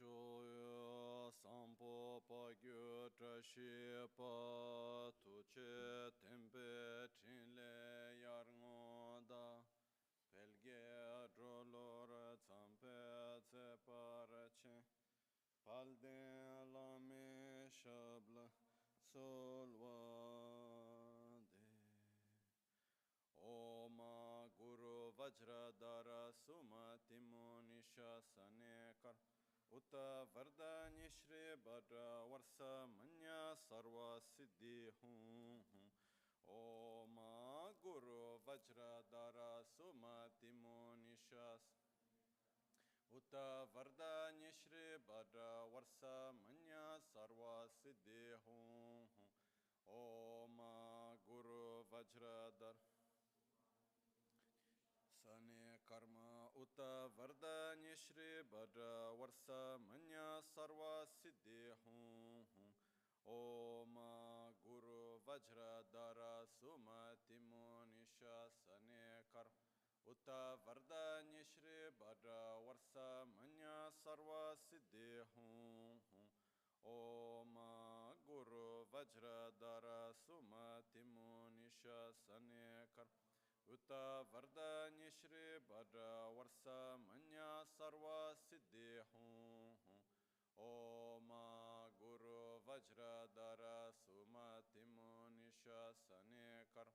Choyo sampo pagyo trashi pa tuche tempe chinle yarngoda pelge drolor zampe zeparache palde lame shabla solvade Oma Guru Vajradhara Sumatimo Nishasane Uta Vardani Shri Bhadra Varsa Manya Sarva Siddhi Hum Oma Guru Vajradhara Sumatimo Nishas Uta Vardani Shri Bhadra Varsa Manya Sarva Siddhi Hum Oma Guru Vajradhara Sane karma uta vardanya shri bhadra varsa manya sarva siddhi hum Oma Guru Vajradhara Sumatimo Nishasane karma uta vardanya shri bhadra varsa manya sarva siddhi hum Oma Guru Vajradhara Sumatimo Nishasane karma Uta Vardanya Shri Bhadra Varsa Manya Sarva Siddhi Hum Oma Guru Vajradhara Sumatimo Nishasane Kar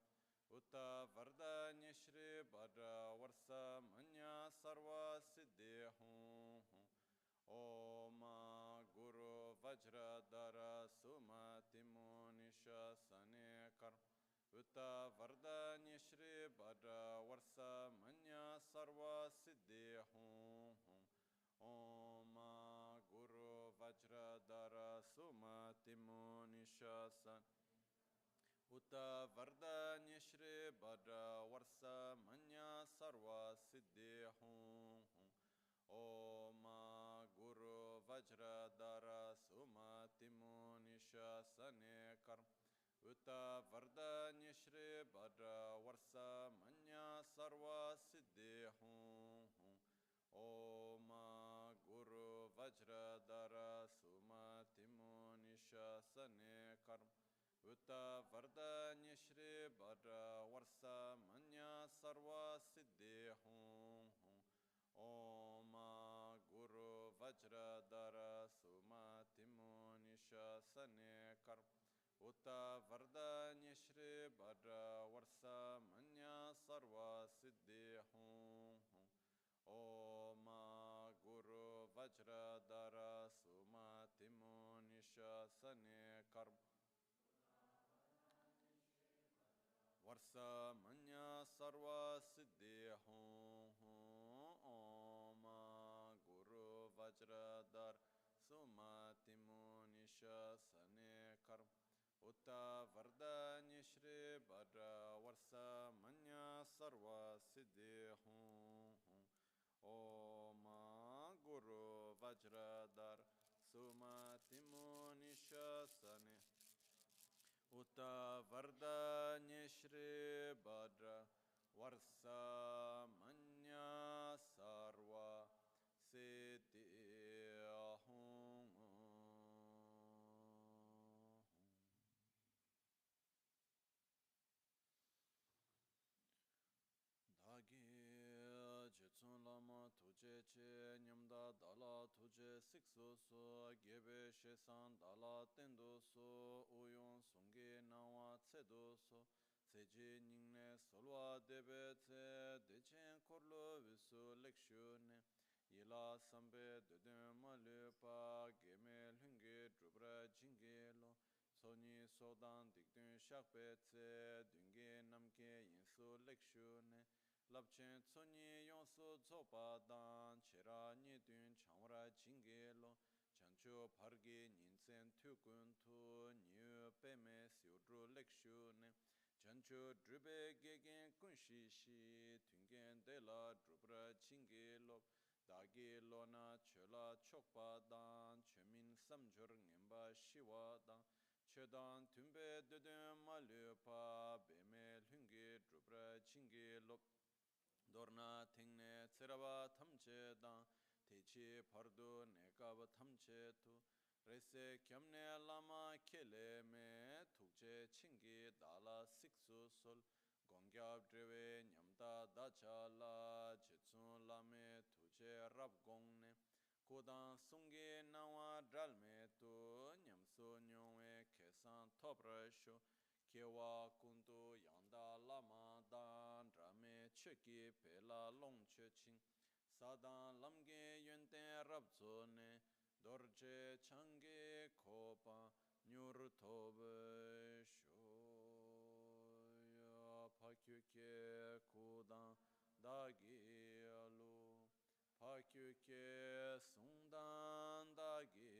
Uta Vardanya Shri Bhadra Varsa Manya Sarva Siddhi Hum Oma Guru Vajradhara Sumatimo Nishasane Kar Uta Vardanya Shri Bhadra Varsa Manya Sarva Siddhi Hum Oma Guru Vajradhara Sumatimo Nishasan Uta Vardanya Shri Bhadra Varsa Manya Sarva Siddhi Hum Oma Guru Vajradhara Sumatimo Nishasane Karma Uta Vardanya Shri Bhadra Varsa Manya Sarva Siddhi Hum Oma Guru Vajradhara Sumatimo Nishasane Karma Uta Vardanya Shri Bhadra Varsa Manya Sarva Siddhi Hum Oma Guru Vajradhara Sumatimo Nishasane Karma Uta Vardanya Shri Bhadra Varsa Manya Sarva Siddhi Hum Oma Guru Vajradhara Sumatimo Nishasane Karma Varsa Manya Sarva Siddhi Hum Oma Guru Vajradhara Sumatimo Nishasane Karma Uta Vardanya Shri Bhadra Varsa Manya Sarva Siddhi Hum Oma Guru Vajradhara Sumatimo Nishasane Uta Vardanya Shri Bhadra Varsa Manya Sarva Siddhi Hum Dagi Jetsun Lama Tuje Che Nyamda Dala Tuje Sikso So Gebe Shesan Dala Tendo So Uyon Sungi Nawa Tsedo So Seji Ningne Solwa Debe Tse Dechen Korlo Visu Lekshune Yila Sambe Deden Malupa Geme Lungi Drubra Jingelo Soni Sodan Dikdun Shakpe Tse Dungi Namke Yinsu Lekshune Labchen Tsoni Yonso Tsopa Dan Chera Nidun Chamra Jingelo Chancho Pargi Ninsen Tukun Tu Nyu Peme Siudru Lekshune Chancho Drube Gegen Kunshi Shi Tungen Dela Drubra Jingelo Dagi Lona Chola Chokpa Dan Chemin Samjur Ngemba Shiwa Dan Chedan Tumbe Deden Malupa Beme Lungi Drubra Jingelo Dorna Tingne Tsiraba Tamche Dan Techi Pardu kaba thamche tu rese kyamne lama kele me thukche chingi dala siksu sol gongyab drewe nyamda dacha la jetsun lame thukche rab gongne kodang sungi nawa dralme tu nyamso nyongwe kesan toprasho kewa kundu yanda lama dan drame cheki pela longche ching sadan lamge yenten rabzo ne dorje change kopa nyur tobe shoya pakyuke kudan dagi alu pakyuke sundan dagi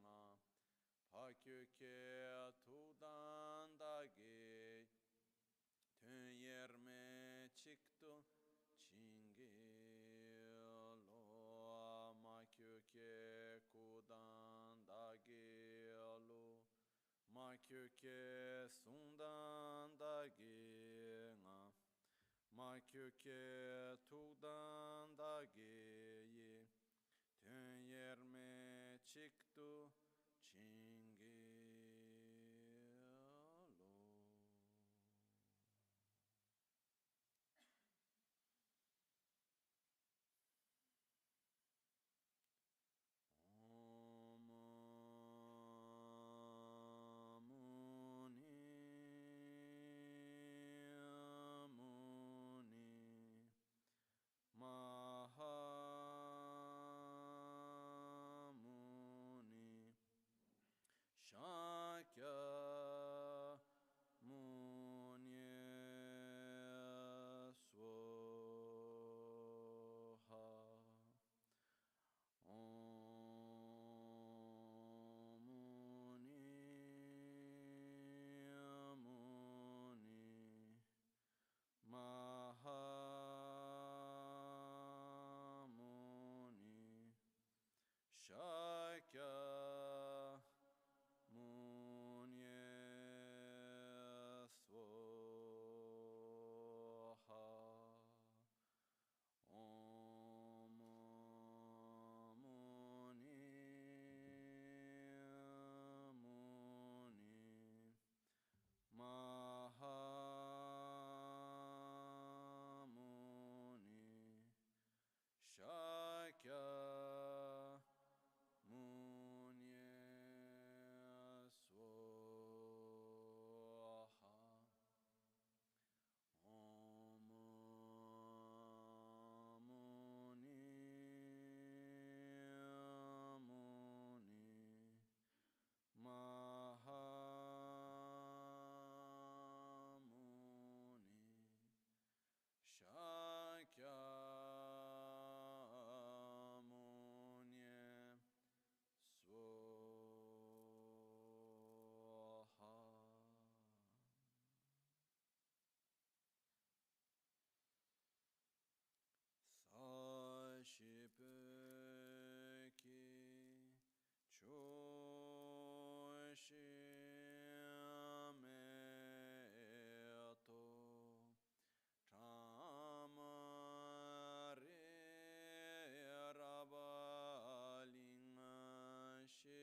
nga pakyuke tudan dagi tön yerme çıktı çingi lo makyuke kudan dagi alu makyuke sundan dagi nga makyuke tudan dagi tön yerme çıktı çingi Shakya Munye Swaha Om Muni Muni Maha Muni Shakya Shakya Munye Swaha Om Muni Muni Maha Muni Shakya Shipeki Choshime-to Tamare Rabalingashe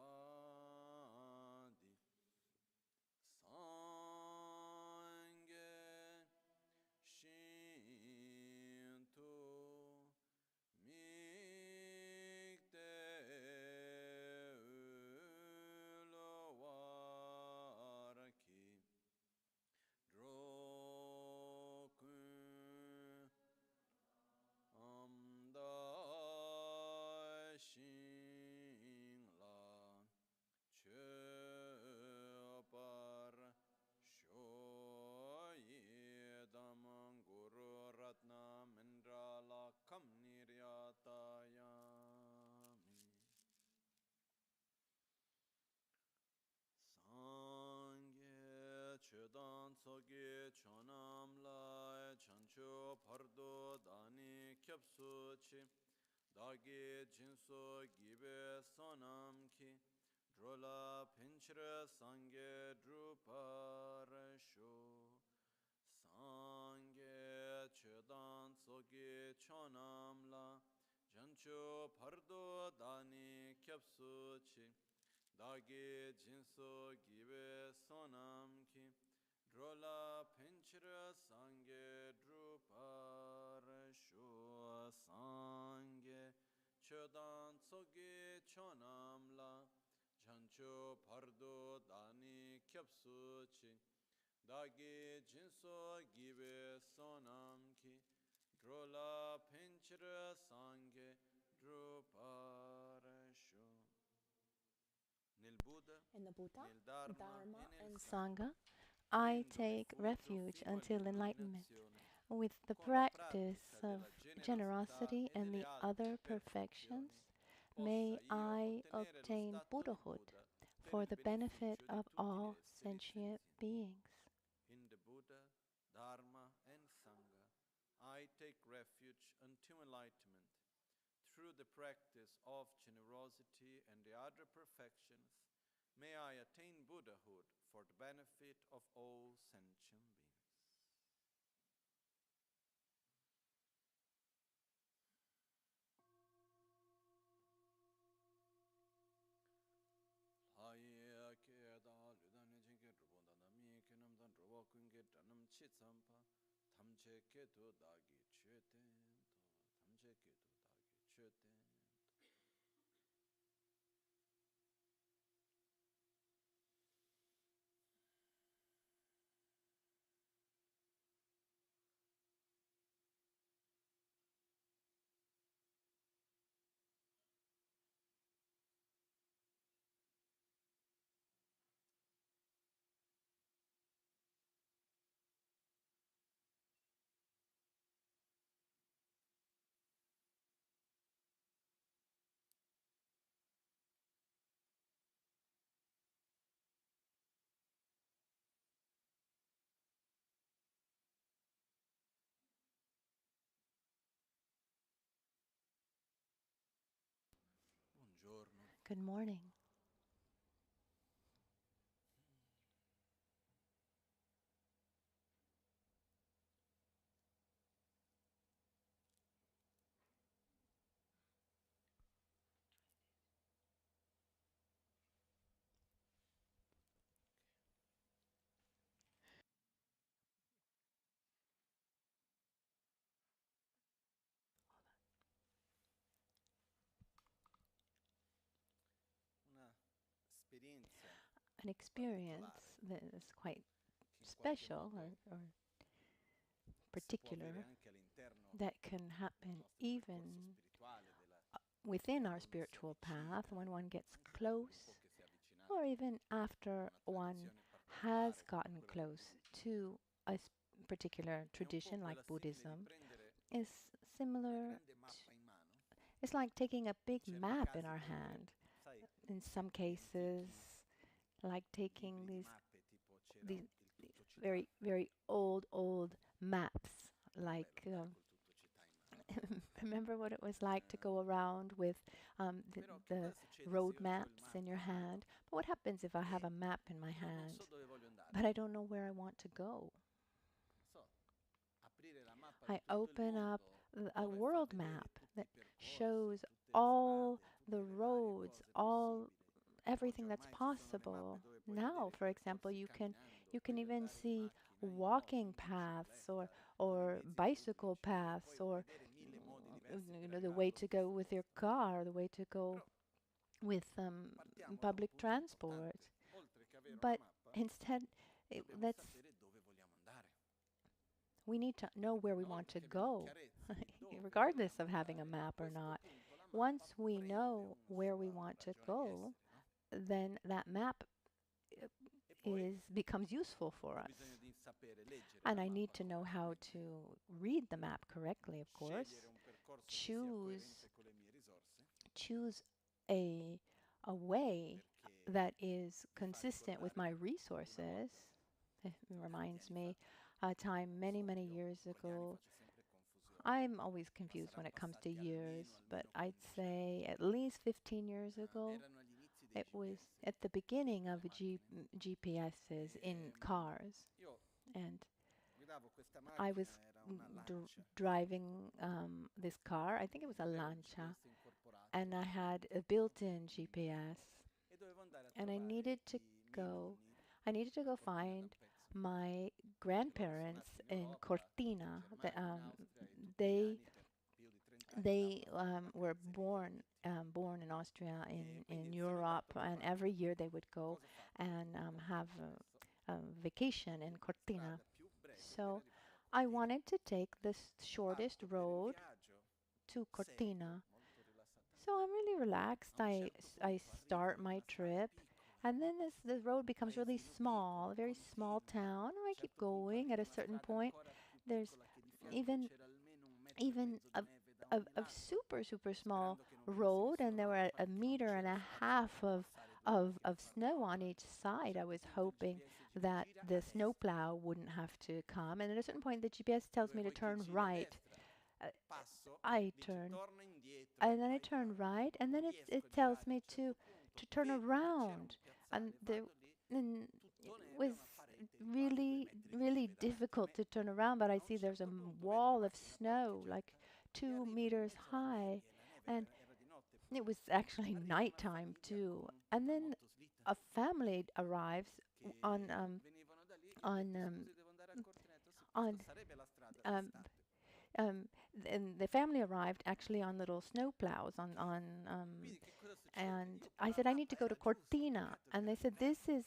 Nidegempadi Sange Shinto Mikte Ulowaraki Drokun Amda Shingla Chöpar Shoyedam Guru Ratna Mendrala Kam Niryatayami Sangye Chedan Tsoge Chonam Lai Chancho Pardo Dani Kyapsuchi Dagi Jinso Gibe Sonam Ki Drola Pinchra Sangye Druparasho chodan soge chonam la jancho pardo dani kyapsu chi dagi jinso gibe sonam ki drola pinchira sange drupar shu sange chodan soge chonam la jancho pardo dani kyapsu chi dagi jinso gibe sonam ki drola pinchira sange druparasho. In the Buddha, Dharma, and Sangha, I take refuge until enlightenment. With the practice of generosity and the other perfections, may I obtain Buddhahood for the benefit of all sentient beings. In the Buddha, Dharma, and Sangha, I take refuge until enlightenment. Through the practice of generosity and the other perfections, may I attain Buddhahood for the benefit of all sentient beings. Haya ke da ludan jinge rubonda nami kenam dan roba kunge tanam chi sampa thamche ke to dagi cheten to thamche ke to dagi cheten. Buongiorno. Good morning. An experience that is quite special or particular that can happen even within our spiritual path when one gets close, or even after one has gotten close to a particular tradition like Buddhism, is similar to, it's like taking a big map in our hand. In some cases, like taking these very, very old maps, like remember what it was like to go around with the road maps in your hand. But what happens if I have a map in my hand, but I don't know where I want to go? I open up a world map that shows all the roads, all everything that's possible. Now, for example, you can even see walking paths or bicycle paths or the way to go with your car, the way to go with public transport. But instead, we need to know where we want to go, regardless of having a map or not. Once we know where we want to go, then that map becomes useful for us. And I need to know how to read the map correctly, of course. Choose a way that is consistent with my resources. It reminds me a time many years ago. I'm always confused when it comes to years, but I'd say at least 15 years ago. It was at the beginning of GPSs in cars, and I was driving this car. I think it was a Lancia, and I had a built-in GPS, and I needed to go. I needed to go find my grandparents in Cortina. They were born in Austria in Europe, and every year they would go and have a vacation in Cortina. So I wanted to take the shortest road to Cortina. So I'm really relaxed. I start my trip, and then the road becomes really small, a very small town. And I keep going. At a certain point, there's even a super small road, and there were a meter and a half of snow on each side. I was hoping that the snowplow wouldn't have to come. And at a certain point, the GPS tells me to turn right. Uh, I turn, and then I turn right, and then it tells me to turn around, and and it was really difficult to turn around. But I see there's a wall of snow, like 2 meters high, and it was actually nighttime too. And then a family arrives on on um, on um, um, and the family arrived actually on little snow plows and I said I need to go to Cortina, and they said this is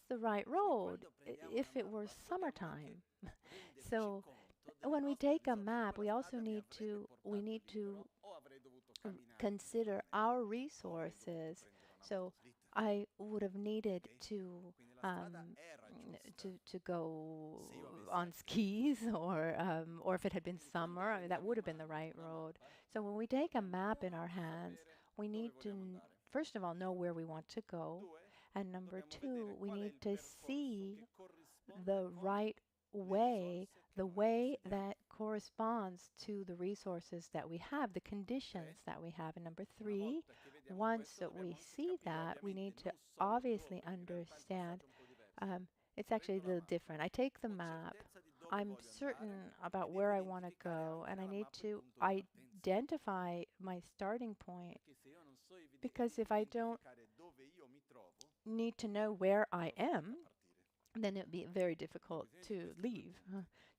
the right road if it were summertime. So when we take a map, we also need to consider our resources. So I would have needed to go on skis or if it had been summer, I mean, that would have been the right road. So when we take a map in our hands, we need to first of all know where we want to go, and number two, we need to see the right way, the way that corresponds to the resources that we have, the conditions that we have. And number three, once that we see that, we need to obviously understand. It's actually a little different. I take the map, I'm certain about where I want to go, and I need to identify my starting point. Because if I don't need to know where I am, then it would be very difficult to leave.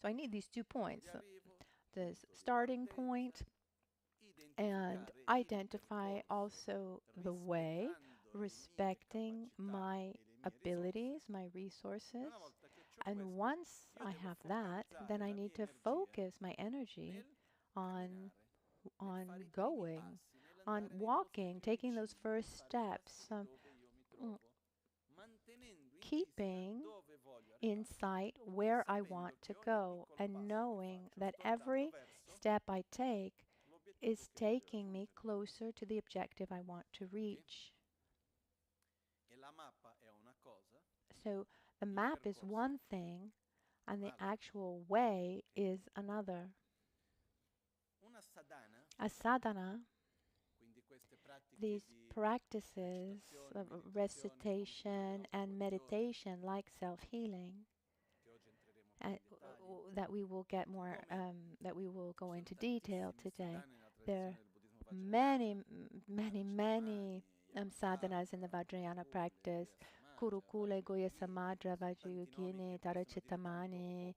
So I need these 2 points, the starting point and identify also the way, respecting my abilities, my resources. And once I have that, then I need to focus my energy on going, on walking, taking those first steps, mm, keeping in sight where I want to go, and knowing that every step I take is taking me closer to the objective I want to reach. So the map is one thing, and the actual way is another. A sadhana, these practices of recitation and meditation, like self-healing, that we will get more, that we will go into detail today. There are many sadhanas in the Vajrayana practice. Kurukule Goya Samadra Vajrayogini Tarachitamani.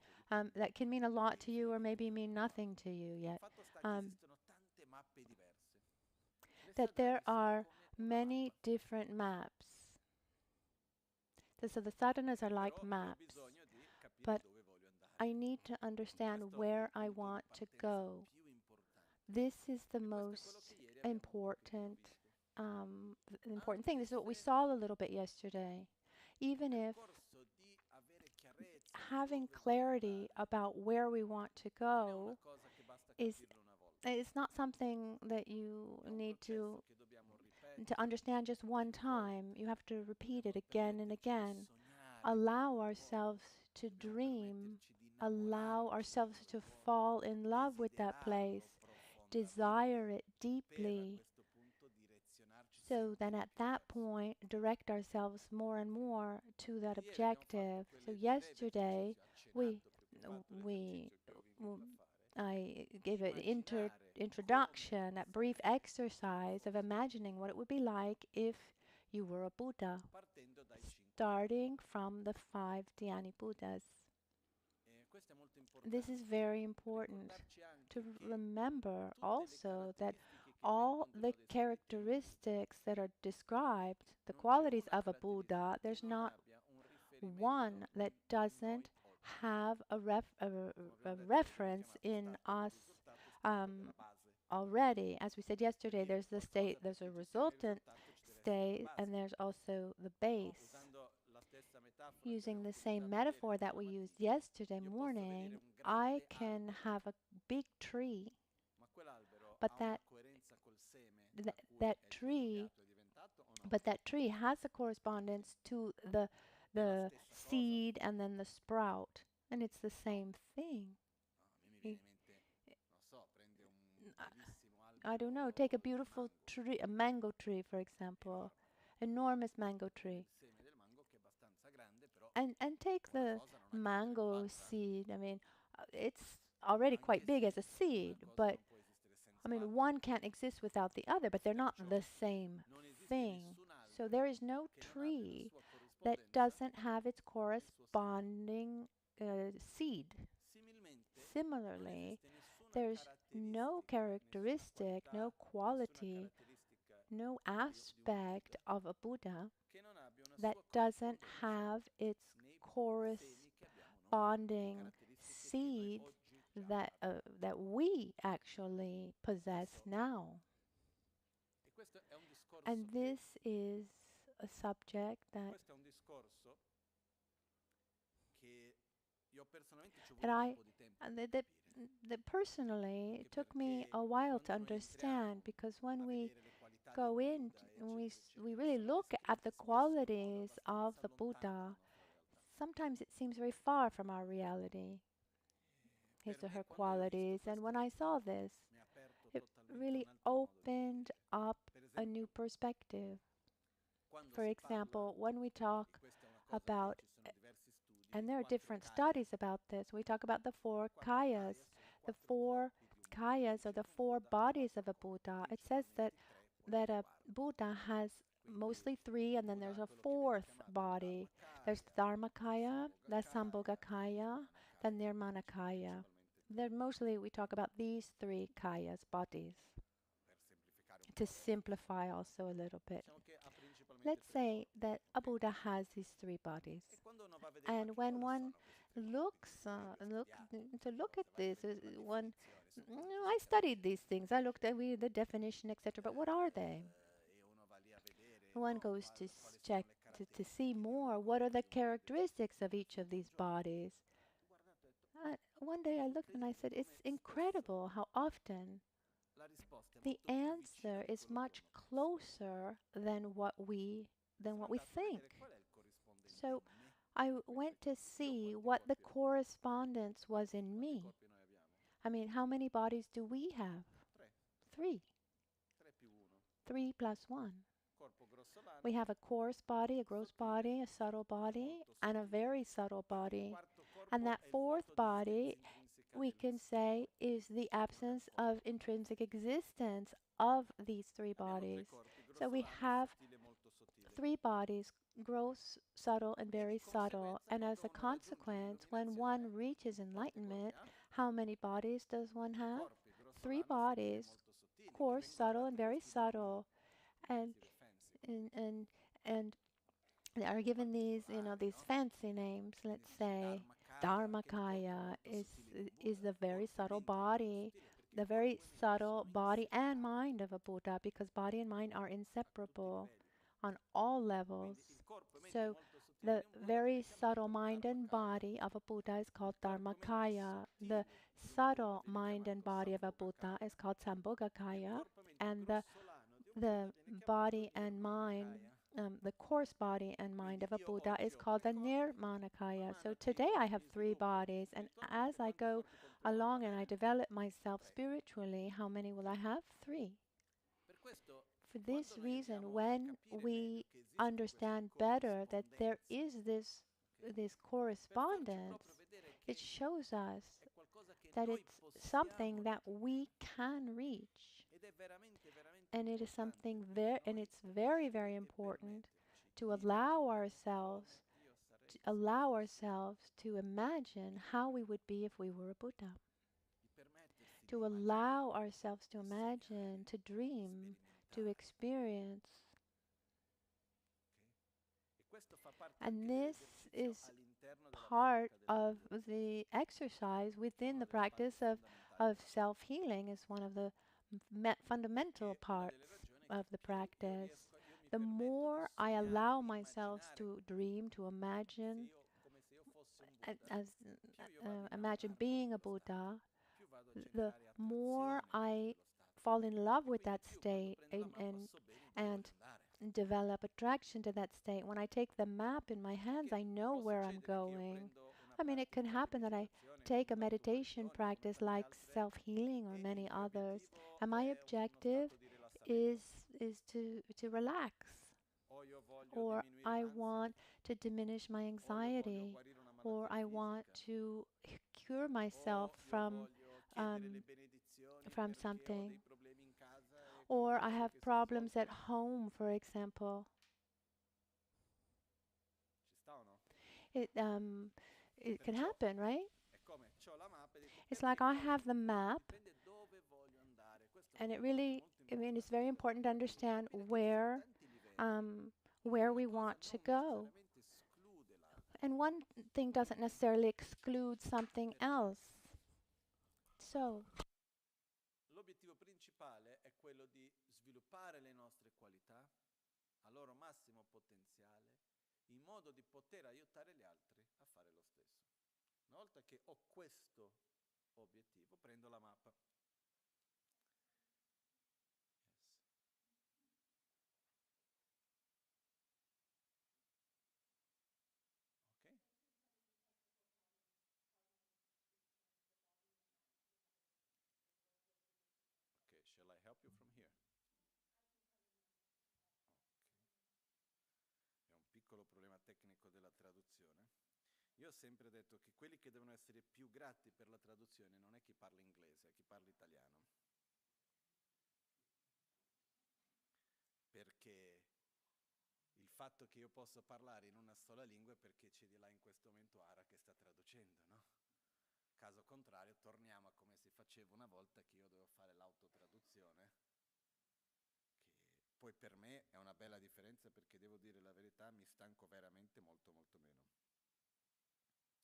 That can mean a lot to you or maybe mean nothing to you yet. That there are many different maps. So the sadhanas are like maps, but I need to understand where I want to go. This is the most important thing. This is what we saw a little bit yesterday. Even if having clarity about where we want to go is not something that you need to understand just one time. You have to repeat it again and again. Allow ourselves to dream. Allow ourselves to fall in love with that place. Desire it deeply. So then at that point, direct ourselves more and more to that objective. So yesterday, we I gave an introduction, that brief exercise of imagining what it would be like if you were a Buddha, starting from the 5 Dhyani Buddhas. This is very important to remember also that all the characteristics that are described, the qualities of a Buddha, there's not one that doesn't have a reference in us already. As we said yesterday, there's the state, there's a resultant state, and there's also the base. Using the same metaphor that we used yesterday morning, I can have a big tree, but that tree has a correspondence to the seed and then the sprout, and it's the same thing. I don't know, take a beautiful tree, a mango tree, for example, enormous mango tree. And take the mango seed. I mean, it's already quite big as a seed, but I mean, one can't exist without the other, but they're not the same thing. So there is no tree that doesn't have its corresponding seed. Similarly, there's no characteristic, no quality, no aspect of a Buddha that doesn't have its corresponding seed that we actually possess now. And this is a subject that personally it took me a while to understand, because when we go in, we really look at the qualities of the Buddha, sometimes it seems very far from our reality, his or her qualities. And when I saw this, it really opened up a new perspective. For example, when we talk about, and there are different studies about this, we talk about the 4 kayas. The 4 kayas are the 4 bodies of a Buddha. It says that a Buddha has mostly 3, and then there's a 4th body. There's the Dharmakaya, the Sambhogakaya, the Nirmanakaya. Then mostly we talk about these 3 kayas, bodies, to simplify also a little bit. Let's say that a Buddha has these 3 bodies, and when one looks to look at this, I studied these things. I looked at the definition, etc. But what are they? One goes to check to see more. What are the characteristics of each of these bodies? One day I looked and I said, it's incredible how often the answer is much closer than what we think. So I went to see what the correspondence was in me. I mean, how many bodies do we have? 3. 3 plus 1. We have a coarse body, a gross body, a subtle body, and a very subtle body. And that 4th body, we can say, is the absence of intrinsic existence of these 3 bodies. So we have 3 bodies, gross, subtle, and very subtle. And as a consequence, when one reaches enlightenment, how many bodies does one have? 3 bodies, coarse, subtle, and very subtle. And they are given these, these fancy names. Let's say Dharmakaya is the very subtle body, the very subtle body and mind of a Buddha, because body and mind are inseparable on all levels. So the very subtle mind and body of a Buddha is called Dharmakaya. The subtle mind and body of a Buddha is called Sambhogakaya, and the body and mind, the coarse body and mind of a Buddha is called the Nirmanakaya. So today I have 3 bodies, and as I go along and I develop myself spiritually, how many will I have? 3. For this reason, when we understand better that there is this correspondence, it shows us that it's something that we can reach. And it is something it's very, very important to allow ourselves to imagine how we would be if we were a Buddha. To allow ourselves to imagine, to dream, to experience. And this is part of the exercise within the practice of self-healing. Is one of the fundamental parts of the practice. The more I allow myself to dream, to imagine, imagine being a Buddha, the more I fall in love with that state and develop attraction to that state. When I take the map in my hands, I know where I'm going. I mean, it can happen that I take a meditation practice like self-healing or many others, and my objective is to relax, or I want to diminish my anxiety, or I want to cure myself from something, or I have problems at home, for example. It can happen, right? It's like I have the map, and it really, I mean, it's very important to understand where we want to go. And one thing doesn't necessarily exclude something else. So, l'obiettivo principale è quello di sviluppare le nostre qualità al loro massimo potenziale, in modo di poter aiutare gli altri a fare lo stesso. Una volta che ho questo obiettivo, prendo la mappa. Ok? Ok, shall I help you from here? È un piccolo problema tecnico della traduzione. Io ho sempre detto che quelli che devono essere più grati per la traduzione non è chi parla inglese, è chi parla italiano. Perché il fatto che io possa parlare in una sola lingua è perché c'è di là in questo momento Ara che sta traducendo, no? Caso contrario, torniamo a come si faceva una volta, che io dovevo fare l'autotraduzione, che poi per me è una bella differenza, perché devo dire la verità, mi stanco veramente molto molto meno. Vediamo qua.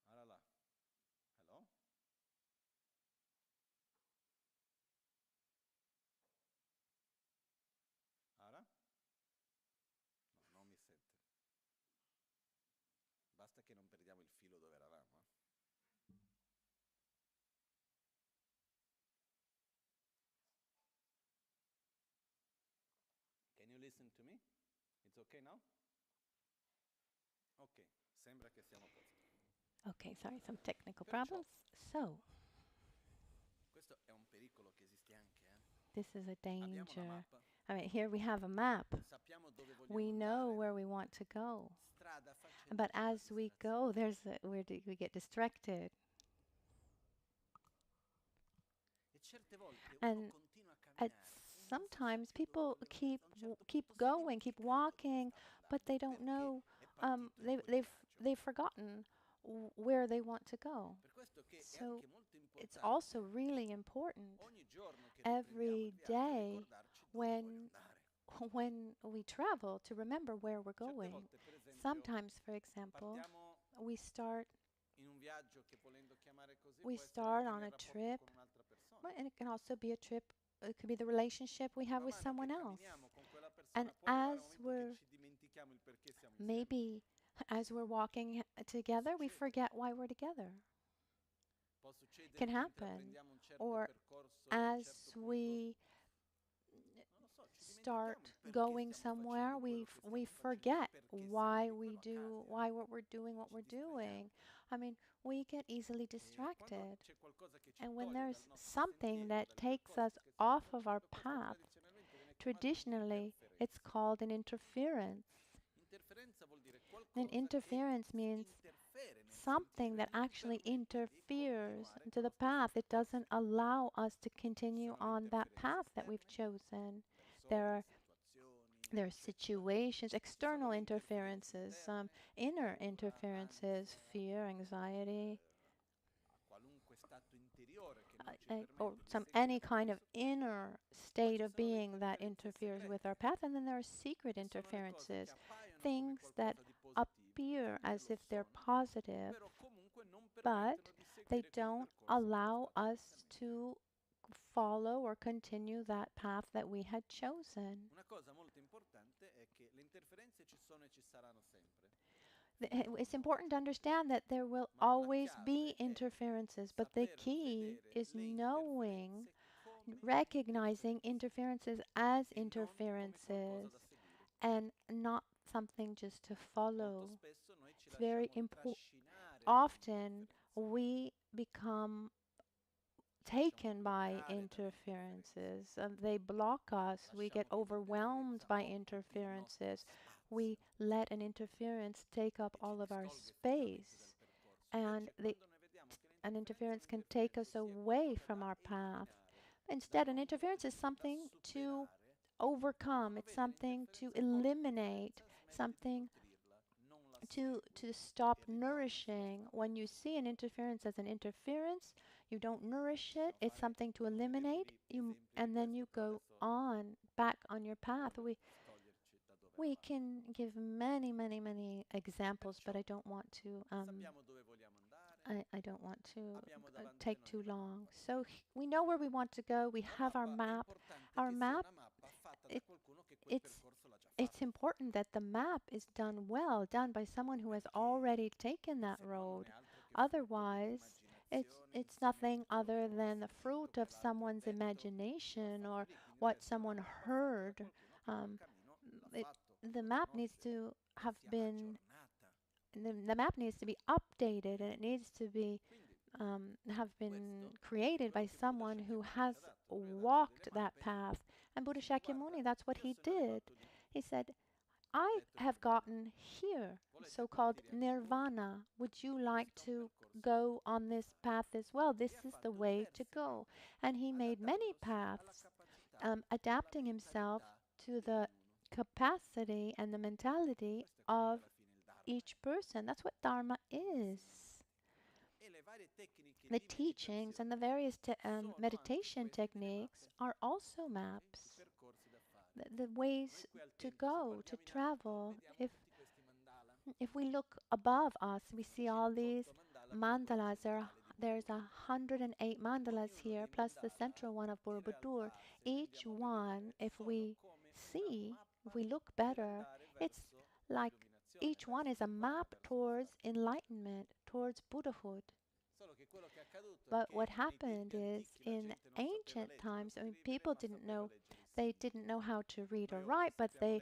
Allora là. Hello? Ara? No, non mi sente. Basta che non perdiamo il filo dove eravamo. Can you listen to me? It's okay now? Ok, sembra che siamo a posto. Okay, sorry, some technical problems. So, questo è un pericolo che esiste anche, this is a Abbiamo una danger. mappa, I mean, here we have a map. sappiamo dove vogliamo We know andare, where we want to go. strada facendo But c'è la as we go, we get distracted. E certe volte uno And continua a camminare, sometimes people keep going, keep walking, but they don't know. They've forgotten where they want to go. Per questo che è So anche molto it's importante also really important ogni giorno che every riprendiamo il viaggio day ricordarci dove voglio andare. when we travel to remember where we're Certe going. volte, per esempio, Sometimes, for example, partiamo we start in un viaggio che, volendo chiamare così, we può essere start anche on nel a rapporto trip, con un'altra persona. and it can also be a trip. It could be the relationship we have Man with mano someone che else. camminiamo con quella persona, And può arrivare un as momento we're che ci dimentichiamo il perché siamo insieme. maybe as we're walking together, we forget why we're together. Può succedere Can mentre happen. apprendiamo un certo Or percorso, a un as certo punto, we non lo so, start going somewhere, we forget why we're doing what we're doing. I mean, we get easily distracted. And when there's something that takes us off of our path, traditionally it's called an interference. An interference means something that actually interferes into the path. It doesn't allow us to continue on that path that we've chosen. There are situations, external interferences, some inner interferences, fear, anxiety, or any kind of inner state of being that interferes with our path. And then there are secret interferences, things that appear as if they're positive, but they don't allow us to follow or continue that path that we had chosen. It's important to understand that there will always be interferences, but the key is knowing, recognizing interferences as interferences and not something just to follow. It's very important. Often we become taken by interferences. They block us. We get overwhelmed by interferences. We let an interference take up all of our space, and an interference can take us away from our path. Instead, an interference is something to overcome. It's something to eliminate, something to stop nourishing. When you see an interference as an interference, you don't nourish it. It's something to eliminate. And then you go on back on your path. We can give many examples, but I don't want to. I don't want to take too long. So we know where we want to go. We have our map. Our map. It's important that the map is done well, done by someone who has already taken that road. Otherwise, it's nothing other than the fruit of someone's imagination or what someone heard. The map needs to have been. The map needs to be updated, and it needs to be have been created by someone who has walked that path. And Buddha Shakyamuni, that's what he did. He said, I have gotten here, so-called nirvana. Would you like to go on this path as well? This is the way to go. And he made many paths, adapting himself to the capacity and the mentality of each person. That's what Dharma is. The teachings and the various meditation techniques are also maps. The ways to go, to travel. If we look above us, we see all these mandalas. There's 108 mandalas here, plus the central one of Borobudur. Each one, if we look better, it's like each one is a map towards enlightenment, towards Buddhahood. But what happened is, in ancient times, I mean, people didn't know, they didn't know how to read or write, but they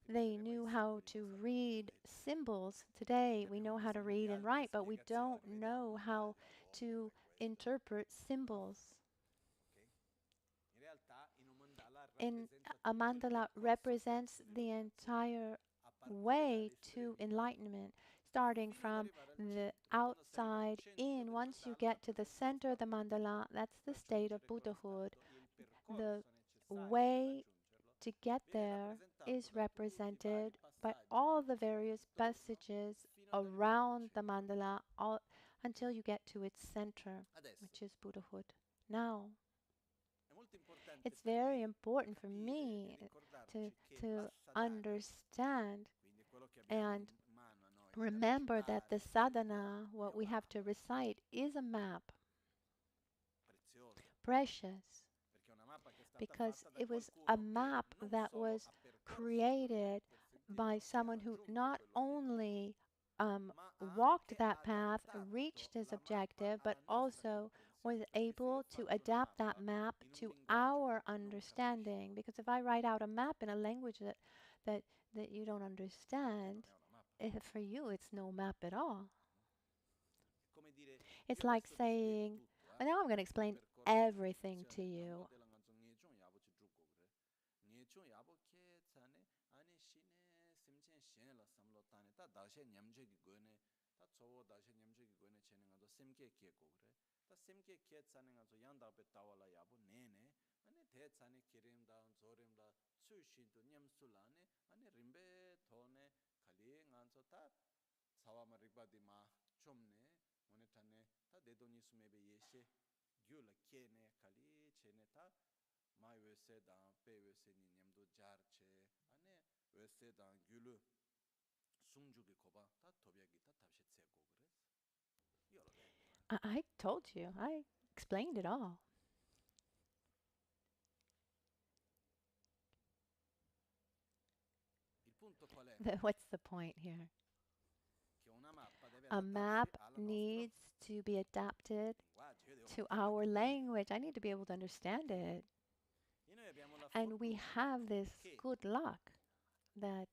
knew how to read symbols. Today, we know how to read and write, but we don't know how to interpret symbols. In a mandala represents the entire way to enlightenment, starting from the outside in. Once you get to the center of the mandala, that's the state of Buddhahood. The way to get there is represented by all the various passages around the mandala until you get to its center, which is Buddhahood. Now, it's very important for me to understand and remember that the sadhana, what we have to recite, is a map. Precious. Because it was a map that was created by someone who not only walked that path, reached his objective, but also was able to adapt that map to our understanding. Because if I write out a map in a language that you don't understand, for you it's no map at all. It's like saying, and now I'm going to explain everything to you. I told you, I explained it all. What's the point here? A map needs to be adapted to our language. I need to be able to understand it. And we have this good luck that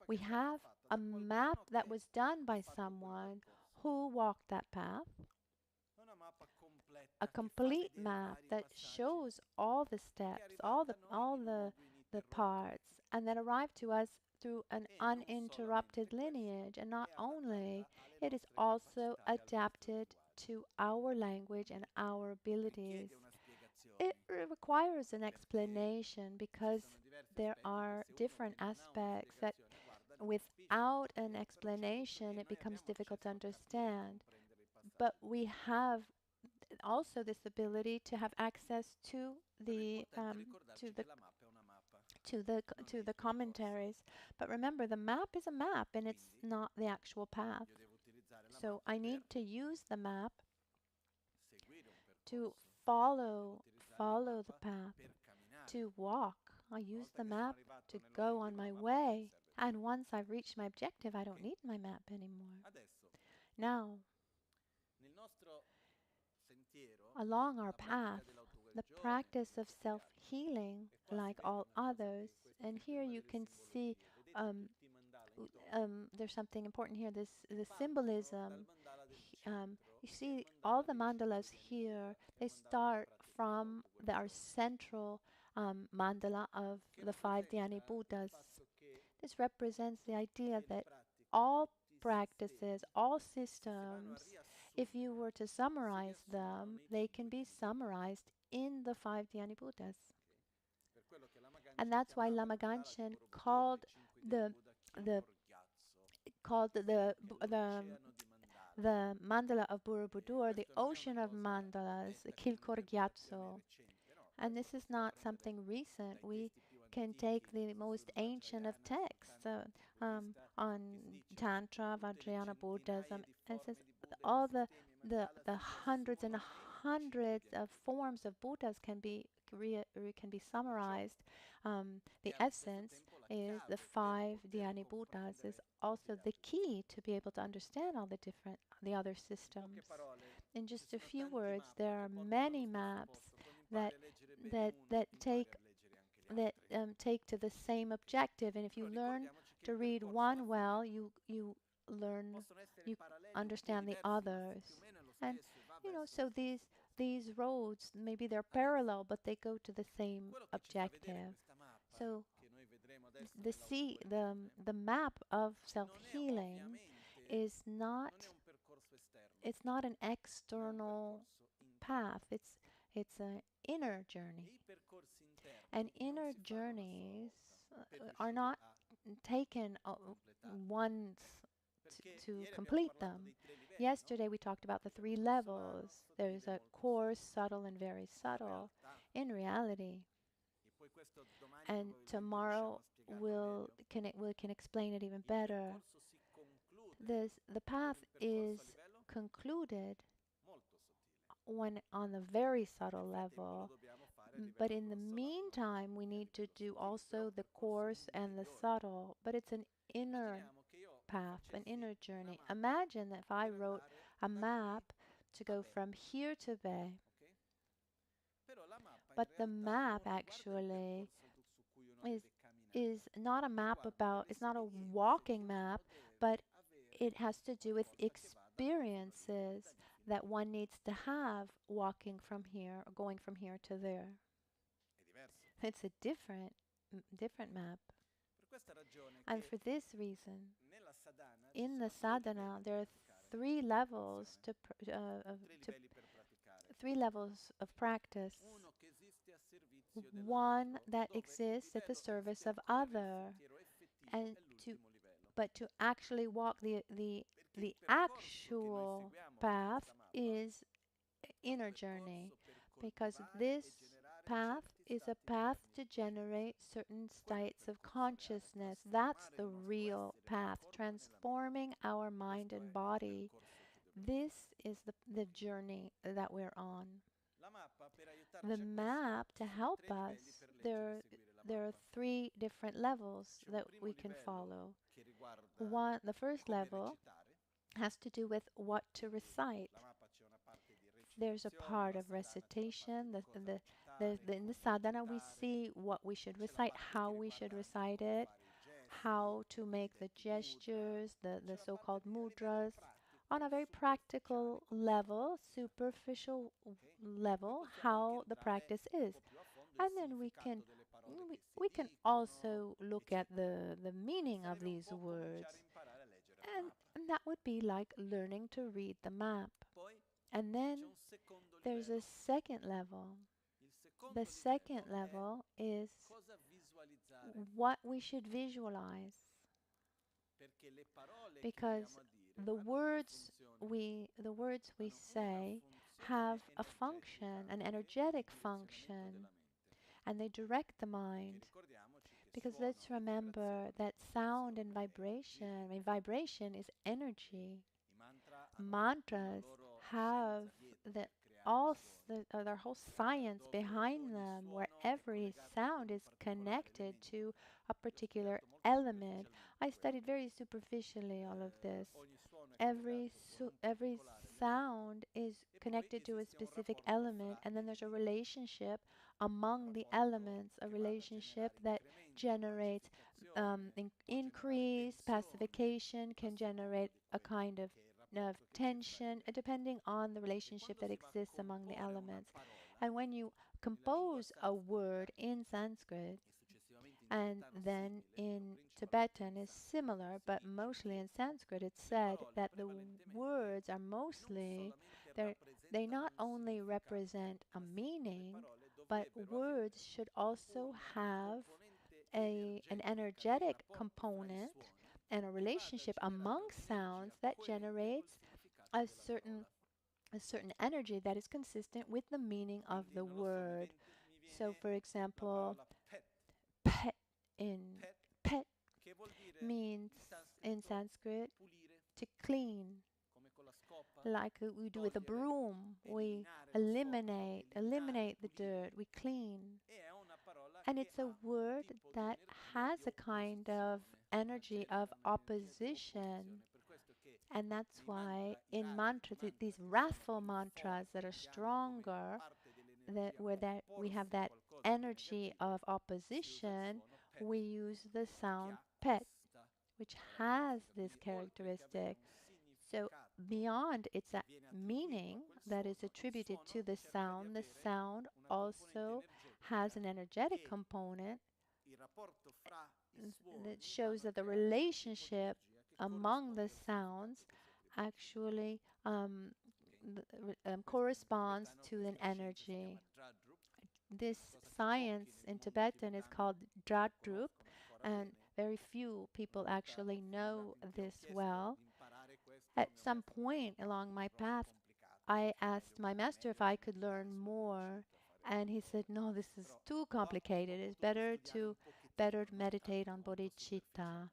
we have a map that was done by someone who walked that path, a complete map that shows all the steps, all the parts, and that arrived to us through an uninterrupted lineage. And not only, it is also adapted to our language and our abilities. It requires an explanation because there are different aspects that without an explanation it becomes difficult to understand. But we have also this ability to have access to the commentaries. But remember, the map is a map and it's not the actual path. So I need to use the map to follow the path, to walk. I use the map to go on my way. And once I've reached my objective, I don't need my map anymore. Now, along our path, the practice of self-healing, like all others, and here you can see there's something important here. The symbolism. You see, all the mandalas here, they start from our central mandala of the 5 Dhyani Buddhas. This represents the idea that all practices, all systems, if you were to summarize them, they can be summarized in the 5 Dhyani Buddhas. And that's why Lama Ganchen called the mandala of Borobudur the ocean of mandalas, Kilkor Gyatso. And this is not something recent. We can take the most ancient of texts on Tantra, Vajrayana Buddhism, and says all the hundreds and hundreds of forms of Buddhas can be summarized. The essence is the 5 Dhyani Buddhas is also the key to be able to understand all the other systems. In just a few words, there are many maps that take to the same objective, and if you learn to read one well, you understand the others. And so these roads, maybe they're parallel, but they go to the same objective. So the map of self-healing is not an external path. It's an inner journey. And inner journeys are not taken once to complete them. Yesterday we talked about the 3 levels. There's a coarse, subtle, and very subtle. In reality, and tomorrow we can explain it even better. The path is concluded when on the very subtle level, but in the meantime we need to do also the coarse and the subtle, but it's an inner path, an inner journey. Imagine that if I wrote a map to go from here to there. But the map actually is not a map about, it's not a walking map, but it has to do with experiences that one needs to have walking from here or going from here to there. It's a different map. And for this reason, in the sadhana, there are three levels three levels of practice. One that exists at the service of other, and to actually walk the actual path is inner journey, because this path is a path to generate certain states of consciousness. That's the real path, transforming our mind and body. This is the journey that we're on. The map, to help us, there are three different levels that we can follow. The first level has to do with what to recite. There's a part of recitation. In the sadhana, we see what we should recite, how we should recite it, how to make the gestures, the so-called mudras, on a very practical level, superficial level, how the practice is. And then we can also look at the meaning of these words. And that would be like learning to read the map. And then there's a second level. The second level is what we should visualize. Because the words we say have a function, an energetic function, and they direct the mind. Because let's remember that sound and vibration, vibration is energy. Mantras have their whole science behind them, where every sound is connected to a particular element. I studied very superficially all of this. Every sound is connected to a specific element, and then there's a relationship among the elements, a relationship that generates increase, pacification, can generate a kind of tension, depending on the relationship that exists among the elements. And when you compose a word in Sanskrit, and then in Tibetan is similar, but mostly in Sanskrit it's said that the words are mostly, they not only represent a meaning, but words should also have an energetic component and a relationship among sounds that generates a certain energy that is consistent with the meaning of the word. So for example, pet pet means in Sanskrit to clean. Like we do with a broom, we eliminate the dirt, we clean. And it's a word that has a kind of energy of opposition. And that's why in mantras, these wrathful mantras that are stronger, that we have that energy of opposition, we use the sound pet, which has this characteristic. So beyond its meaning that is attributed to the sound also has an energetic component that shows that the relationship among the sounds actually corresponds to an energy. This science in Tibetan is called Dradrup, and very few people actually know this well. At some point along my path, I asked my master if I could learn more, and he said, no, this is too complicated. It's better to meditate on bodhicitta.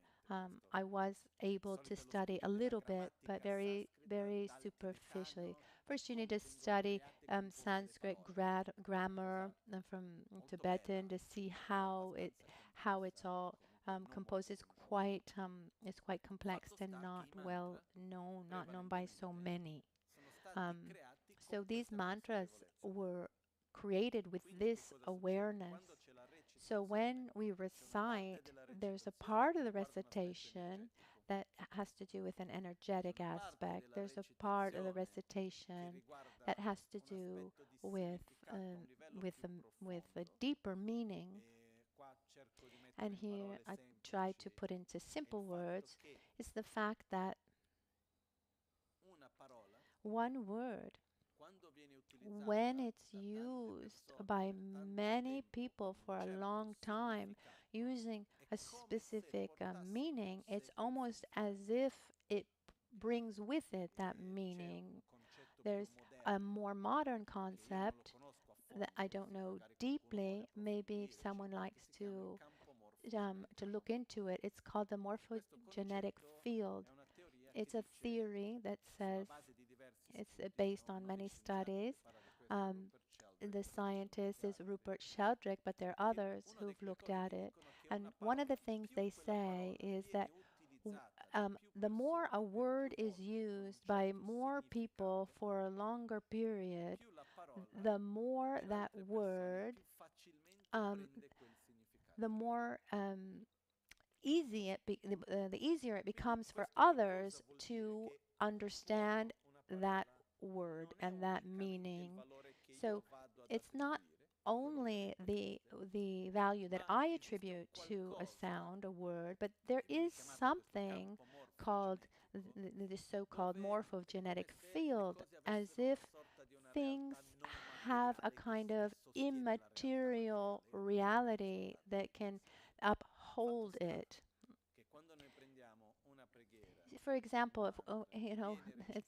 I was able to study a little bit, but very, very superficially. First, you need to study Sanskrit grammar from Tibetan to see how it's all composed. It's quite complex and not well known, not known by so many. So these mantras were created with this awareness. So when we recite, there's a part of the recitation that has to do with an energetic aspect. There's a part of the recitation that has to do with with a deeper meaning. And here I try to put into simple words is the fact that one word, when it's used by many people for a long time, using a specific meaning, it's almost as if it brings with it that meaning. There's a more modern concept that I don't know deeply. Maybe if someone likes to look into it, it's called the morphogenetic field. It's a theory that says it's based on many studies. The scientist is Rupert Sheldrake, but there are others who've looked at it. And one of the things they say is that the more a word is used by more people for a longer period, the more that word, the more the easier it becomes for others to understand that word and that meaning. So it's not only the value that I attribute to a sound, a word, but there is something called the so-called morphogenetic field, as if things have a kind of immaterial reality that can uphold it. For example, if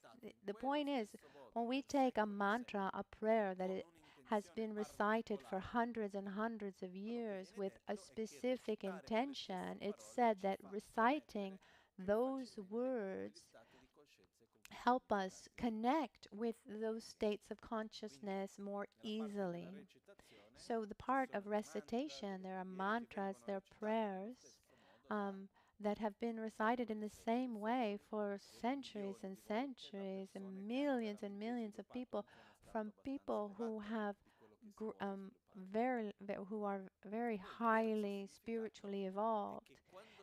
the point is, when we take a mantra, a prayer that it has been recited for hundreds and hundreds of years with a specific intention, it's said that reciting those words help us connect with those states of consciousness more easily. So the part of recitation, there are mantras, there are prayers that have been recited in the same way for centuries and centuries, and millions of people, from people who have who are very highly spiritually evolved.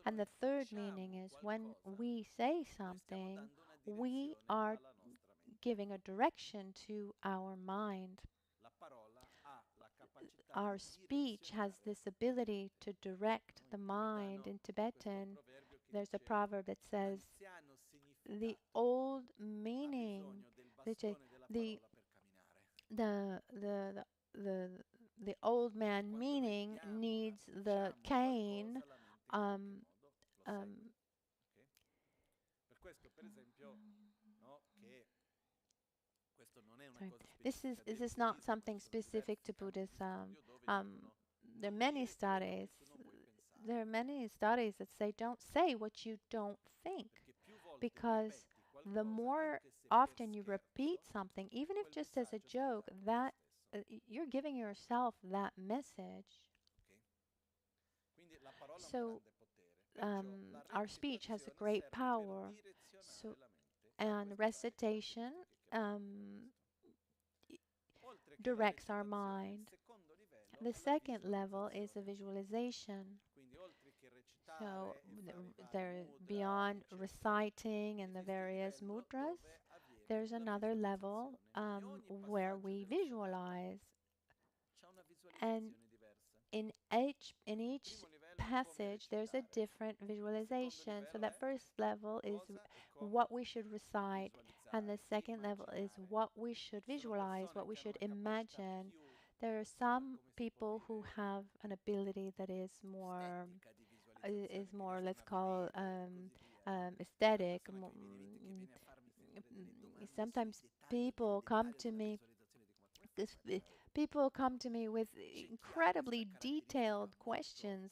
And the third meaning is when we say something, we are giving a direction to our mind. Our speech has this ability to direct the mind. In Tibetan, there's a proverb that says, the old meaning, the the the the the, the old man meaning needs the cane. Sorry. This is not something specific to Buddhism. There are many studies. There are many studies that say don't say what you don't think, because the more often you repeat something, even if just as a joke, that you're giving yourself that message. So our speech has a great power. So, and recitation directs our mind. The second level is a visualization. So there, beyond reciting and the various mudras, there's another level where we visualize. And in each passage, there's a different visualization. So that first level is what we should recite, and the second level is what we should visualize, what we should imagine. There are some people who have an ability that is more, let's call, aesthetic. Sometimes people come to me. People come to me with incredibly detailed questions,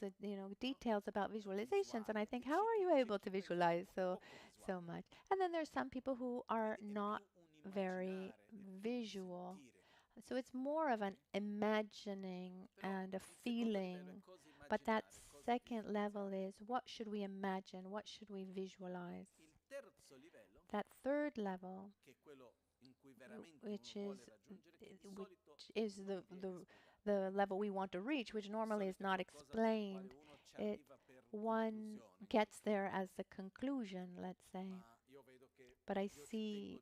details about visualizations, and I think, how are you able to visualize so much? And then there's some people who are not very visual. So it's more of an imagining and a feeling. But that second level is, what should we imagine? What should we visualize? That third level, which is the level we want to reach, which normally is not explained. One gets there as the conclusion, let's say. But I see,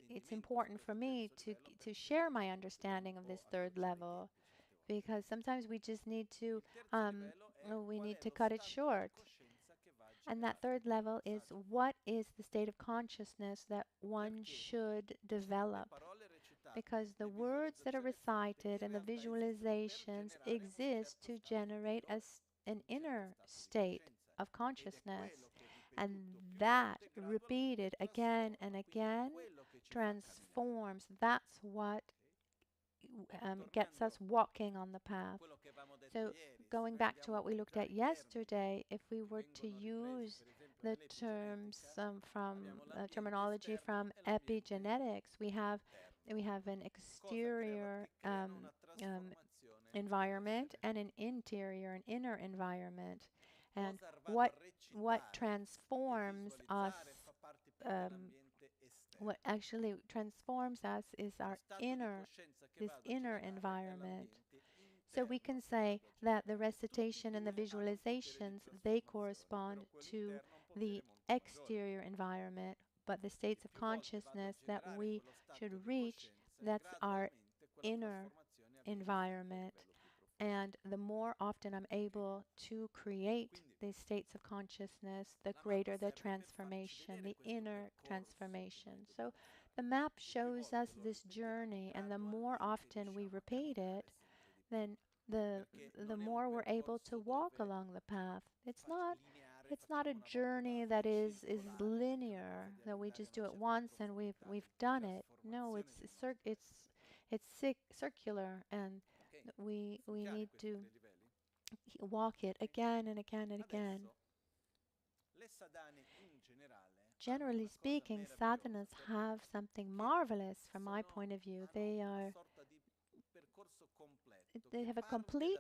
it's important for me to share my understanding of this third level, because sometimes we just need to cut it short. And that third level is, what is the state of consciousness that one should develop? Because the words that are recited and the visualizations exist to generate an inner state of consciousness. And that, repeated again and again, transforms. That's what gets us walking on the path. So going back to what we looked at yesterday, if we were to use the terms from terminology from epigenetics, we have an exterior environment and an interior, an inner environment. And what transforms us, what actually transforms us is this inner environment. So we can say that the recitation and the visualizations, they correspond to the exterior environment, but the states of consciousness that we should reach, that's our inner environment. And the more often I'm able to create these states of consciousness, the greater the transformation, the inner transformation. So the map shows us this journey, and the more often we repeat it, then the more we're able to walk along the path. It's not a journey that is linear, that we just do it once and we've done it. No, it's circular, and we need to walk it again and again and again. Generally speaking, sadhanas have something marvelous from my point of view. They have a complete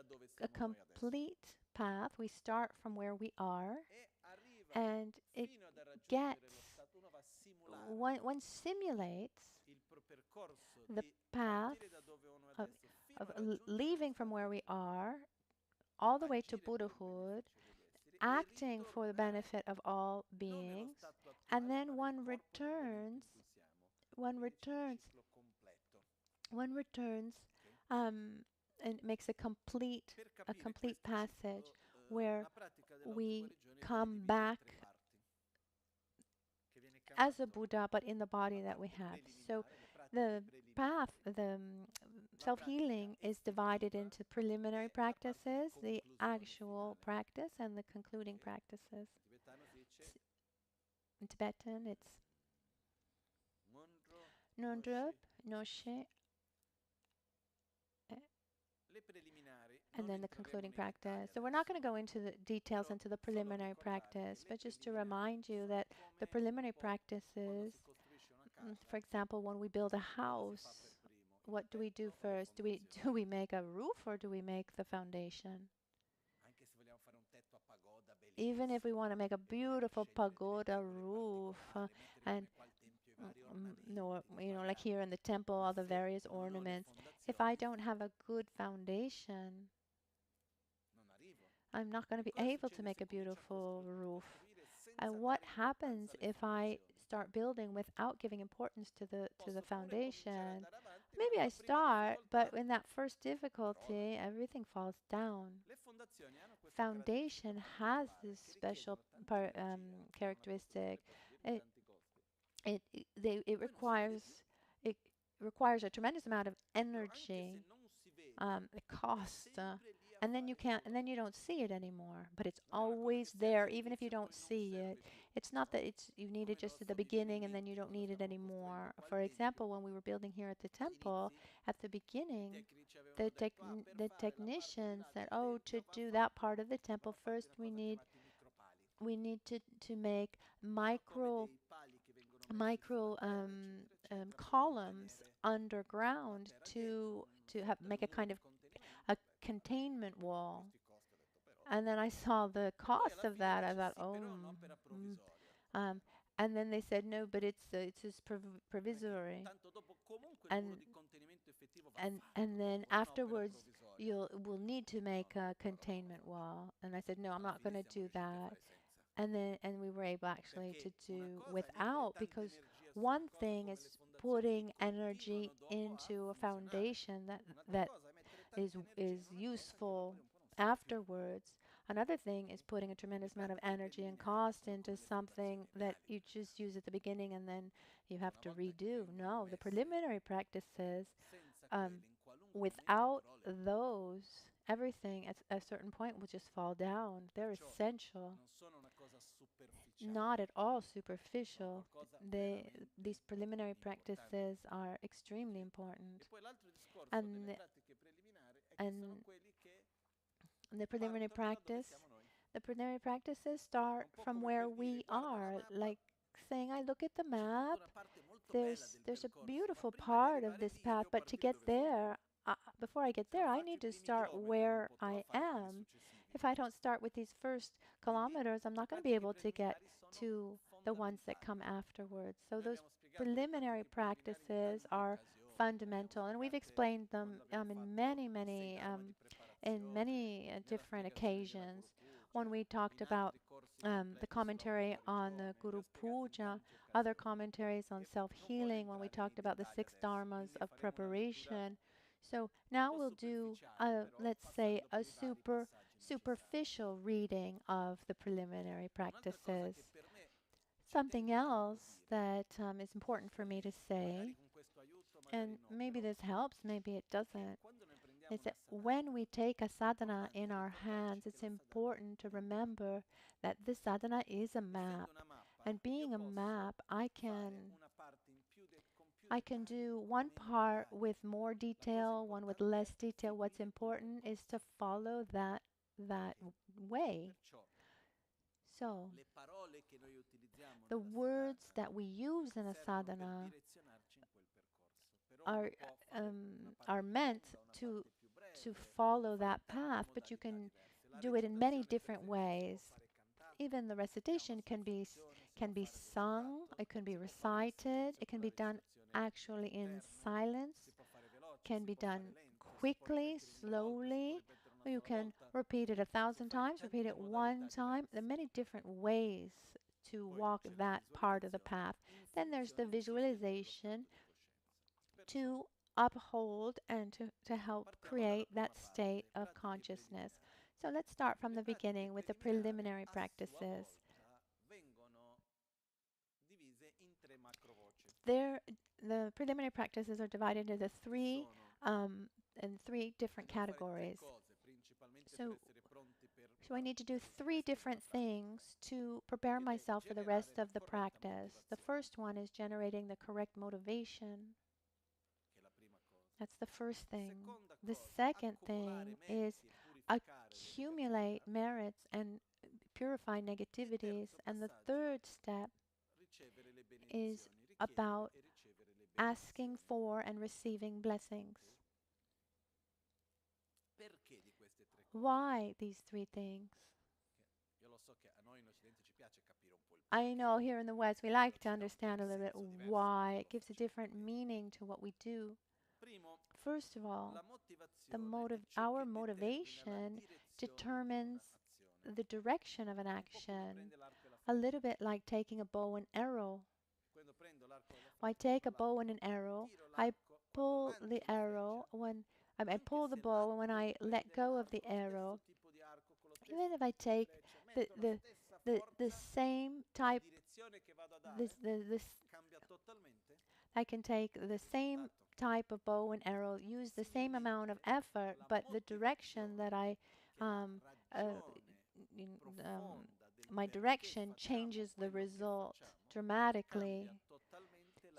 path. We start from where we are, and it gets, one simulates the path of leaving from where we are all the way to Buddhahood, acting for the benefit of all beings, and then one returns and makes a complete passage where we come back as a Buddha, but in the body that we have. So the path, the self-healing, is divided into preliminary practices, the actual practice, and the concluding practices. In Tibetan, it's Nondrup, Noshe, and then the concluding practice. So we're not going to go into the details into the preliminary practice, but just to remind you that the preliminary practices, for example, when we build a house, what do we do first? Do we make a roof, or do we make the foundation? Even if we want to make a beautiful pagoda roof, and like here in the temple, all the various ornaments, if I don't have a good foundation, I'm not going to be able to make a beautiful roof. And what happens if I start building without giving importance to the foundation? Maybe I start, but in that first difficulty, everything falls down. Foundation has this special characteristic. It requires a tremendous amount of energy. It costs, and then you don't see it anymore. But it's always there, even if you don't see it. It's not that you need it just at the beginning and then you don't need it anymore. For example, when we were building here at the temple, at the beginning, the technicians said, "Oh, to do that part of the temple, first we need to make micro columns underground to make a kind of a containment wall." And then I saw the cost of that. I thought, And then they said, no, but it's just provisory. And then afterwards, we'll need to make a containment wall. And I said, no, I'm not going to do that. And we were able actually to do without, because one thing is putting energy into a foundation that is useful afterwards. Another thing is putting a tremendous amount of energy and cost into something that you just use at the beginning and then you have to redo. No, the preliminary practices, without those, everything at a certain point will just fall down. They're essential. Not at all superficial. These preliminary practices are extremely important. And and the preliminary practices start from where we are, like saying, I look at the map, there's a beautiful part of this path, but to get there, before I get there, I need to start where I am. If I don't start with these first kilometers, I'm not going to be able to get to the ones that come afterwards. So those preliminary practices are fundamental, and we've explained them in many different occasions. When we talked about the commentary on the Guru Puja, other commentaries on self-healing, when we talked about the 6 dharmas of preparation. So now we'll do, let's say, a superficial reading of the preliminary practices. Something else that is important for me to say, and maybe this helps, maybe it doesn't, is that when we take a sadhana in our hands, it's important to remember that this sadhana is a map. And being a map, I can do one part with more detail, one with less detail. What's important is to follow that way. So, the words that we use in a sadhana are meant to follow that path, but you can do it in many different ways. Even the recitation can be sung, it can be recited, it can be done actually in silence, can be done quickly, slowly. You can repeat it 1,000 times, repeat it 1 time. There are many different ways to walk that part of the path. Then there's the visualization to uphold and to help create that state of consciousness. So let's start from the beginning with the preliminary practices. The preliminary practices are divided into three different categories. So I need to do 3 different things to prepare myself for the rest of the practice. The first one is generating the correct motivation. That's the first thing. The second thing is accumulate merits and purify negativities. And the third step is about asking for and receiving blessings. Why these 3 things? I know here in the West we like to understand a little bit why. It gives a different meaning to what we do. First of all, our motivation determines the direction of an action, a little bit like taking a bow and arrow. When I take a bow and an arrow, I pull the arrow I pull the bow, and when I let go of the arrow, even if I take the same type, I can take the same type of bow and arrow, use the same amount of effort, but the direction that my direction changes the result dramatically.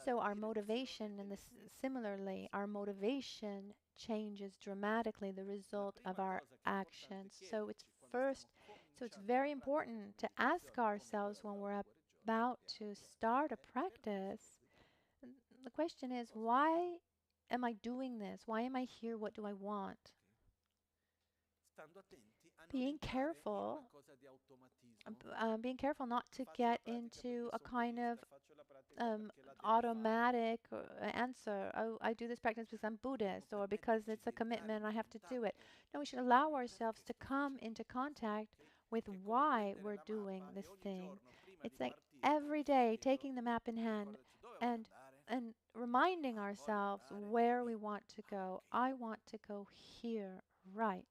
So our motivation, and similarly, our motivation changes dramatically the result of our actions. So it's very important to ask ourselves when we're about to start a practice. The question is, why am I doing this? Why am I here? What do I want? being careful, being careful not to get into a kind of automatic answer. Oh, I do this practice because I'm Buddhist or because it's a commitment and I have to do it. No, we should allow ourselves to come into contact with why we're doing this thing. It's like every day taking the map in hand and reminding ourselves where we want to go. I want to go here, right?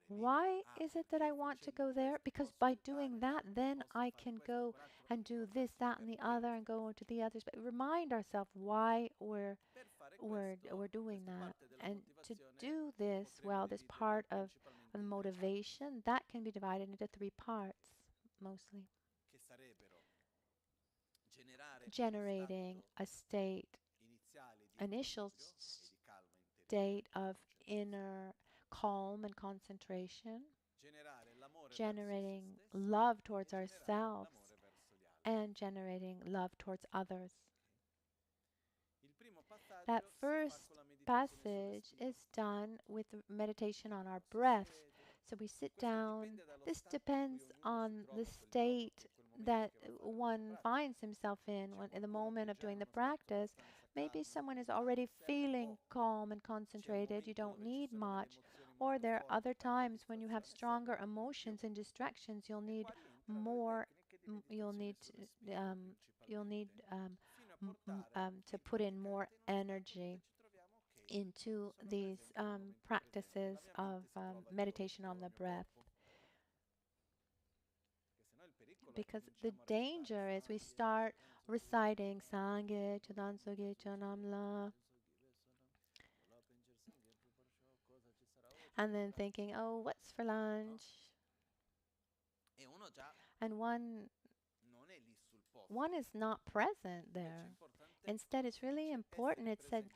Why is it that I want to go there? Because by doing that, then I can go and do this, that, and the other, and go into the others. But remind ourselves why we're doing that, and to do this well. This part of the motivation that can be divided into three parts, mostly. Generating a initial state of inner calm and concentration, generating love towards ourselves, and generating love towards others. That first passage is done with meditation on our breath. So we sit down. This depends on the state that one finds himself in the moment of doing the practice. Maybe someone is already feeling calm and concentrated. You don't need much. Or there are other times when you have stronger emotions and distractions. You'll need more. You'll need to put in more energy into these practices of meditation on the breath. Because the danger is we start reciting Sangye Chodan Soge Chonamla and then thinking, oh, what's for lunch? And one is not present there. Instead, it's really important. It said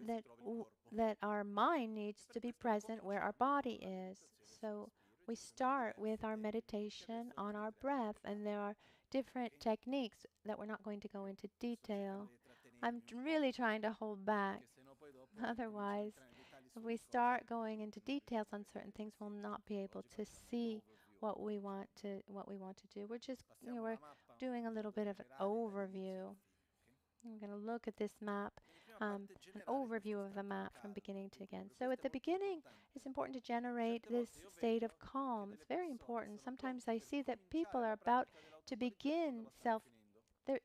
that our mind needs to be present where our body is. So we start with our meditation on our breath, and there are different techniques that we're not going to go into detail. I'm really trying to hold back. Otherwise, if we start going into details on certain things, we'll not be able to see what we want to do. We're just we're doing a little bit of an overview. I'm going to look at this map, an overview of the map from beginning to end. So at the beginning, it's important to generate this state of calm. It's very important. Sometimes I see that people are about to begin they're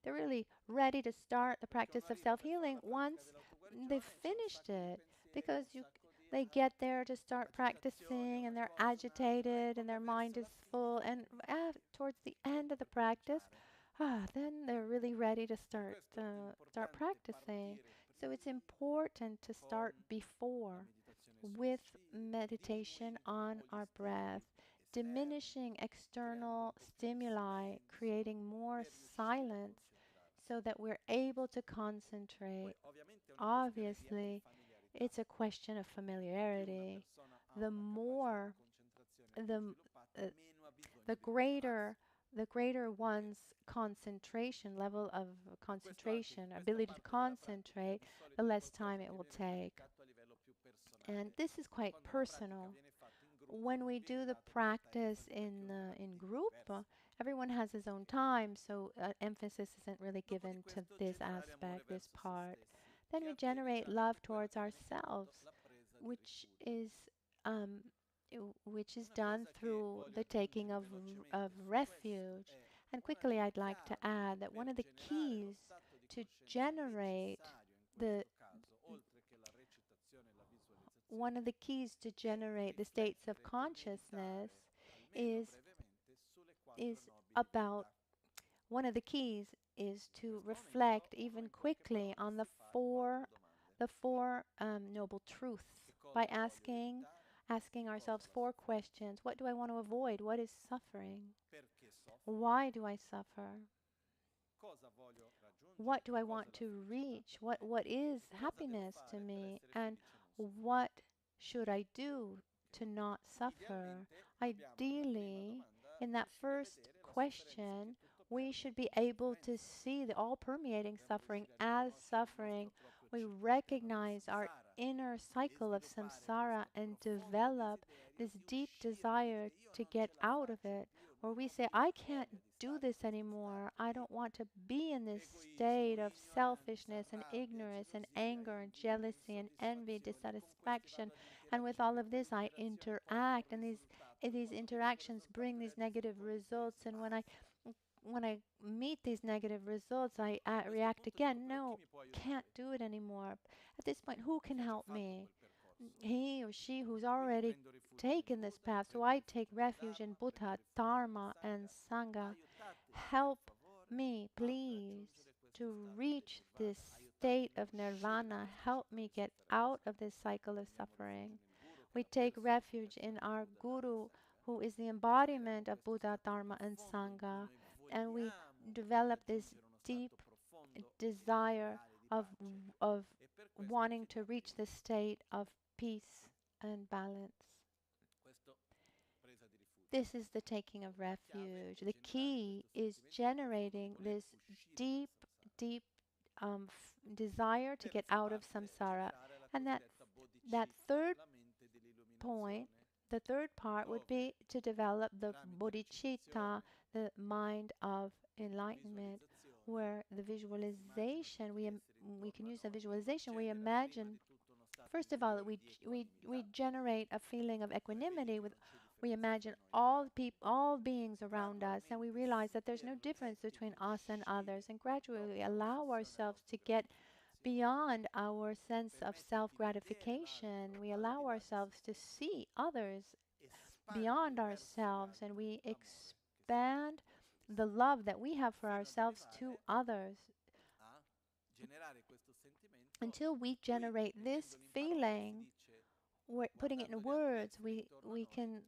really ready to start the practice of self-healing once they've finished it, because they get there to start practicing and they're agitated and their mind is full, and towards the end of the practice, then they're really ready to start practicing. So it's important to start before with meditation on our breath, diminishing external stimuli, creating more silence so that we're able to concentrate. Obviously, it's a question of familiarity. The more, the greater one's concentration, level of concentration, ability to concentrate, the less time it will take. And this is quite personal. When we do the practice in group, everyone has his own time, so emphasis isn't really given to this aspect, this part. Then we generate love towards ourselves, which is done through the taking of refuge. And quickly, I'd like to add that one of the keys to generate the states of consciousness is to reflect even quickly on the four noble truths by asking ourselves 4 questions. What do I want to avoid? What is suffering? Why do I suffer? What do I want to reach? What is happiness to me? And what should I do to not suffer? Ideally, in that first question, we should be able to see the all-permeating suffering as suffering. We recognize our inner cycle of samsara and develop this deep desire to get out of it, where we say, I can't do this anymore. I don't want to be in this state of selfishness and ignorance and anger and jealousy and envy, dissatisfaction. And with all of this, I interact, and these interactions bring these negative results. And when I meet these negative results, I react again. No, can't do it anymore. At this point, who can help me? He or she who's already taken this path. So I take refuge in Buddha, Dharma, and Sangha. Help me, please, to reach this state of nirvana. Help me get out of this cycle of suffering. We take refuge in our Guru, who is the embodiment of Buddha, Dharma, and Sangha. And we develop this deep desire of wanting to reach the state of peace and balance. This is the taking of refuge. The key is generating this deep, deep desire to get out of samsara. And that third point, the third part would be to develop the bodhicitta, the mind of enlightenment, where the visualization, we can use the visualization, we imagine, first of all, we generate a feeling of equanimity. We imagine all beings around us, and we realize that there's no difference between us and others, and gradually allow ourselves to get beyond our sense of self-gratification. We allow ourselves to see others beyond ourselves, and we expand the love that we have for ourselves to others until we generate this feeling. We're putting it in words. We can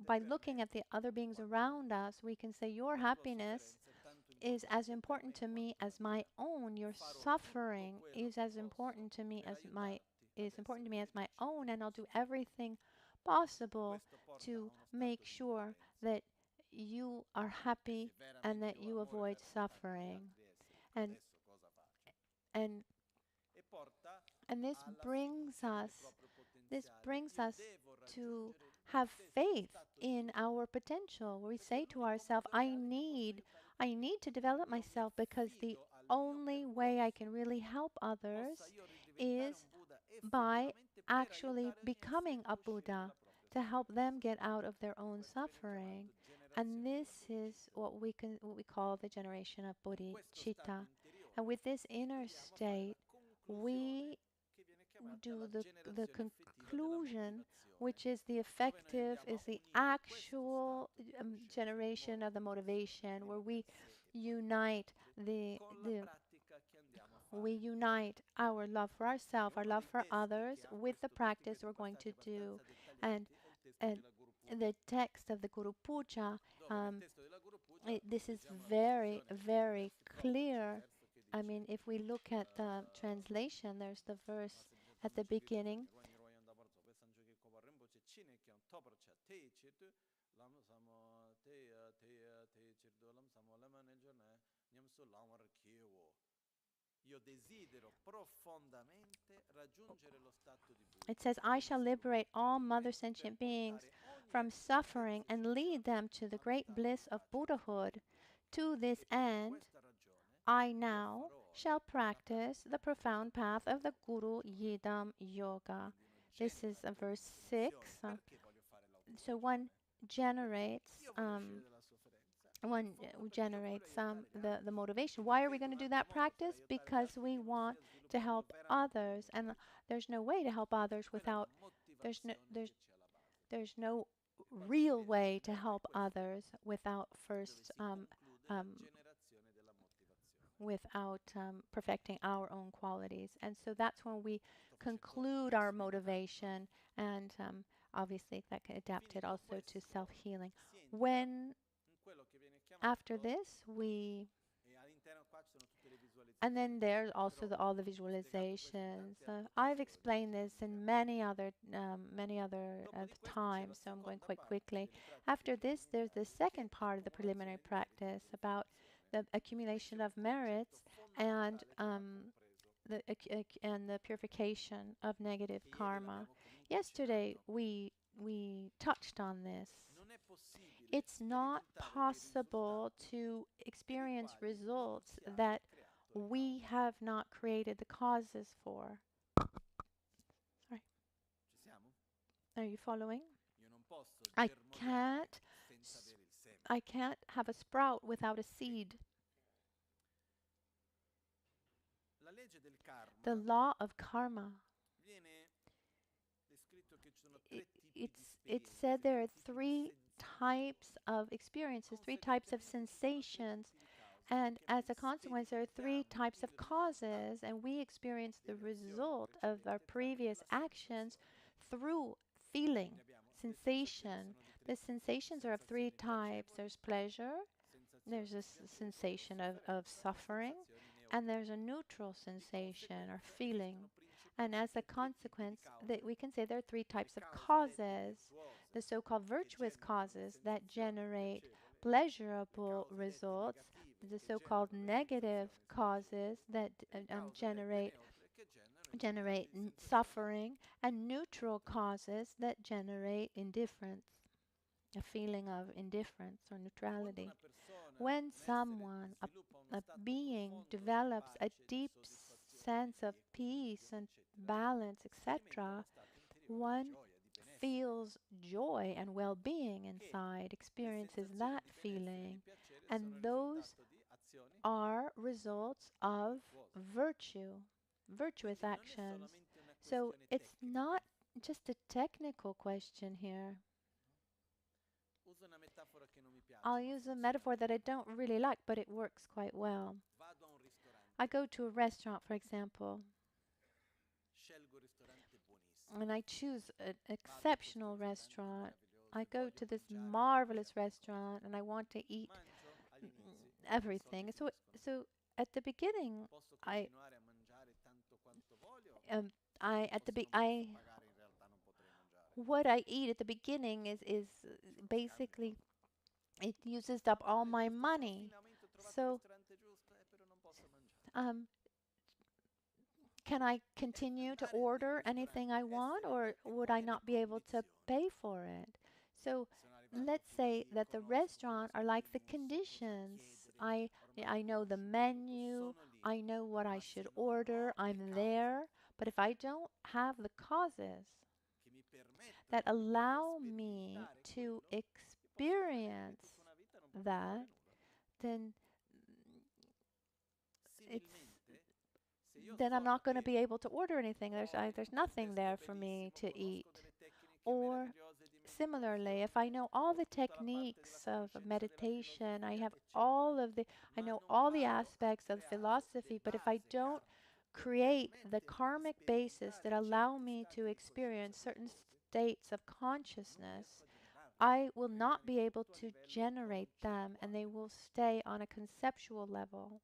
by looking at the other beings around us, we can say, your happiness is as important to me as my own. Your suffering is as important to me as my own, and I'll do everything possible to make sure that you are happy and that you avoid suffering. And this brings us to have faith in our potential. We say to ourselves, I need to develop myself, because the only way I can really help others is by actually becoming a Buddha, to help them get out of their own suffering. And this is what we call the generation of bodhicitta. And with this inner state, we do the conclusion, which is the actual generation of the motivation, where we unite we unite our love for ourselves, our love for others, with the practice we're going to do. And the text of the Guru Puja, this is very, very clear. I mean, if we look at the translation, there's the verse at the beginning. It says, I shall liberate all mother sentient beings from suffering and lead them to the great bliss of Buddhahood. To this end, I now shall practice the profound path of the Guru Yidam Yoga. This is verse 6. So one generates the motivation. Why are we going to do that practice? Because we want to help others, and there's no way to help others without there's no real way to help others without first perfecting our own qualities. And so that's when we conclude our motivation, and obviously that can adapt it also to self-healing. When after this, and then there's also all the visualizations. I've explained this in many other times, so I'm going quite quickly. After this, there's the second part of the preliminary practice about the accumulation of merits and and the purification of negative karma. Yesterday we touched on this. It's not possible to experience results that we have not created the causes for. Sorry. Are you following? I can't have a sprout without a seed. The law of karma. It's said there are three types of experiences, three types of sensations, and as a consequence, there are three types of causes, and we experience the result of our previous actions through feeling, sensation. The sensations are of three types. There's pleasure, there's a sensation of suffering, and there's a neutral sensation or feeling. And as a consequence, we can say there are three types of causes. The so-called virtuous causes that generate pleasurable results, the so-called negative causes that generate suffering, and neutral causes that generate indifference, a feeling of indifference or neutrality. When someone, a being, develops a deep sense of peace and balance, etc., one feels joy and well-being inside, experiences that feeling, and those are results of virtuous actions. So it's not just a technical question here. I'll use a metaphor that I don't really like, but it works quite well. I go to a restaurant, for example, and I choose an exceptional restaurant. I go to this marvelous restaurant and I want to eat everything. So at the beginning, what I eat at the beginning is basically, it uses up all my money. So can I continue to order anything I want, or would I not be able to pay for it? So let's say that the restaurant are like the conditions. I know the menu, I know what I should order, I'm there, but if I don't have the causes that allow me to experience that, then I'm not going to be able to order anything. There's nothing there for me to eat. Or similarly, if I know all the techniques of meditation, I know all the aspects of philosophy, but if I don't create the karmic basis that allow me to experience certain states of consciousness, I will not be able to generate them, and they will stay on a conceptual level.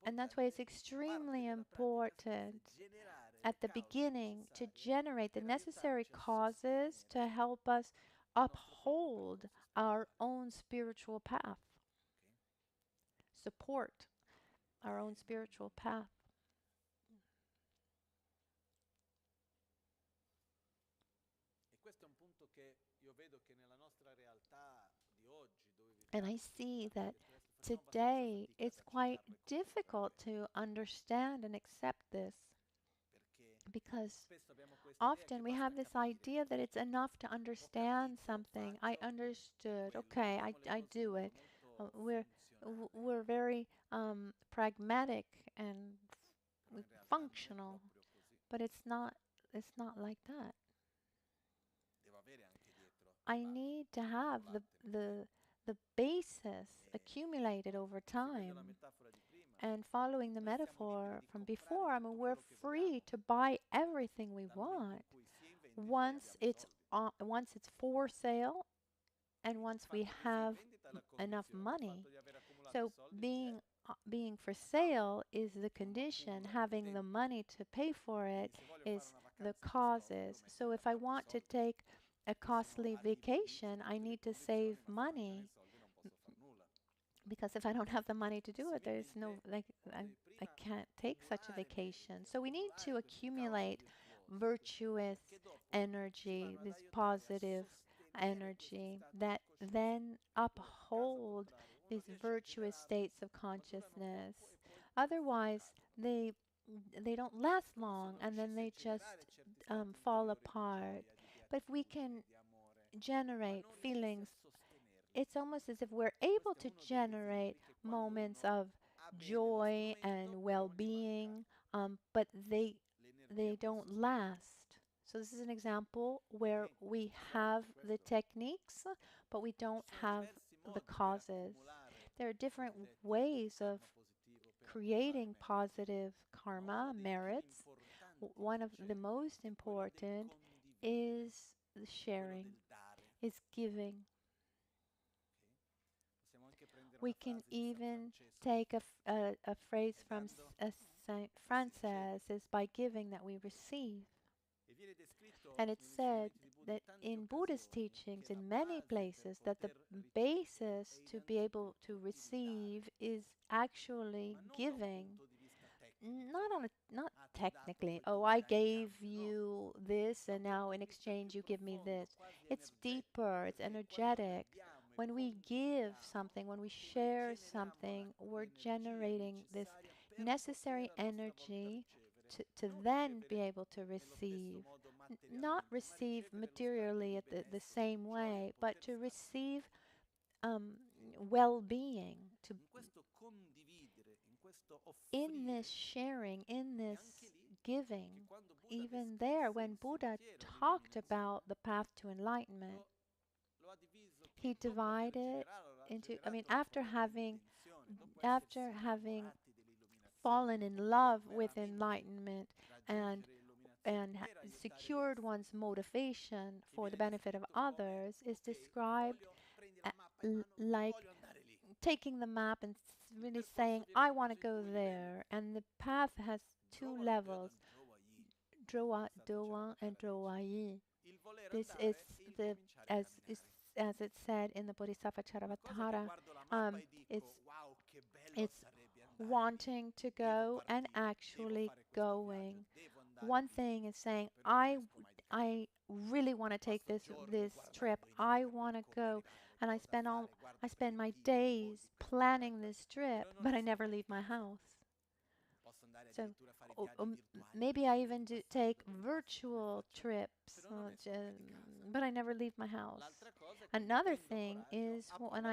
And that's why it's extremely important at the beginning to generate the necessary causes to help us uphold our own spiritual path, support our own spiritual path. And I see that today it's quite difficult to understand and accept this, because often we have this idea that it's enough to understand something. I understood, okay, I do it. We're very pragmatic and functional, but it's not like that. I need to have the basis accumulated over time. And following the metaphor from before, we're free to buy everything we want once it's for sale and once we have enough money. So being for sale is the condition. Having the money to pay for it is the causes. So if I want to take a costly vacation, I need to save money. Because if I don't have the money to do it, there's no, like, I can't take such a vacation. So we need to accumulate virtuous energy, this positive energy that then uphold these virtuous states of consciousness. Otherwise, they don't last long, and then they just fall apart. But if we can generate feelings, it's almost as if we're able to generate moments of joy and well-being, but they don't last. So this is an example where we have the techniques, but we don't have the causes. There are different ways of creating positive karma, merits. One of the most important is the sharing, is giving. We can even take a phrase from Saint Francis, is by giving that we receive. And it's said that in Buddhist teachings, in many places, that the basis to be able to receive is actually giving. Not technically, oh, I gave you this and now in exchange you give me this. It's deeper, it's energetic. When we give something, when we share something, we're generating this necessary energy to then be able to receive. Not receive materially at the same way, but to receive well-being, to in this sharing, in this giving. Even there, when Buddha talked about the path to enlightenment, he divided into, after having fallen in love with enlightenment and secured one's motivation for the benefit of others, is described like taking the map and really saying, I want to go there. And the path has two levels, Doan and Droayi. This is the, as it's said in the Bodhisattva Charavattara, it's wanting to go and actually going. One thing is saying, I really want to take this trip. I want to go, and I spend my days planning this trip, but I never leave my house. So maybe I even take virtual trips, but I never leave my house. Another thing is when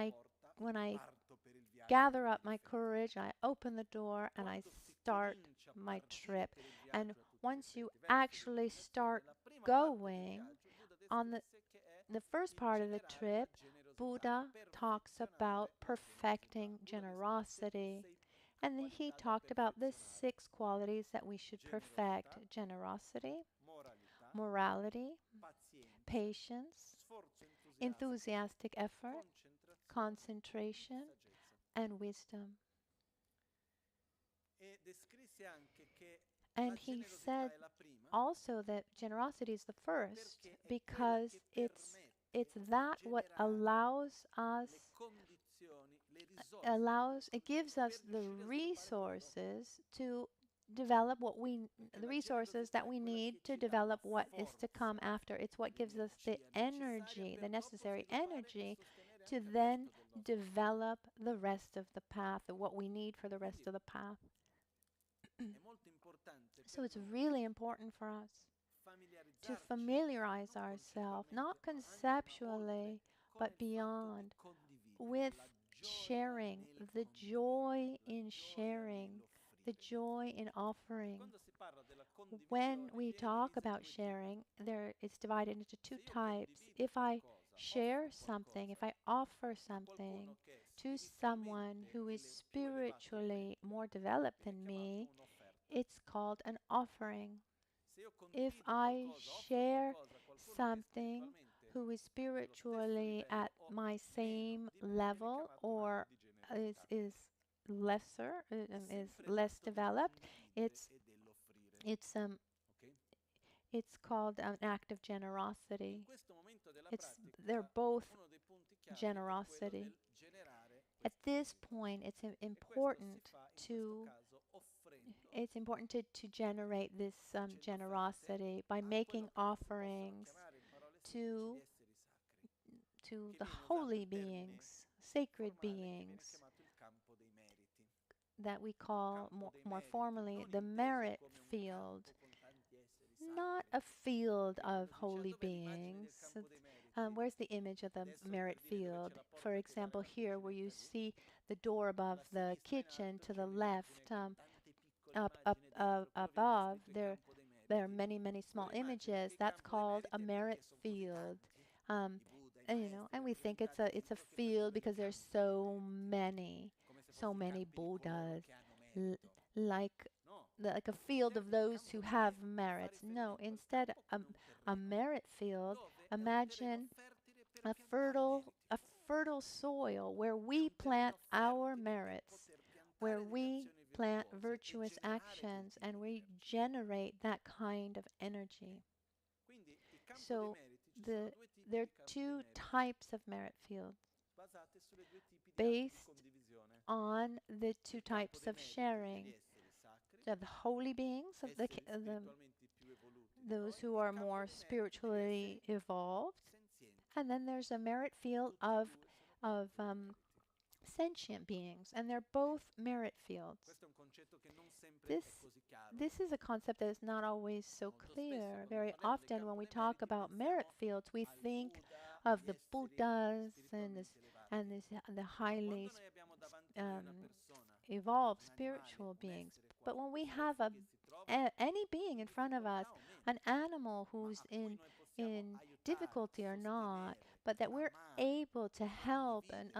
I gather up my courage, I open the door and I start my trip. And once you actually start going, on the first part of the trip, Buddha talks about perfecting generosity. And then he talked about the 6 qualities that we should perfect: generosity, morality, patience, enthusiastic effort, concentration, and wisdom. And he said also that generosity is the first because it's that what it gives us the resources to develop the resources that we need to develop what is to come after. It's what gives us the energy, the necessary energy to then develop the rest of the path, what we need for the rest of the path. So it's really important for us to familiarize ourselves, not conceptually, but beyond, with sharing, the joy in sharing, the joy in offering. When we talk about sharing, it's divided into 2 types. If I share something, if I offer something to someone who is spiritually more developed than me, it's called an offering. If I share something who is spiritually at my same level or is lesser, is less developed, it's called an act of generosity. They're both generosity. at this point, it's important to generate this generosity by making offerings to the holy beings, sacred beings, that we call more formally the merit field. Not a field of holy beings. Where's the image of the merit field? For example, here where you see the door above the kitchen to the left, above, there are many, many small images. That's called a merit field. And we think it's a field because there's so many Buddhas, like a field of those who have merits. No, instead, a merit field. Imagine a fertile soil where we plant our merits, where we plant virtuous actions, and we generate that kind of energy. So there are two types of merit fields based on the two types of sharing. The holy beings of those who are more spiritually evolved, and then there's a merit field of sentient beings, and they're both merit fields. This is a concept that is not always so clear. Very often when we talk about merit fields, we think of the Buddhas and the highly evolved spiritual beings. But when we have any being in front of us, an animal who's in difficulty or not, but that we're able to help and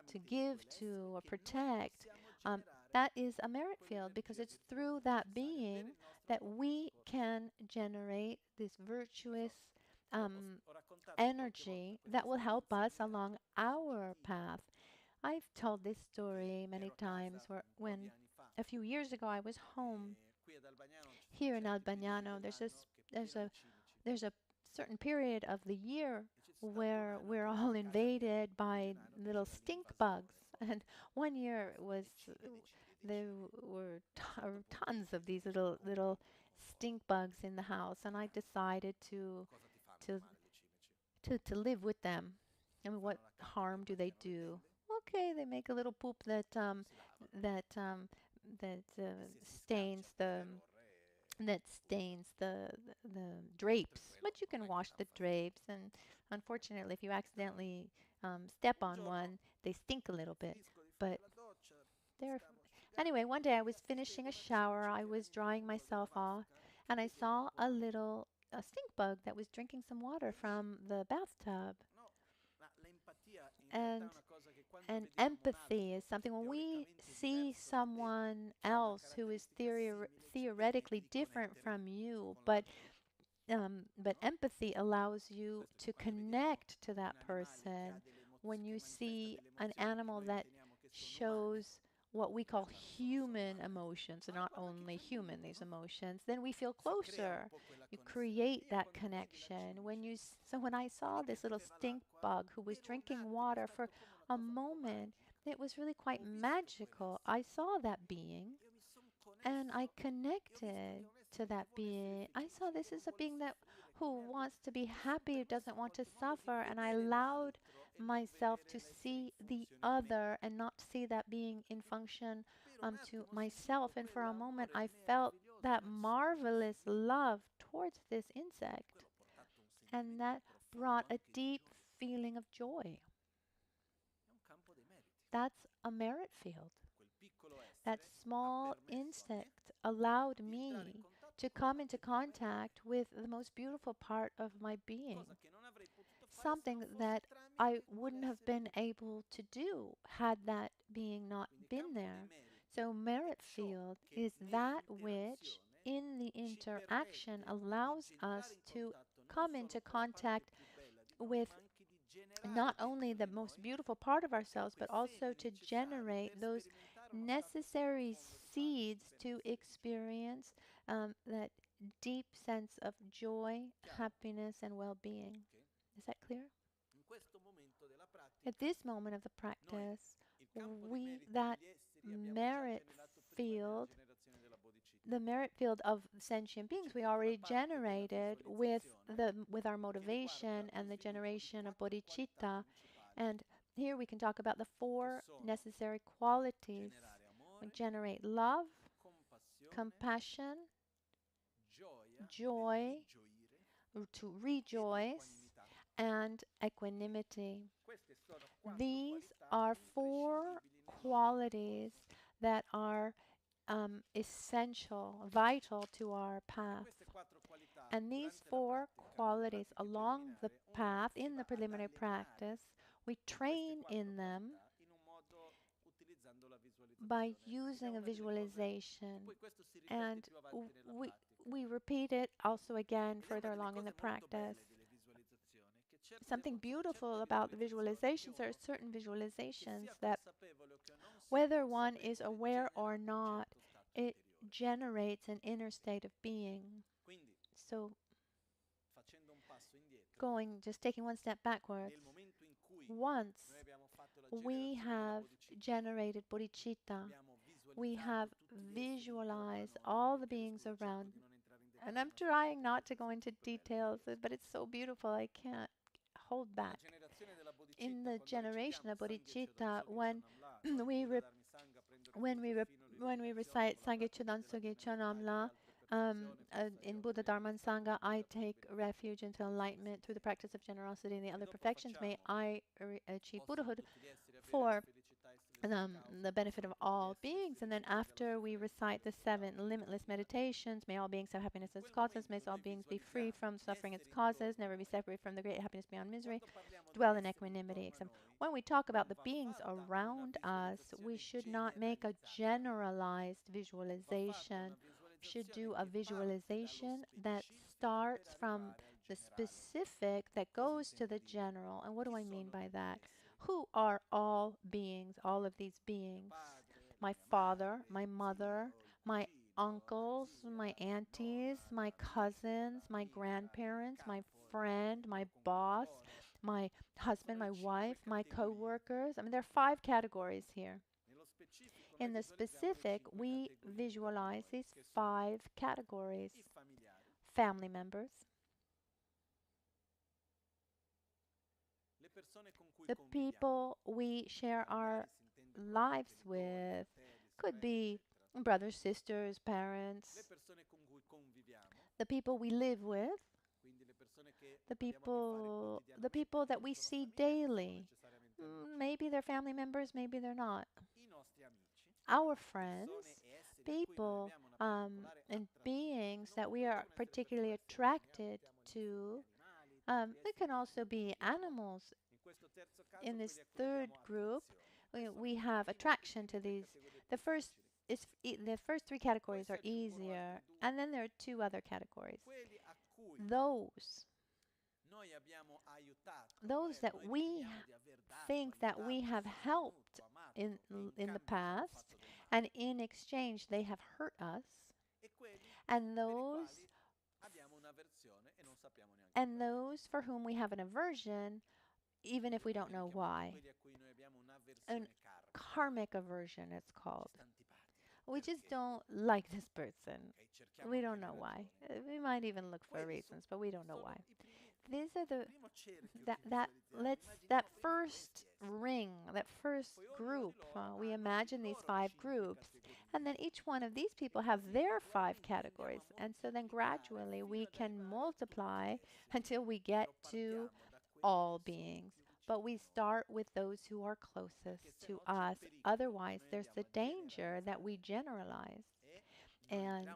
to give to or protect, that is a merit field, because it's through that being that we can generate this virtuous energy that will help us along our path. I've told this story many times, when a few years ago I was home here in Albagnano. There's a certain period of the year where we're all invaded by little stink bugs, and one year there were tons of these little stink bugs in the house, and I decided to live with them. I mean, what harm do they do? Okay, they make a little poop that stains the drapes, but you can wash the drapes, and unfortunately, if you accidentally step on one, they stink a little bit. But anyway, one day I was finishing a shower, I was drying myself off, and I saw a stink bug that was drinking some water from the bathtub. And empathy is something, when we see someone else who is theoretically different from you, but empathy allows you to connect to that person. When you see an animal that shows what we call human emotions, and not only human, these emotions, then we feel closer. You create that connection. So when I saw this little stink bug who was drinking water for a moment, it was really quite magical. I saw that being, and I connected to that being. I saw this is a being who wants to be happy, who doesn't want to suffer, and I allowed myself to see the other and not see that being in function to myself. And for a moment, I felt that marvelous love towards this insect, and that brought a deep feeling of joy. That's a merit field. That small insect allowed me to come into contact with the most beautiful part of my being, something that I wouldn't have been able to do had that being not been there. So merit field is that which in the interaction allows us to come into contact with not only the most beautiful part of ourselves, but also to generate those necessary seeds to experience that deep sense of joy, happiness, and well-being. Is that clear? At this moment of the practice, that merit field, the merit field of sentient beings we already generated with our motivation and the generation of bodhicitta. And here we can talk about the 4 necessary qualities. We generate love, compassion, joy, to rejoice, and equanimity. These are 4 qualities that are essential, vital to our path. And these 4 qualities along the path in the preliminary practice, we train in them by using a visualization. And we repeat it also again further along in the practice. Something beautiful about the visualizations, there are certain visualizations that, whether one is aware or not, it generates an inner state of being. So, just taking one step backwards, once we have generated bodhicitta, we have visualized all the beings around. And I'm trying not to go into details, but it's so beautiful, I can't hold back. In the generation of bodhicitta, when we recite Sangye Chodan Sugye Chonamla, in Buddha Dharma and Sangha, I take refuge into enlightenment through the practice of generosity and the other perfections. May I achieve Buddhahood for the benefit of all beings. And then after we recite the 7 limitless meditations, may all beings have happiness as causes, may all beings be free from suffering its causes, never be separated from the great happiness beyond misery, dwell in equanimity. When we talk about the beings around us, we should not make a generalized visualization. We should do a visualization that starts from the specific that goes to the general. And what do I mean by that? Who are all beings, all of these beings? My father, my mother, my uncles, my aunties, my cousins, my grandparents, my friend, my boss, my husband, my wife, my co-workers. I mean, there are 5 categories here. In the specific, we visualize these 5 categories. Family members, the people we share our lives with, could be brothers, sisters, parents, the people we live with, the people that we see daily. Maybe they're family members, maybe they're not. Our friends, people and beings that we are particularly attracted to. It can also be animals. In this 3rd group, we have attraction to these. The first 3 categories are easier, and then there are 2 other categories. Those that we think that we have helped in the past, and in exchange they have hurt us, and those for whom we have an aversion, even if we don't know why. An karmic aversion, it's called. We just don't like this person. We don't know why. We might even look for reasons, but we don't know why. These are that first ring, that first group. We imagine these 5 groups, and then each one of these people have their 5 categories, and so then gradually we can multiply until we get to all beings. But we start with those who are closest to us. Otherwise, there's the danger that we generalize and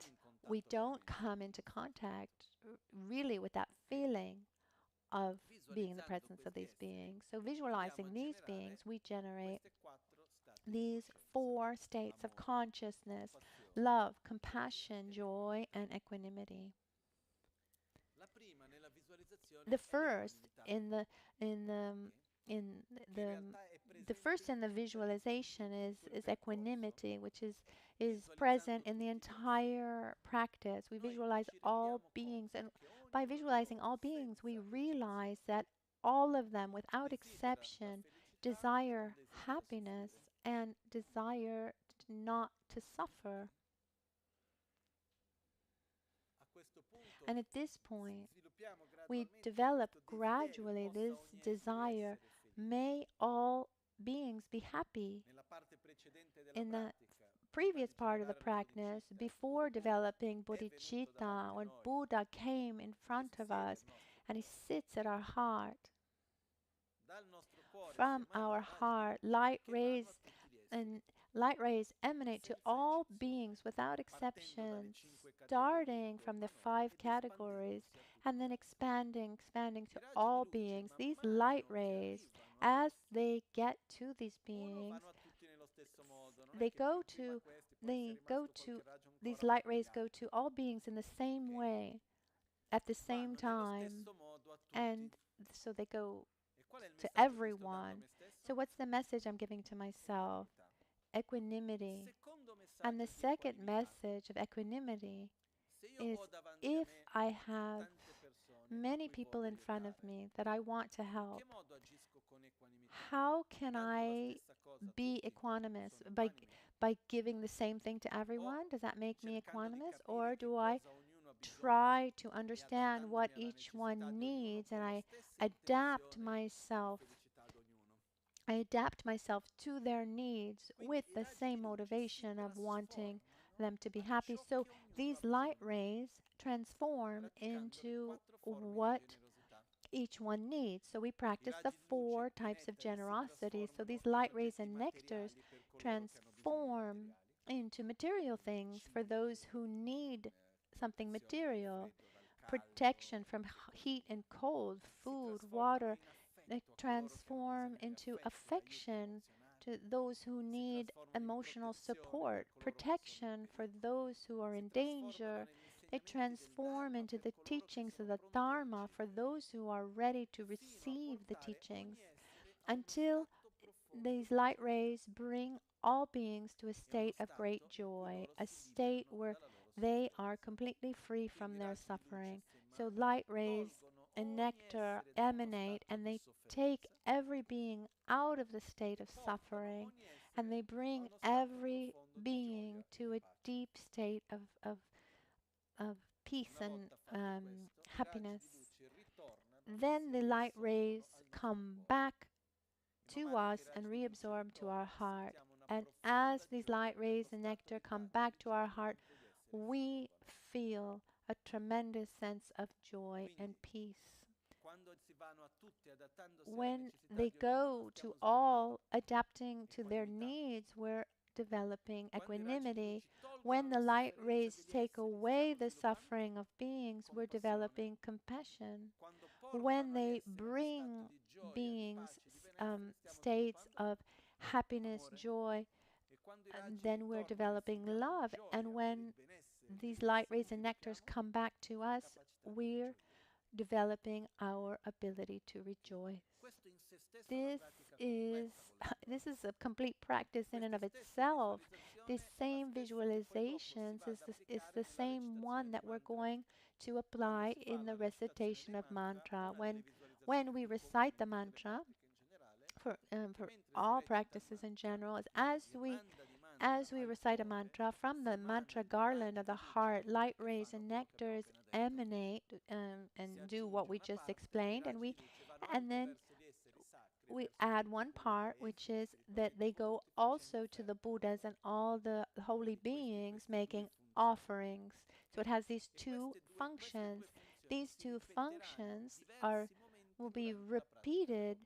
we don't come into contact really with that feeling of being in the presence of these beings. So visualizing these beings, we generate these 4 states of consciousness: love, compassion, joy, and equanimity. The first in the first in the visualization is equanimity, which is present in the entire practice. We visualize all beings, and by visualizing all beings, we realize that all of them, without exception, desire happiness and desire not to suffer. And at this point, we develop gradually this desire, may all beings be happy. In the previous part of the practice, before developing bodhicitta, when Buddha came in front of us and he sits at our heart, from our heart, light rays emanate to all beings without exception, starting from the 5 categories and then expanding to all beings. These light rays, as they get to these beings, these light rays go to all beings in the same way, at the same time, and so they go to everyone. So what's the message I'm giving to myself? Equanimity. And the second message of equanimity is, if I have many people in front of me that I want to help, how can I be equanimous? By giving the same thing to everyone? Does that make me equanimous? Or do I try to understand what each one needs and I adapt myself to their needs with the same motivation of wanting them to be happy? So these light rays transform into what each one needs. So we practice the 4 types of generosity. So these light rays and nectars transform into material things for those who need something material. Protection from heat and cold, food, water. They transform into affection to those who need emotional support. Protection for those who are in danger. They transform into the teachings of the Dharma for those who are ready to receive the teachings, until these light rays bring all beings to a state of great joy, a state where they are completely free from their suffering. So light rays and nectar emanate and they take every being out of the state of suffering, and they bring every being to a deep state of peace and happiness. Then the light rays come back to us and reabsorb to our heart. And as these light rays and nectar come back to our heart, we feel a tremendous sense of joy and peace. When they go to all adapting to their needs, we're developing equanimity. When the light rays take away the suffering of beings, we're developing compassion. When they bring beings states of happiness, joy, then we're developing love. And when these light rays and nectars come back to us, we're developing our ability to rejoice. This is a complete practice in and of itself. This same visualizations is the same one that we're going to apply in the recitation of mantra. When we recite the mantra, for all practices in general, is as we recite a mantra, from the mantra garland of the heart, light rays and nectars emanate and do what we just explained, and then we add one part, which is that they go also to the Buddhas and all the holy beings, making offerings. So it has these 2 functions. These 2 functions will be repeated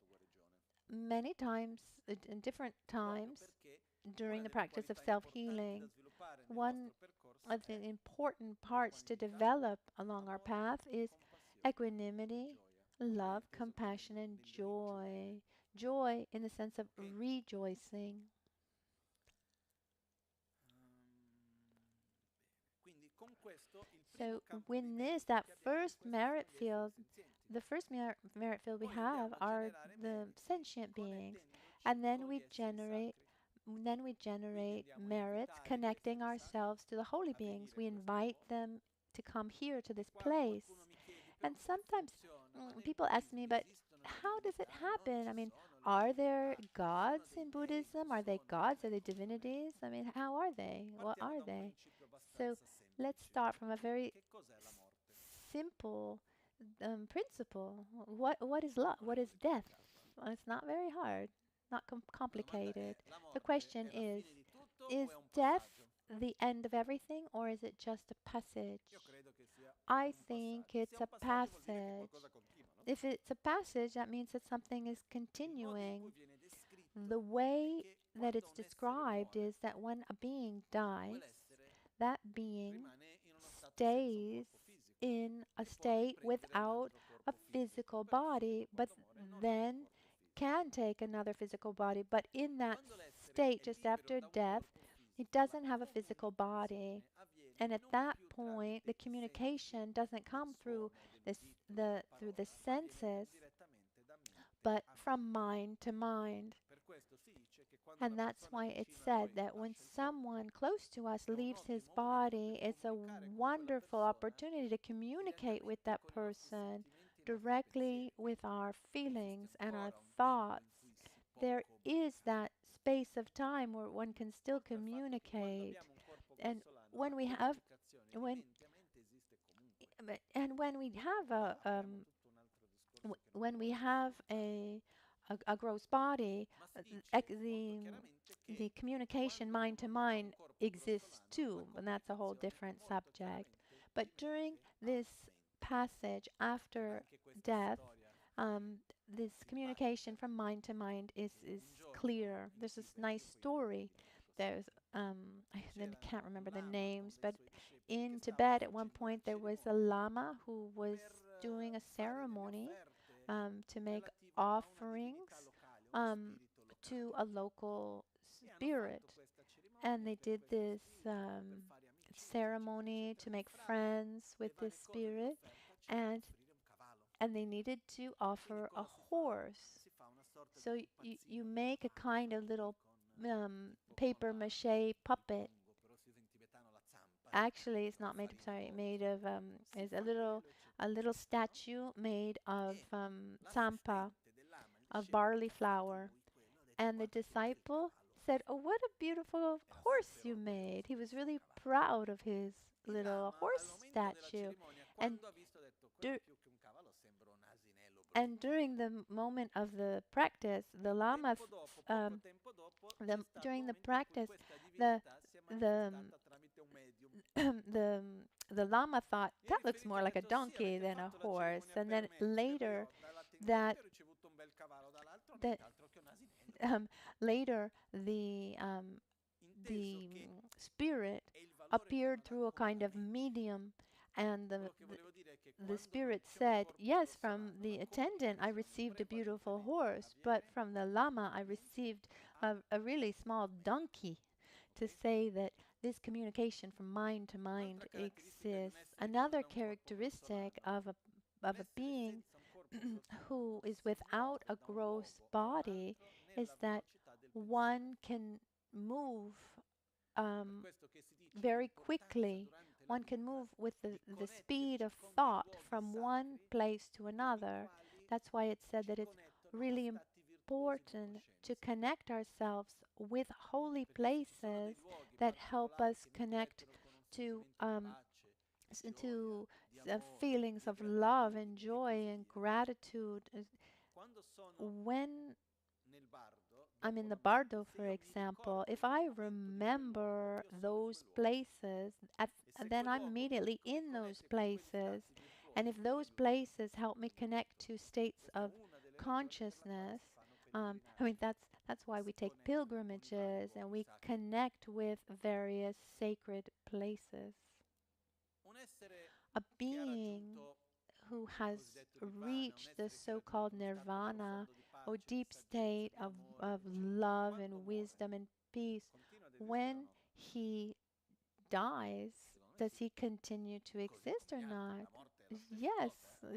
many times, in different times, during the practice of self-healing. One of the important parts to develop along our path is equanimity, love, compassion, and joy. Joy in the sense of rejoicing. So when that first merit field, the first merit field we have are the sentient beings, and then we generate merits connecting ourselves to the holy beings. We invite them to come here to this place. And sometimes people ask me, but how does it happen? I mean, are there gods in Buddhism? Are they gods? Are they divinities? I mean, how are they? What are they? So let's start from a very simple principle. What is love? What is death? Well, it's not very hard, not complicated. The question is death the end of everything, or is it just a passage? I think it's a passage. If it's a passage, that means that something is continuing. The way that it's described is that when a being dies, that being stays in a state without a physical body, but then can take another physical body. But in that state, just after death, it doesn't have a physical body. And at that point, the communication doesn't come through through the senses, but from mind to mind. And that's why it's said that when someone close to us leaves his body, it's a wonderful opportunity to communicate with that person directly with our feelings and our thoughts. There is that space of time where one can still communicate. And when we have when and when we have when we have a gross body, the communication mind to mind exists too, and that's a whole different subject. But during this passage after death, this communication from mind to mind is clear. There's this nice story. There's I then can't remember the names, but in Tibet at one point there was a Lama who was doing a ceremony to make offerings to a local spirit. And they did this ceremony to make friends with this spirit, and they needed to offer a horse. So you make a kind of little paper mache puppet. Actually, it's not made. Sorry, made of is a little statue made of tsampa, of barley flour. And the disciple said, "Oh, what a beautiful horse you made." He was really proud of his little horse statue. And during the moment of the practice, the Lama, during the practice, the the the the Lama thought that looks more like a donkey than a horse, and then later that that later the spirit appeared through a kind of medium, and the spirit said, "Yes, from the attendant I received a beautiful horse, but from the Lama I received a really small donkey," to say that this communication from mind to mind exists. Another characteristic of a being who is without a gross body is that one can move very quickly. One can move with the speed of thought from one place to another. That's why it's said that it's really important to connect ourselves with holy places that help us connect to feelings of love and joy and gratitude. When I'm in the Bardo, for example, if I remember those places, then I'm immediately in those places. And if those places help me connect to states of consciousness, I mean, that's why we take pilgrimages and we connect with various sacred places. A being who has reached the so-called nirvana, or deep state of love and wisdom and peace, when he dies, does he continue to exist or not? Yes,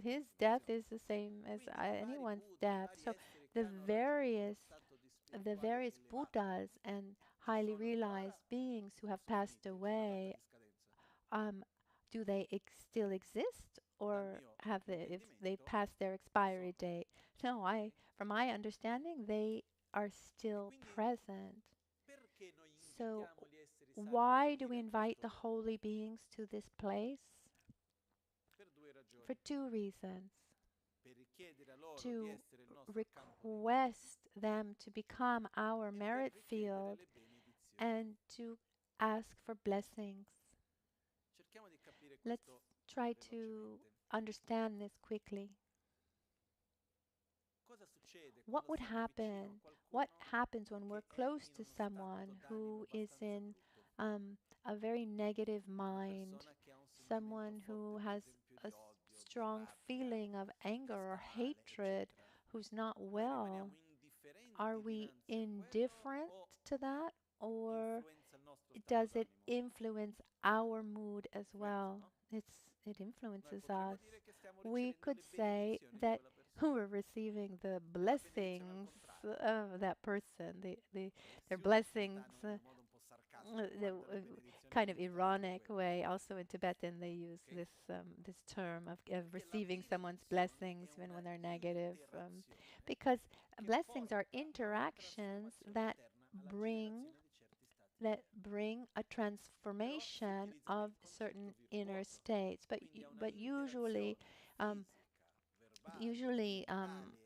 his death is the same as anyone's death. So the various Buddhas and highly realized beings who have passed away, do they still exist, or have they, if they passed their expiry date? No, from my understanding, they are still present. So why do we invite the holy beings to this place? For two reasons. To request them to become our merit field and to ask for blessings. Let's try to understand this quickly. What would happen? What happens when we're close to someone who is in a very negative mind, someone who has a strong feeling of anger or hatred, who's not well? Are we indifferent to that, or does it influence our mood as well? It influences us. We could say that we're receiving the blessings of that person, their blessings, the kind of ironic way. Also in Tibetan, they use this term of receiving someone's blessings even when they're negative, because blessings are interactions that bring a transformation of certain inner states, but usually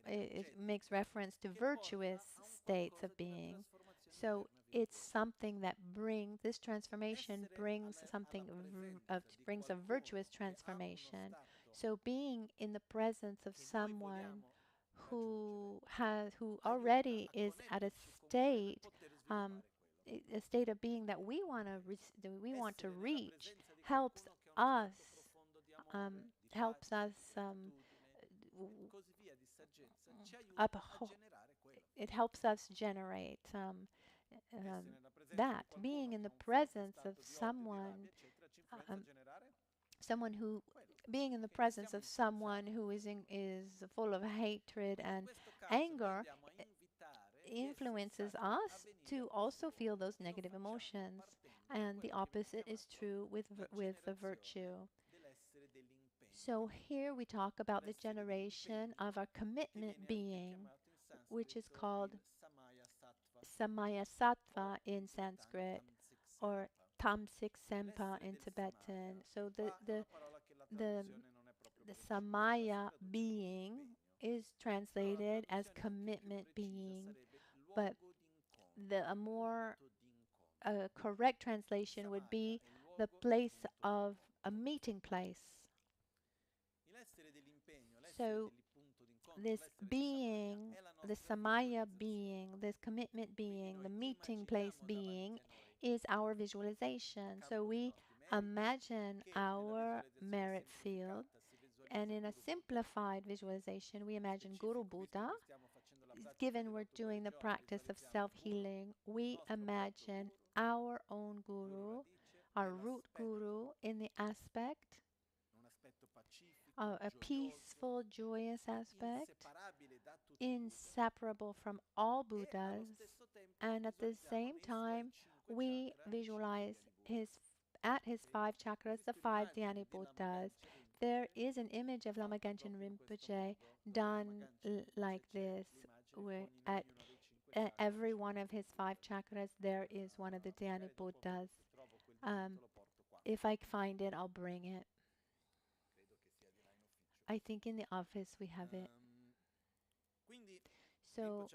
it makes reference to virtuous states of being. So it's something that this transformation brings brings a virtuous transformation. So being in the presence of someone who already is at a state of being that we want to reach, helps us it helps us generate that. Being in the presence of um, someone who being in the presence of someone who is full of hatred and anger influences us to also feel those negative emotions, and the opposite is true with the virtue. So here we talk about the generation of our commitment being, which is called Samaya Sattva in Sanskrit, or Tamsik Sempa in Tibetan. So the Samaya being is translated as commitment being, but a more correct translation would be the place of a meeting place. So this being, the Samaya being, this commitment being, the meeting place being, is our visualization. So we imagine our merit field, and in a simplified visualization, we imagine Guru Buddha. Given we're doing the practice of self-healing, we imagine our own guru, our root guru, in the aspect, a peaceful, joyous aspect, inseparable from all Buddhas, and at the same time, we visualize at his 5 chakras, the 5 Dhyani Buddhas. There is an image of Lama Gangchen Rinpoche done like this, where at every one of his 5 chakras, there is one of the Dhyani Buddhas. If I find it, I'll bring it. I think in the office we have it. So,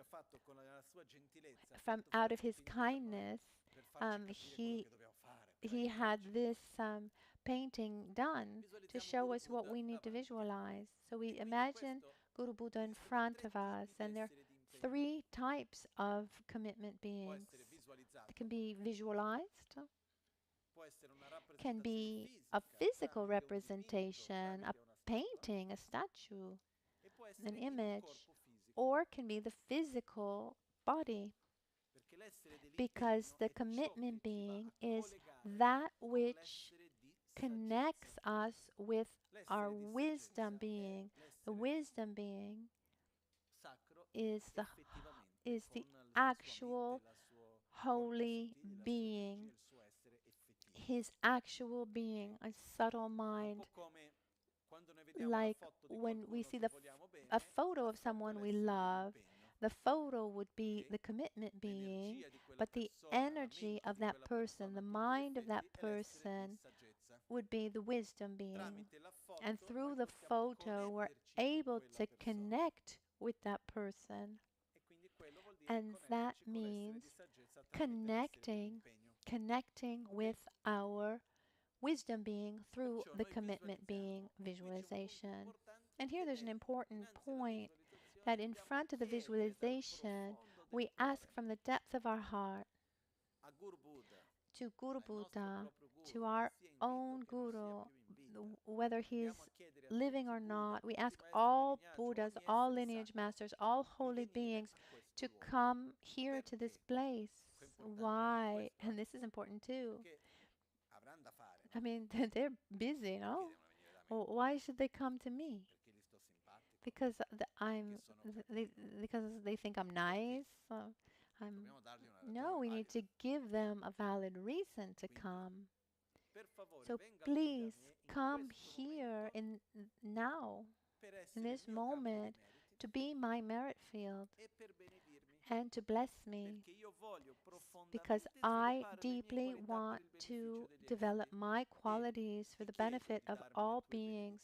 from out of his kindness, he had this painting done to show us what we need to visualize. So we imagine Guru Buddha in front of us, and there are 3 types of commitment beings. It can be visualized, can be a physical representation, a painting, a statue, an image, or can be the physical body. Because the commitment being is that which connects us with our wisdom being. The wisdom being is the actual holy being. his actual being, a subtle mind. Like when we see a photo of someone we love, the photo would be the commitment being, but the energy of that person, the mind of that person, would be the wisdom being. And through the photo, we're able to connect with that person. And that means connecting with our wisdom being through the commitment being visualization. And here there's an important point that in front of the visualization, we ask from the depth of our heart to Guru Buddha, to our own Guru, whether he's living or not. We ask all Buddhas, all lineage masters, all holy beings to come here to this place. Why? And this is important too. I mean, they're busy, no? Well, why should they come to me? Because because they think I'm nice. No, we need to give them a valid reason to come. So please come here now, in this moment, to be my merit field and to bless me, because I deeply want to develop my qualities for the benefit of all beings.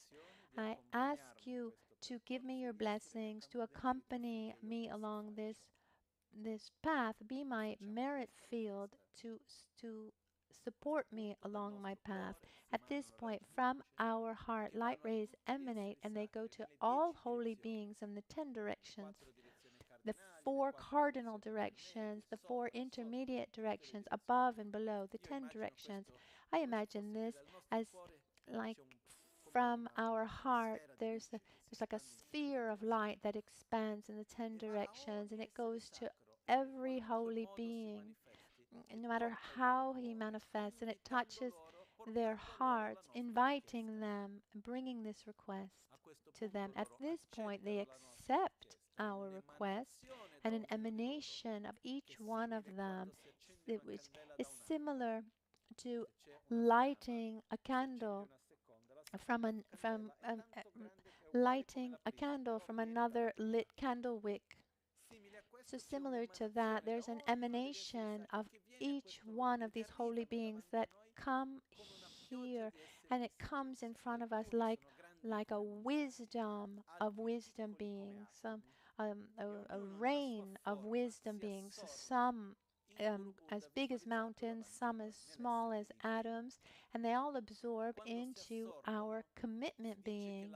I ask you to give me your blessings, to accompany me along this path, be my merit field, to support me along my path. At this point, from our heart, light rays emanate and they go to all holy beings in the 10 directions, the 4 cardinal directions, the 4 intermediate directions, above and below, the 10 directions. I imagine this as like from our heart, there's like a sphere of light that expands in the 10 directions, and it goes to every holy being, no matter how he manifests, and it touches their hearts, inviting them, bringing this request to them. At this point, they accept our request, and an emanation of each one of them, which is similar to lighting a candle lighting a candle from another lit candle wick. So similar to that, there's an emanation of each one of these holy beings that come here, and it comes in front of us like a wisdom of wisdom beings, a rain of wisdom beings, some as big as mountains, some as small as atoms, and they all absorb into our commitment being.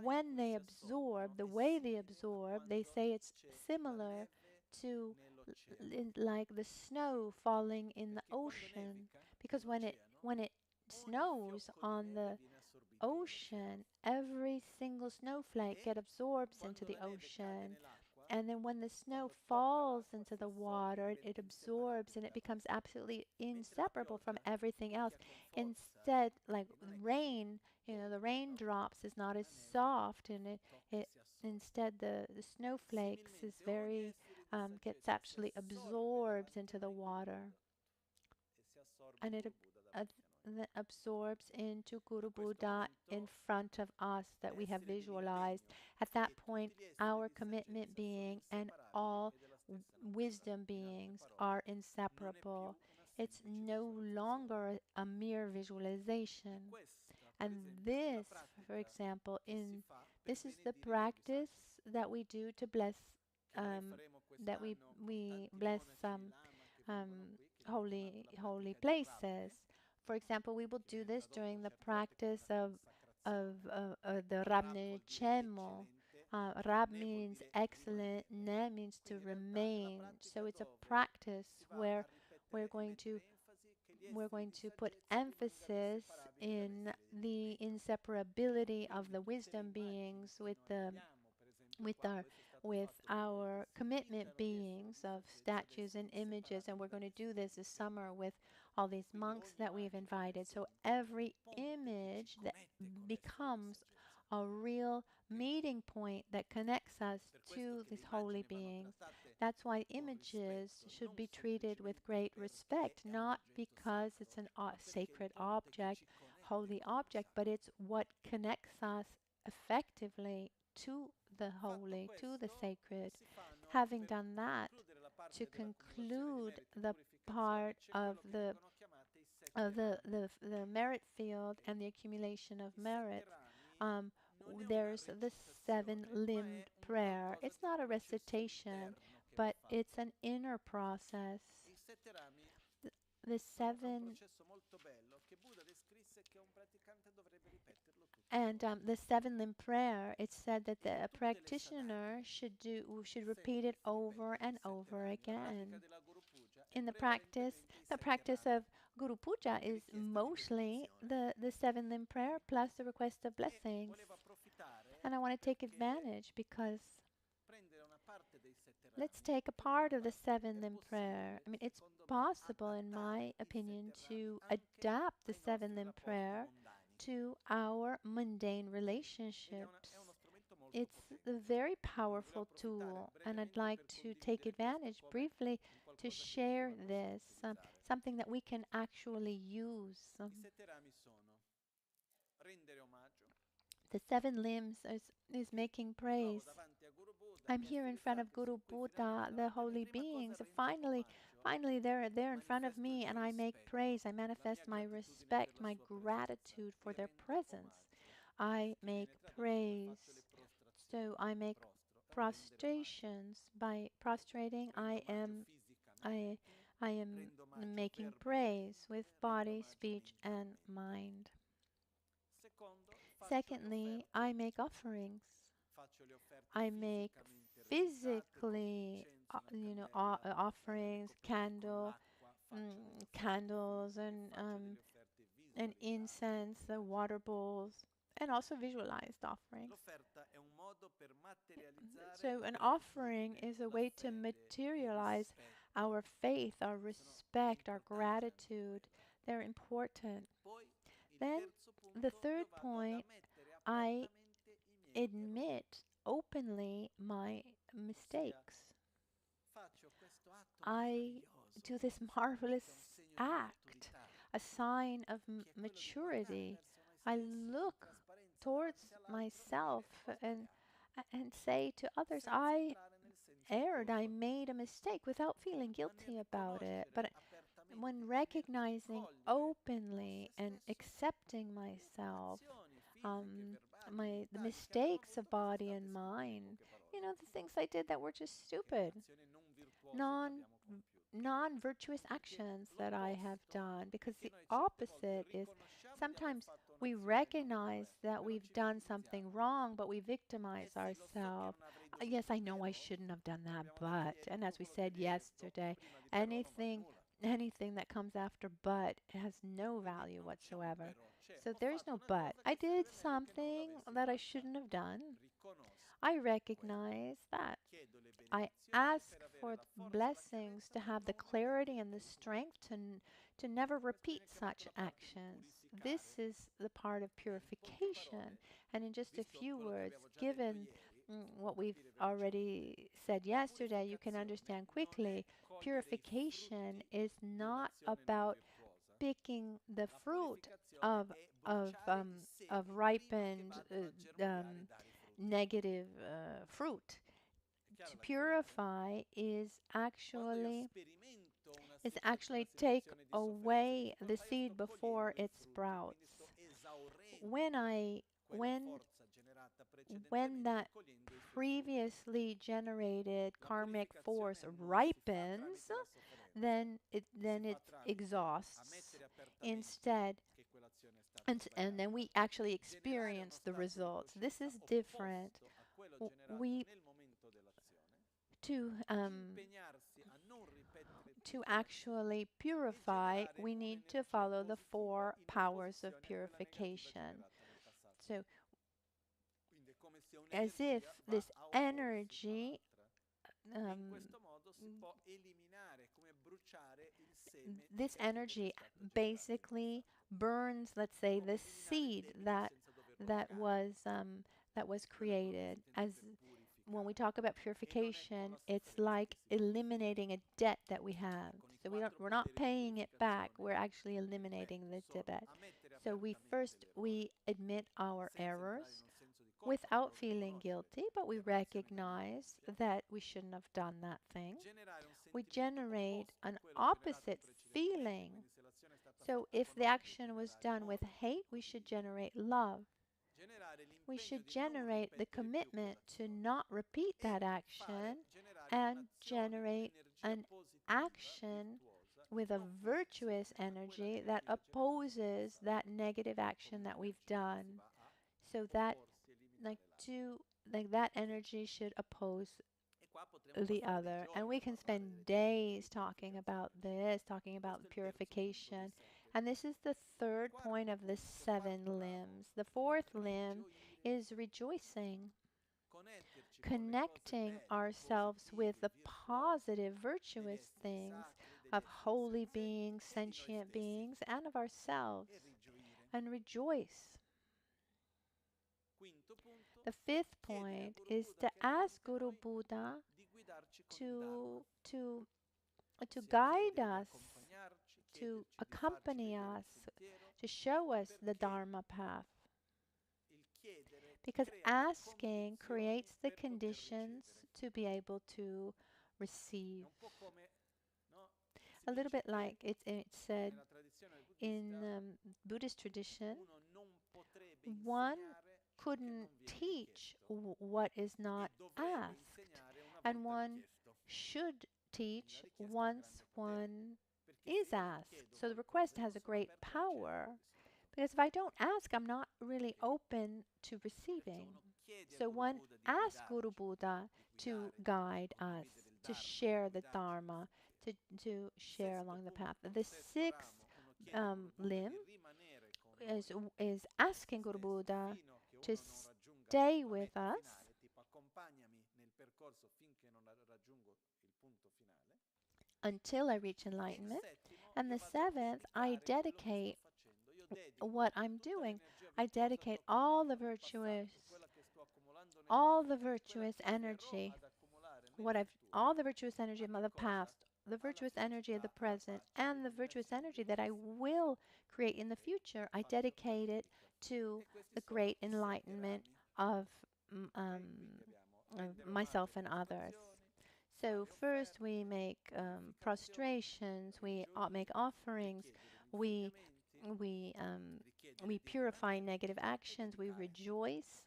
When they absorb, the way they absorb, they say it's similar to like the snow falling in the ocean, because when it snows on the ocean, every single snowflake gets absorbed into the ocean. And then when the snow falls into the water, it absorbs and it becomes absolutely inseparable from everything else. Instead, like rain, the raindrops is not as soft, and it instead the snowflakes is very gets actually absorbed into the water, and it that absorbs into Guru Buddha in front of us that we have visualized. At that point, our commitment being and all wisdom beings are inseparable. It's no longer a mere visualization. And this, for example, this is the practice that we do to bless, that we bless holy places. For example, we will do this during the practice of the Rabnechemo. Rab means excellent, Ne means to remain. So it's a practice where we're going to put emphasis in the inseparability of the wisdom beings with our commitment beings of statues and images, and we're going to do this summer with all these monks that we've invited. So every image that becomes a real meeting point that connects us to these holy beings. That's why images should be treated with great respect, not because it's a sacred object, holy object, but it's what connects us effectively to the holy, to the sacred. Having done that, to conclude the part of the merit field and the accumulation of merit, there's the seven-limbed prayer. It's not a recitation, but it's an inner process. The seven and the seven-limb prayer. It's said that the practitioner should repeat it over and over again. In the practice of Guru Puja is mostly the seven-limb prayer plus the request of blessings. And I want to take advantage because let's take a part of the seven-limb prayer. I mean, it's possible, in my opinion, to adapt the seven-limb prayer to our mundane relationships. It's a very powerful tool, and I'd like to take advantage briefly to share this, something that we can actually use. The seven limbs is making praise. I'm here in front of Guru Buddha, the holy beings. Finally, they're there in front of me, and I make praise. I manifest my respect, my gratitude for their presence. I make praise. So I make prostrations. By prostrating, I am making praise with body, speech, and mind. Secondly, I make offerings. I make physically, offerings, candles and incense, the water bowls, and also visualized offerings. So an offering is a way to materialize our faith, our respect, our gratitude. They're important. Then the third point, I admit openly my mistakes. I do this marvelous act, a sign of maturity. I look towards myself and say to others, I erred, I made a mistake without feeling guilty about it. But when recognizing openly and accepting myself, the mistakes of body and mind, the things I did that were just stupid, non-virtuous actions that I have done, because the opposite is sometimes we recognize that we've done something wrong, but we victimize ourselves. Yes, I know I shouldn't have done that, but, and as we said yesterday, anything that comes after but has no value whatsoever. So there's no but. I did something that I shouldn't have done. I recognize that. I ask for blessings to have the clarity and the strength to never repeat such actions. This is the part of purification. And in just a few words, given what we've already said yesterday, you can understand quickly, purification is not about picking the fruit of ripened negative fruit. To purify is actually take away the seed before it sprouts. When that previously generated karmic force ripens, then it exhausts instead, and then we actually experience the results. This is different. To actually purify, we need to follow the four powers of purification. So, as if this energy basically burns, let's say, the seed that that was created. As when we talk about purification, it's like eliminating a debt that we have. So we're not paying it back. We're actually eliminating the debt. So we admit our errors without feeling guilty, but we recognize that we shouldn't have done that thing. We generate an opposite feeling. So if the action was done with hate, we should generate love. We should generate the commitment to not repeat that action and generate an action with a virtuous energy that opposes that negative action that we've done. So that that energy should oppose the other. And we can spend days talking about this, talking about purification. And this is the third point of the 7 limbs. The fourth limb is rejoicing, connecting ourselves with the positive, virtuous things of holy beings, sentient beings, and of ourselves, and rejoice. The fifth point is to ask Guru Buddha to guide us, to accompany us, to show us the Dharma path. Because asking creates the conditions to be able to receive. A little bit like it's said in Buddhist tradition, one couldn't teach what is not asked, and one should teach once one is asked. So the request has a great power, because if I don't ask, I'm not really open to receiving. So one asks Guru Buddha to guide us, to share the Dharma, to share along the path. The sixth limb is asking Guru Buddha to stay with us until I reach enlightenment. And the seventh, I dedicate what I'm doing. I dedicate all the virtuous energy, all the virtuous energy of the past, the virtuous energy of the present, and the virtuous energy that I will create in the future. I dedicate it to the great enlightenment of myself and others. So first we make prostrations, we make offerings, we purify negative actions, we rejoice,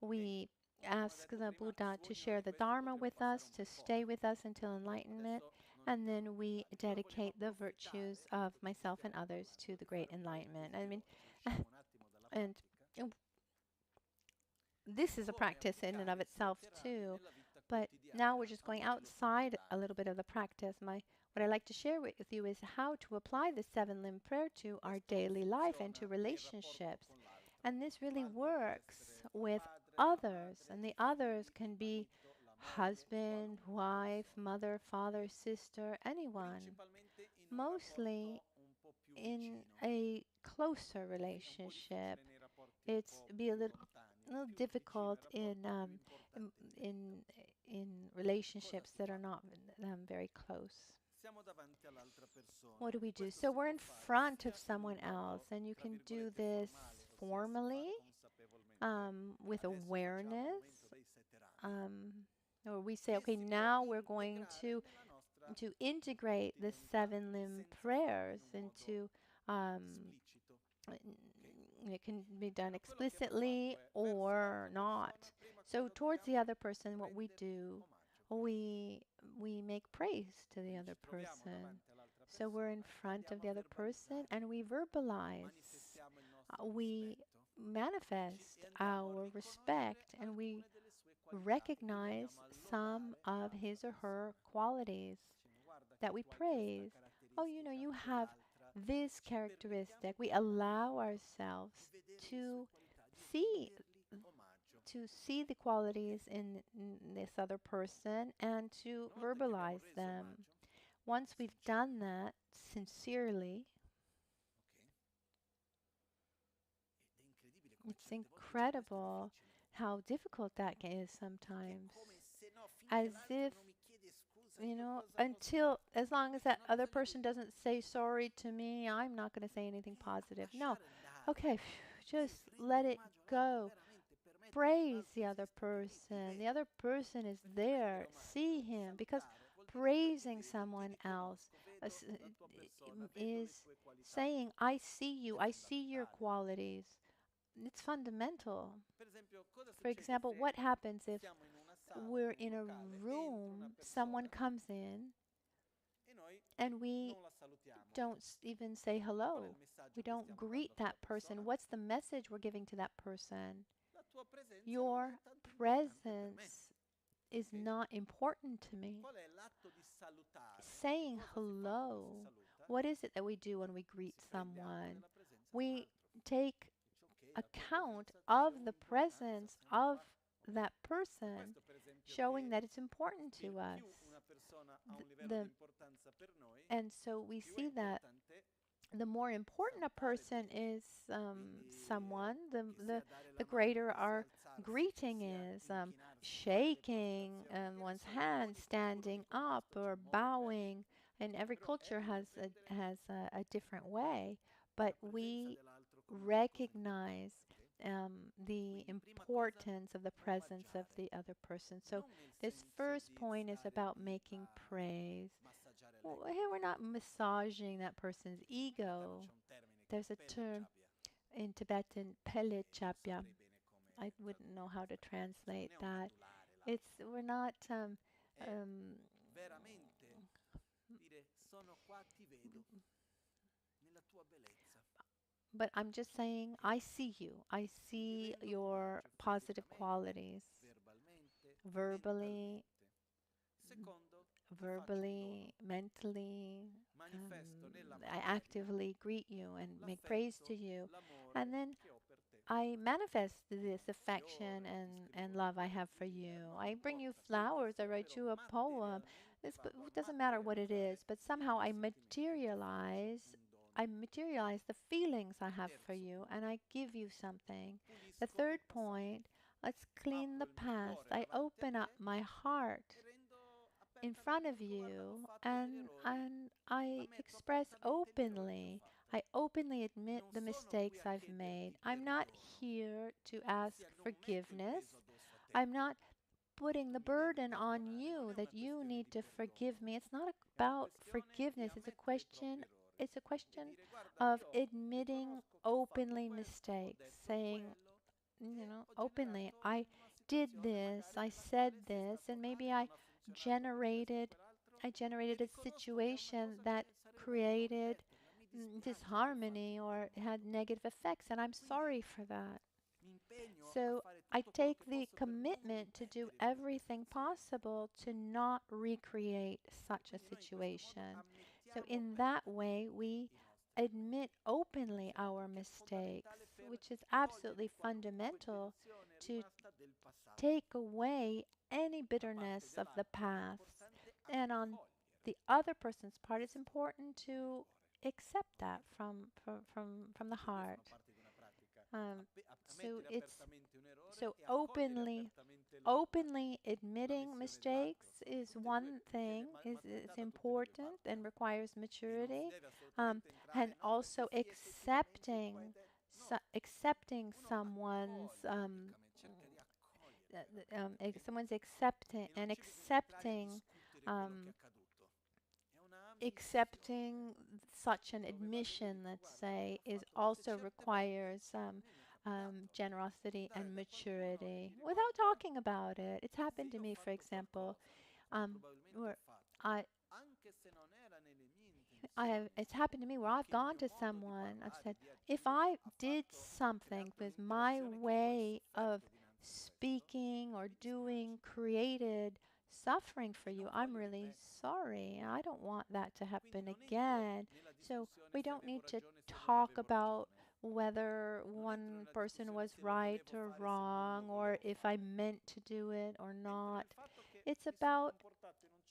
we ask the Buddha to share the Dharma with us, to stay with us until enlightenment, and then we dedicate the virtues of myself and others to the great enlightenment. I mean, and this is a practice in and of itself too, but now we're just going outside a little bit of the practice. What I like to share with you is how to apply the 7-limb prayer to our daily life and to relationships. And this really works with others, and the others can be husband, wife, mother, father, sister, anyone. Mostly in a closer relationship. It's be a little difficult in relationships that are not very close. What do we do? So we're in front of someone else, and you can do this formally with awareness, or we say, okay, now we're going to integrate the 7-limb prayers into. It can be done explicitly or not. So towards the other person, what we do, we make praise to the other person. So we're in front of the other person and we verbalize. We manifest our respect and we recognize some of his or her qualities that we praise. Oh, you have this characteristic. We allow ourselves to see the qualities in this other person and to verbalize them. Once we've done that sincerely, It's incredible how difficult that is sometimes. As if, as long as that other person doesn't say sorry to me, I'm not going to say anything positive. No. Okay, just let it go. Praise the other person. The other person is there. See him. Because praising someone else is saying, I see you. I see your qualities. It's fundamental. For example, what happens if we're in a room, someone comes in, and we don't even say hello? We don't greet that person. What's the message we're giving to that person? Your presence is not important to me. Saying hello, what is it that we do when we greet someone? We take account of the presence of that person, showing that it's important to us. And so we see that the more important a person is, someone, the greater our greeting is. Shaking one's hand, standing up, or bowing, and every culture has a different way. But we recognize the importance of the presence of the other person. So this first point is about making praise. Well, here we're not massaging that person's ego. There's a term in Tibetan, pele chapya. I wouldn't know how to translate that. We're not but I'm just saying, I see you. I see your positive qualities verbally, mentally. I actively greet you and make praise to you. And then I manifest this affection and love I have for you. I bring you flowers. I write you a poem. It doesn't matter what it is, but somehow I materialize the feelings I have for you, and I give you something. The third point, let's clean the past. I open up my heart in front of you, and I express openly. I openly admit the mistakes I've made. I'm not here to ask forgiveness. I'm not putting the burden on you that you need to forgive me. It's not about forgiveness. It's a question of admitting openly mistakes, saying, openly, I did this, I said this, and maybe I generated a situation that created disharmony or had negative effects, and I'm sorry for that. So I take the commitment to do everything possible to not recreate such a situation. So in that way, we admit openly our mistakes, which is absolutely fundamental to take away any bitterness of the past. And on the other person's part, it's important to accept that from the heart. So openly admitting mistakes is one thing, is important and requires maturity, and also accepting someone's accepting such an admission, let's say, is also requires generosity and maturity without talking about it. It's happened to me, for example, where it's happened to me where I've gone to someone, I've said, if I did something with my way of speaking or doing created suffering for you, I'm really sorry. I don't want that to happen again. So we don't need to talk about whether one person was right or wrong, or if I meant to do it or not. It's about,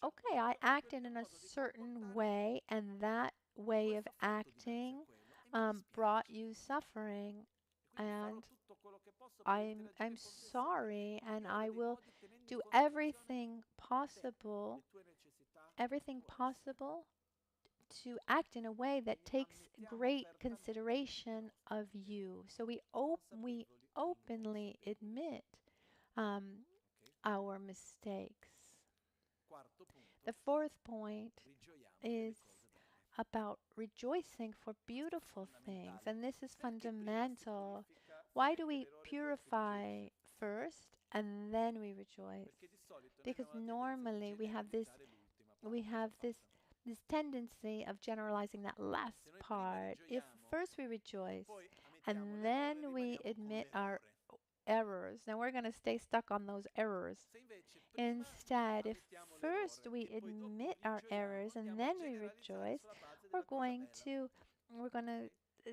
okay, I acted in a certain way, and that way of acting brought you suffering, and I'm sorry, and I will do everything possible to act in a way that takes great consideration of you. So we openly admit um, our mistakes. The fourth point is about rejoicing for beautiful things, and this is fundamental. Why do we purify first and then we rejoice? Because normally we have this tendency of generalizing that last part. If first we rejoice and then we admit our errors, then we're going to stay stuck on those errors. Instead, if first we admit our errors and then we rejoice, we're going to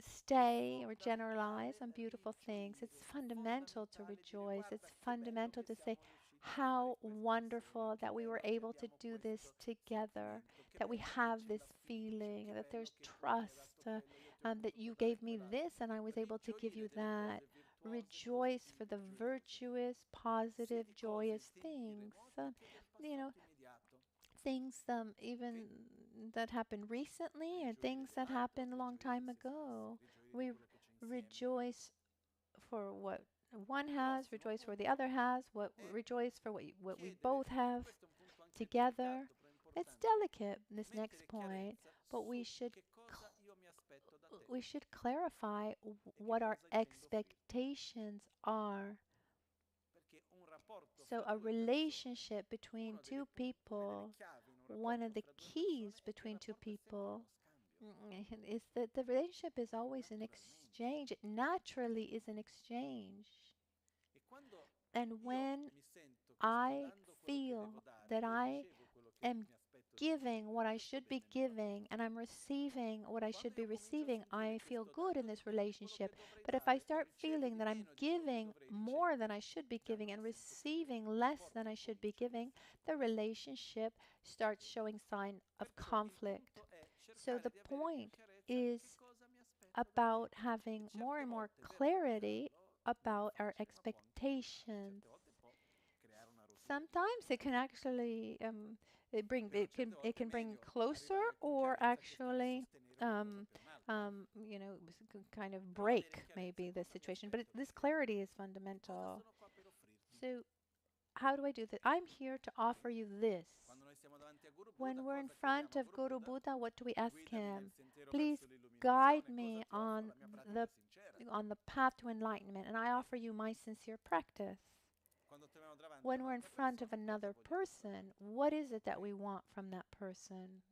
stay or generalize on beautiful things. It's fundamental to rejoice. It's fundamental to say how wonderful that we were able to do this together, that we have this feeling, that there's trust, that you gave me this and I was able to give you that. Rejoice for the virtuous, positive, joyous things. You know, things even that happened recently and things that happened a long time ago. We rejoice for what one has, rejoice for the other has, rejoice for what we both have together. It's delicate, this next point, but we should clarify what our expectations are. So a relationship between two people, one of the keys between two people is that the relationship is always an exchange. It naturally is an exchange. And when I feel that I am giving what I should be giving and I'm receiving what I should be receiving, I feel good in this relationship. But if I start feeling that I'm giving more than I should be giving and receiving less than I should be giving, the relationship starts showing sign of conflict. So the point is about having more and more clarity about our expectations. Sometimes it can actually it can bring closer, or actually kind of break maybe the situation. But this clarity is fundamental. So how do I do that? I'm here to offer you this. When we're in front of Guru Buddha, what do we ask him? Please guide me on the path to enlightenment, and I offer you my sincere practice. When we're in front of another person, what is it that we want from that person?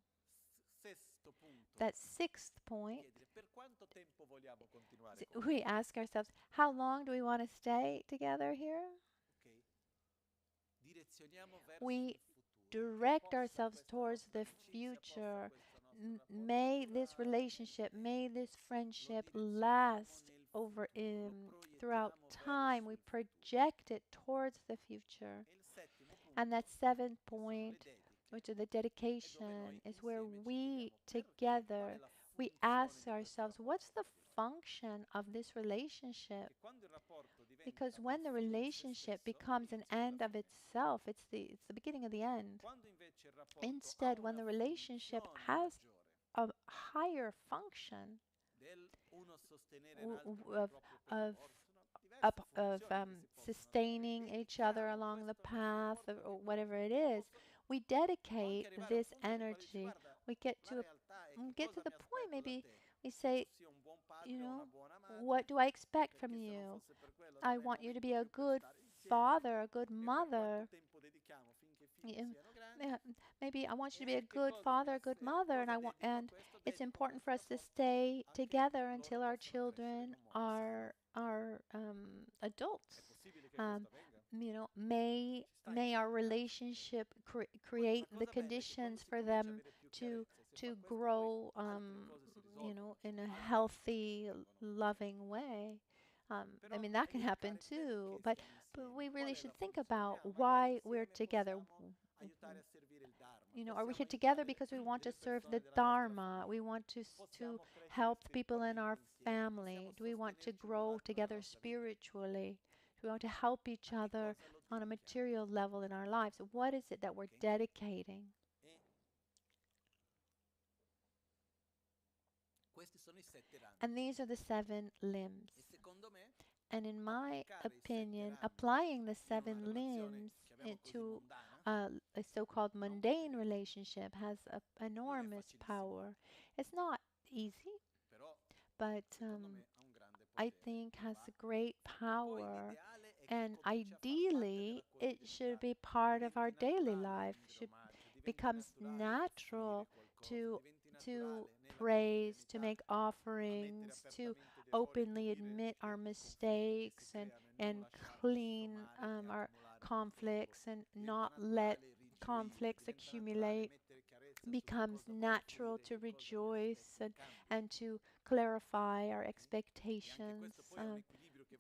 That sixth point, we ask ourselves, how long do we want to stay together here? We direct ourselves towards the future. May this relationship, may this friendship last over throughout time. We project it towards the future. And that seventh point, which is the dedication, is where we together, we ask ourselves, what's the function of this relationship? Because when the relationship becomes an end of itself, it's the beginning of the end. Instead, when the relationship has a higher function of sustaining each other along the path, or whatever it is, we dedicate this energy. We get to the point, maybe we say, what do I expect from you? I want you to be a good father, a good mother. Maybe I want you to be a good father, a good mother, and it's important for us to stay together until our children are adults. May our relationship create the conditions for them to grow, in a healthy, loving way. That can happen too, but we really should think about why we're together. Are we here together because we want to serve the Dharma? We want to help people in our family? Do we want to grow together spiritually? Do we want to help each other on a material level in our lives? What is it that we're dedicating? And these are the 7 limbs. And in my opinion, applying the 7 limbs into a so-called mundane relationship has enormous power. It's not easy, but I think has great power. And ideally, it should be part of our daily life. Should becomes natural to praise, to make offerings, to openly admit our mistakes and clean our conflicts and not let conflicts accumulate. Becomes natural to rejoice and to clarify our expectations.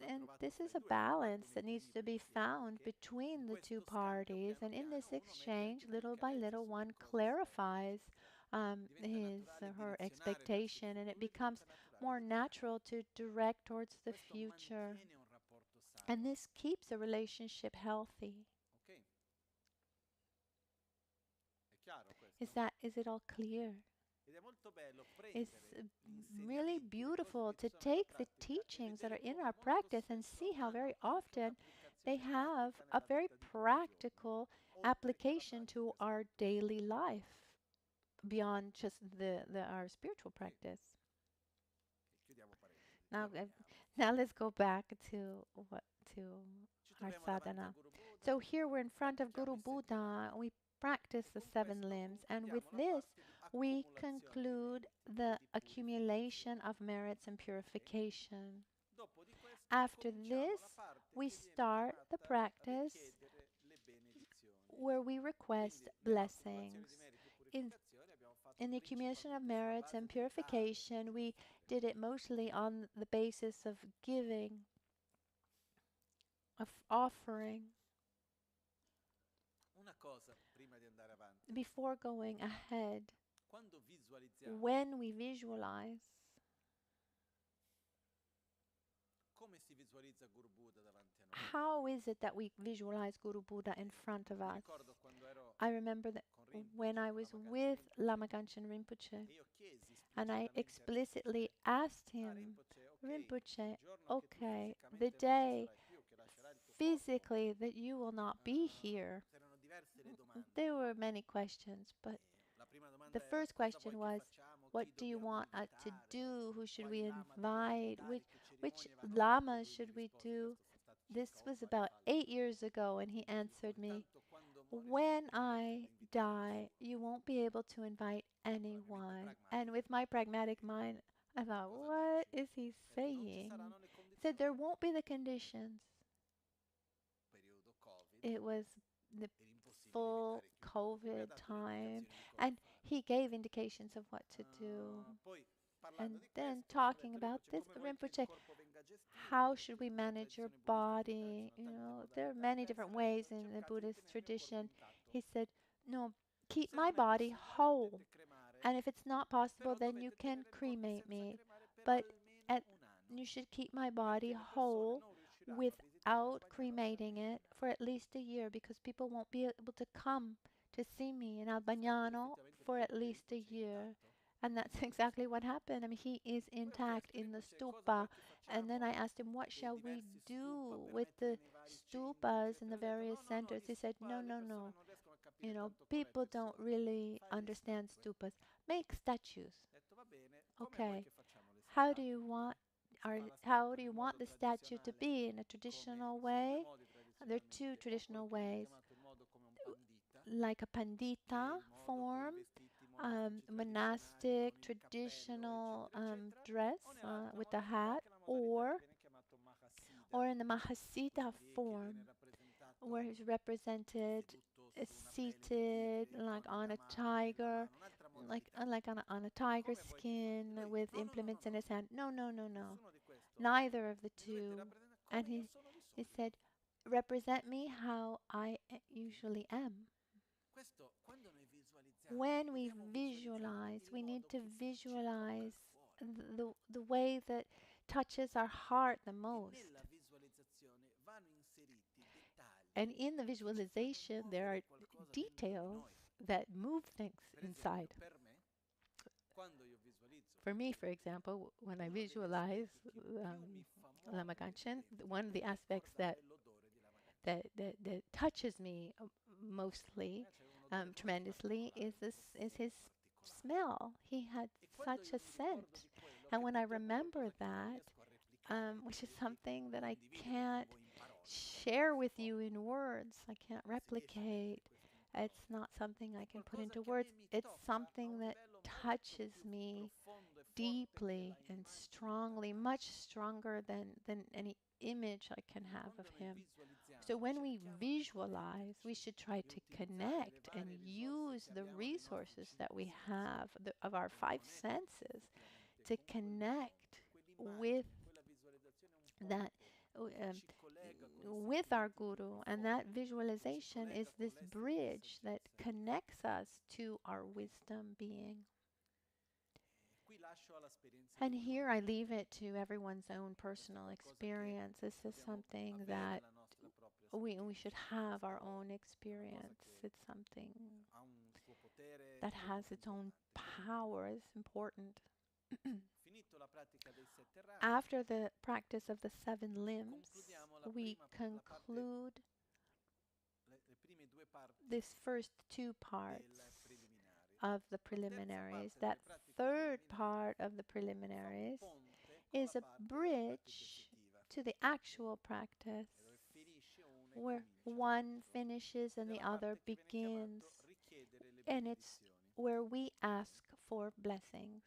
And this is a balance that needs to be found between the two parties. And in this exchange, little by little, one clarifies his or her expectation, and it becomes more natural to direct towards the future. And this keeps a relationship healthy. Is it all clear? It's really beautiful to take the teachings that are in our practice and see how very often they have a very practical application to our daily life beyond just our spiritual practice. Now let's go back to our sadhana. So here we're in front of Guru Buddha. We practice the 7 limbs, and with this we conclude the accumulation of merits and purification. After this, we start the practice where we request blessings. In the accumulation of merits and purification, we did it mostly on the basis of giving, of offering. Before going ahead, when we visualize, how is it that we visualize Guru Buddha in front of us? I remember that when I was with Lama Rinpoche, and I explicitly asked him, Rinpoche, okay, the day physically that you will not be here, there were many questions, but the first question was, what do you want us to do? Who should we invite? Which Lama should we do? This was about 8 years ago, and he answered me, when I die, you won't be able to invite anyone. And with my pragmatic mind, I thought, what is he saying? He said, there won't be the conditions. It was the full COVID time, and he gave indications of what to do. And then talking about this, Rinpoche, how should we manage your body? There are many different ways in the Buddhist tradition. He said, no, keep my body whole. And if it's not possible, then you can cremate me. But you should keep my body whole without cremating it for at least a year, because people won't be able to come to see me in Albagnano for at least a year. And that's exactly what happened. I mean, he is intact in the stupa. And then I asked him, what shall we do with the stupas in the various centers? He said, no. People don't really understand stupas. Make statues. Okay. How do you want the statue to be? In a traditional way? There are 2 traditional ways. Like a pandita form, monastic, traditional dress with a hat, or in the Mahasiddha form, where he's represented seated like on a tiger, like on a tiger skin with implements in his hand. No. Neither of the 2. And he said, represent me how I usually am. When we visualize, we need to visualize the way that touches our heart the most. And in the visualization, there are details that move things inside. For me, for example, when I visualize Lama, one of the aspects that touches me mostly, tremendously, is his smell. He had such a scent, and when I remember that, which is something that I can't share with you in words, I can't replicate. It's not something I can put into words. It's something that touches me deeply and strongly, much stronger than any image I can have of him. So when we visualize, we should try to connect and use the resources that we have of our five senses to connect with that, with our guru. And that visualization is this bridge that connects us to our wisdom being. And here I leave it to everyone's own personal experience. This is something that we should have our own experience. It's something that has its own power. It's important. After the practice of the 7 limbs, we conclude this first 2 parts of the preliminaries. That third part of the preliminaries is a bridge to the actual practice, where one finishes and the other begins, and it's where we ask for blessings.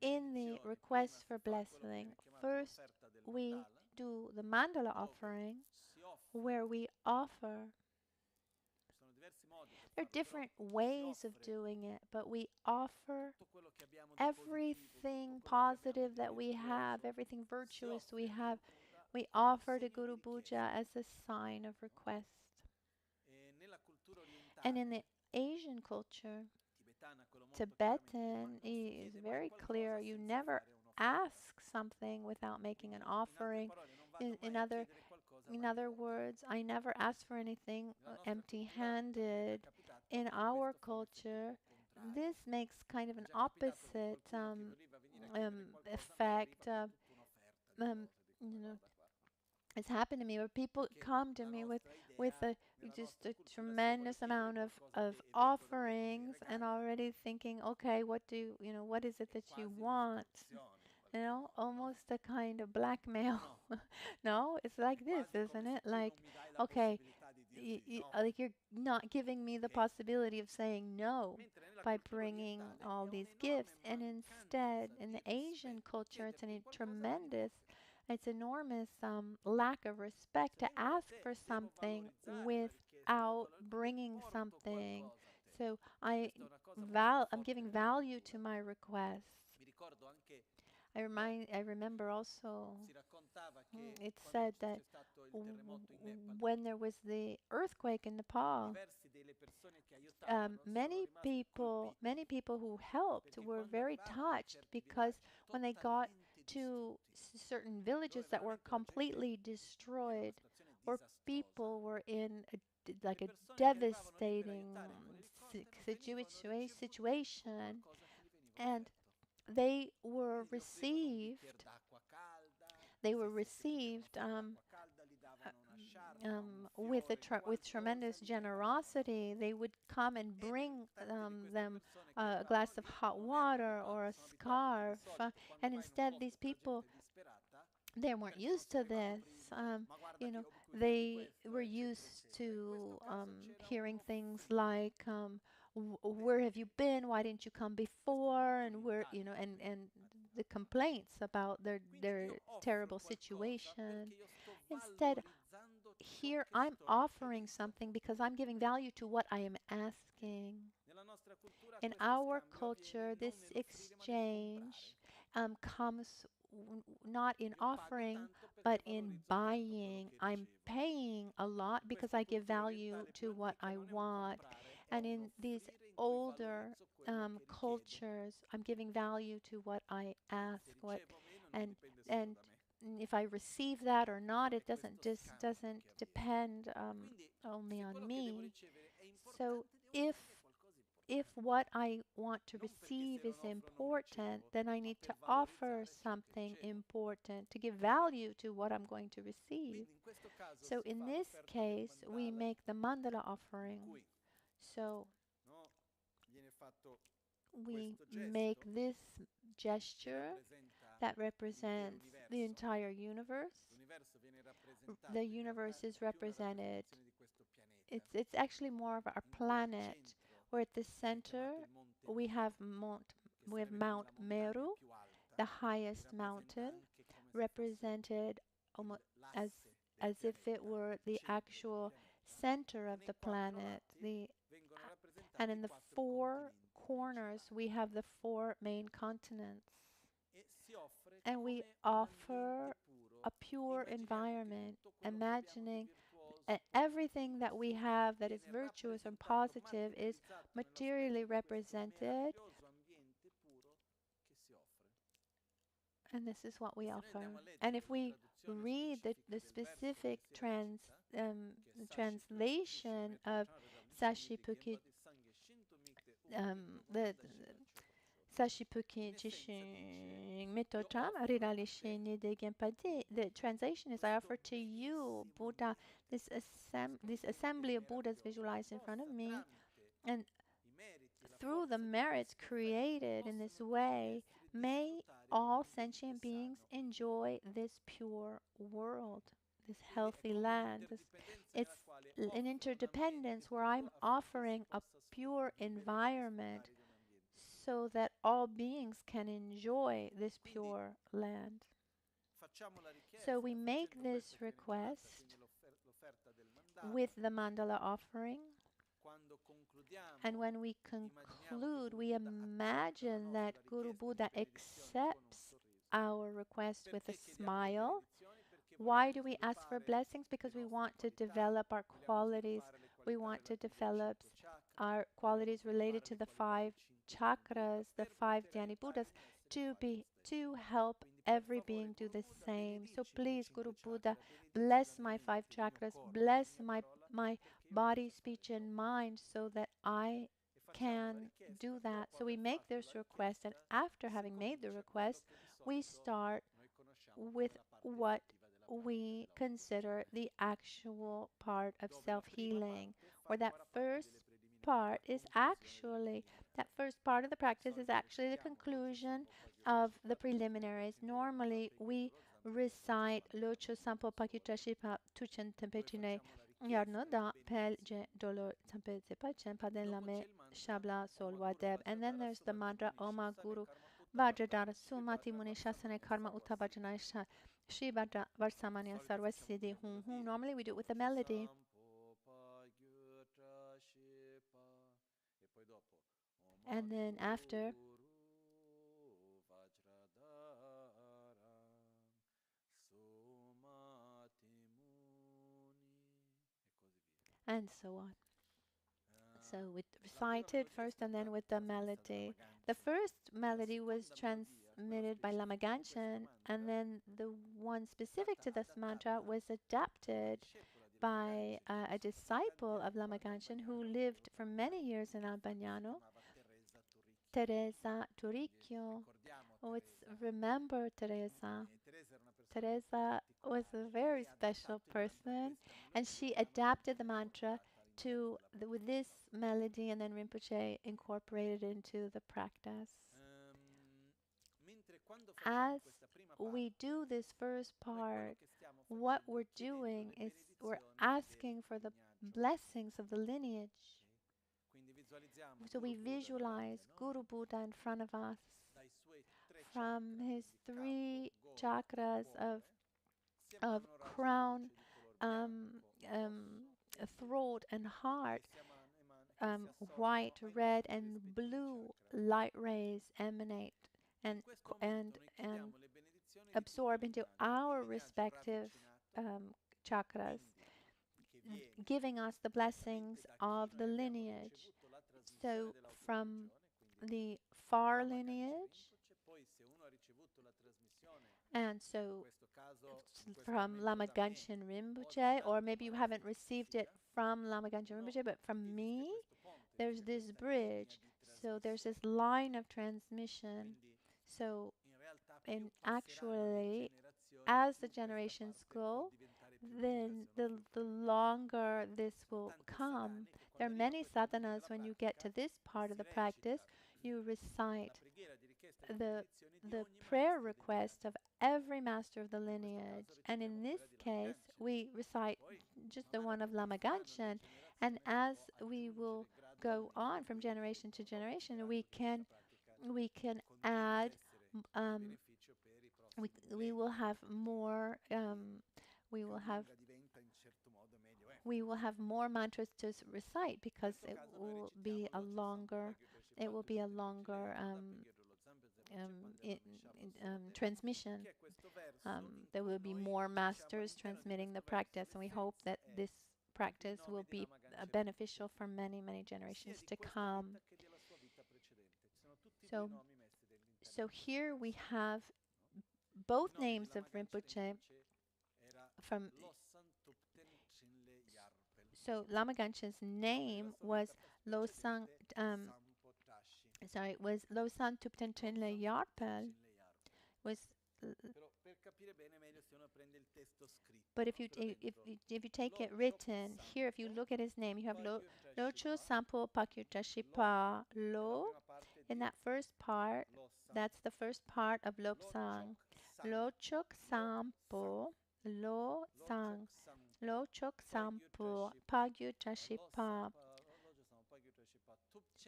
In the request for blessing, first we do the mandala offering, where we offer. There are different ways of doing it, but we offer everything positive that we have, everything virtuous we have, we offer to Guru Puja as a sign of request. And in the Asian culture, Tibetan is very clear. You never ask something without making an offering. In other words, I never ask for anything empty-handed. In our culture, this makes kind of an opposite effect. It's happened to me where people come to me with just a tremendous amount of offerings, and already thinking, okay, what is it that you want? Almost a kind of blackmail. No, it's like this, isn't it? Like, okay, like you're not giving me the possibility of saying no by bringing all these gifts. And instead, in the Asian culture, it's enormous lack of respect to ask for something without bringing something. So I'm giving value to my requests. I remember also, it said that when there was the earthquake in Nepal, many people who helped were very touched, because when they got to certain villages that were completely destroyed, or people were in a devastating situation, and they were received with tremendous generosity. They would come and bring them a glass of hot water or a scarf, and instead these people, they weren't used to this. They were used to hearing things like, where have you been? Why didn't you come before? And and the complaints about their terrible situation. Instead, here I'm offering something because I'm giving value to what I am asking. In our culture, this exchange comes not in offering, but in buying. I'm paying a lot because I give value to what I want. And in these older cultures, I'm giving value to what I ask, and and if I receive that or not, it doesn't depend only on me. So if what I want to receive is important, then I need to offer something important to give value to what I'm going to receive. So in this case, we make the mandala offering. So we make this gesture that represents the entire universe. The universe is represented. It's actually more of our planet. We're at the center. We have Mount Meru, the highest mountain, represented almost as if it were the actual center of the planet. And in the four corners, we have the four main continents. And we offer a pure environment, imagining everything that we have that is virtuous and positive is materially represented. And this is what we offer. And if we read the specific translation of Sashi-puki, the Sashi-puki Jishin Mitotam Riralishin de Genpadi. The translation is, I offer to you, Buddha, this assembly of Buddhas visualized in front of me, and through the merits created in this way, may all sentient beings enjoy this pure world, this healthy land. It's an interdependence where I'm offering a pure environment so that all beings can enjoy this pure land. So we make this request with the mandala offering. And when we conclude, we imagine that Guru Buddha accepts our request with a smile. Why do we ask for blessings? Because we want to develop our qualities. We want to develop our qualities related to the 5 chakras, the 5 Dhyani Buddhas, to help every being do the same. So please, Guru Buddha, bless my 5 chakras, bless my body, speech, and mind so that I can do that. So we make this request, and after having made the request, we start with what we consider the actual part of self-healing, or that first part of the practice is actually the conclusion of the preliminaries. Normally, we recite Locho Sampo Pakyuta Shipa Tuchen Tempetine Yarno Da Pel Je Dolo Tampete Pachen Paden Lame Shabla Sol Wadeb. And then there's the mantra Oma Guru Bhadradara Sumati Muni Shasane Karma Uttabhajana Shibhadra Varsamanya Sarvasiddhi Hum Hum. Normally we do it with a melody. And then after, and so on. So we recited first and then with the melody. The first melody was transmitted by Lama Ganchen, and then the one specific to this mantra was adapted by a disciple of Lama Ganchen who lived for many years in Albagnano, Teresa Turicchio. Oh, remember Teresa. Teresa was a very special person, and she adapted the mantra with this melody, and then Rinpoche incorporated it into the practice. As we do this first part, what we're doing is we're asking for the blessings of the lineage. So we visualize Guru Buddha in front of us from his 3 chakras of crown, throat, and heart. White, red, and blue light rays emanate, and absorb into our respective chakras, giving us the blessings of the lineage. So from the far lineage, and so from Lama Gangchen Rinpoche, or maybe you haven't received it from Lama Gangchen Rinpoche, but from me, there's this bridge. So there's this line of transmission. So actually, as the generations go, then the longer this will come. There are many sadhanas when you get to this part of the practice, you recite the prayer request of every master of the lineage. And in this case, we recite just the one of Lama Gangchen. And as we will go on from generation to generation, we can add, we will have more, we will have more mantras to recite, because it will be a longer, transmission. There will be more masters transmitting the practice, and we hope that this practice will be beneficial for many, many generations to come. So here we have both names of Rinpoche from. So Lama Gangchen's name was Losang. Was Losang Tupten Chenle Yarpel. But if you take it written here, if you look at his name, you have Locho Sampo Pakyuta Shipa Lo. In that first part, that's the first part of Lobsang. Lochok Sampo Lo Sang. Lochok Sampo Pakyuta Shipa.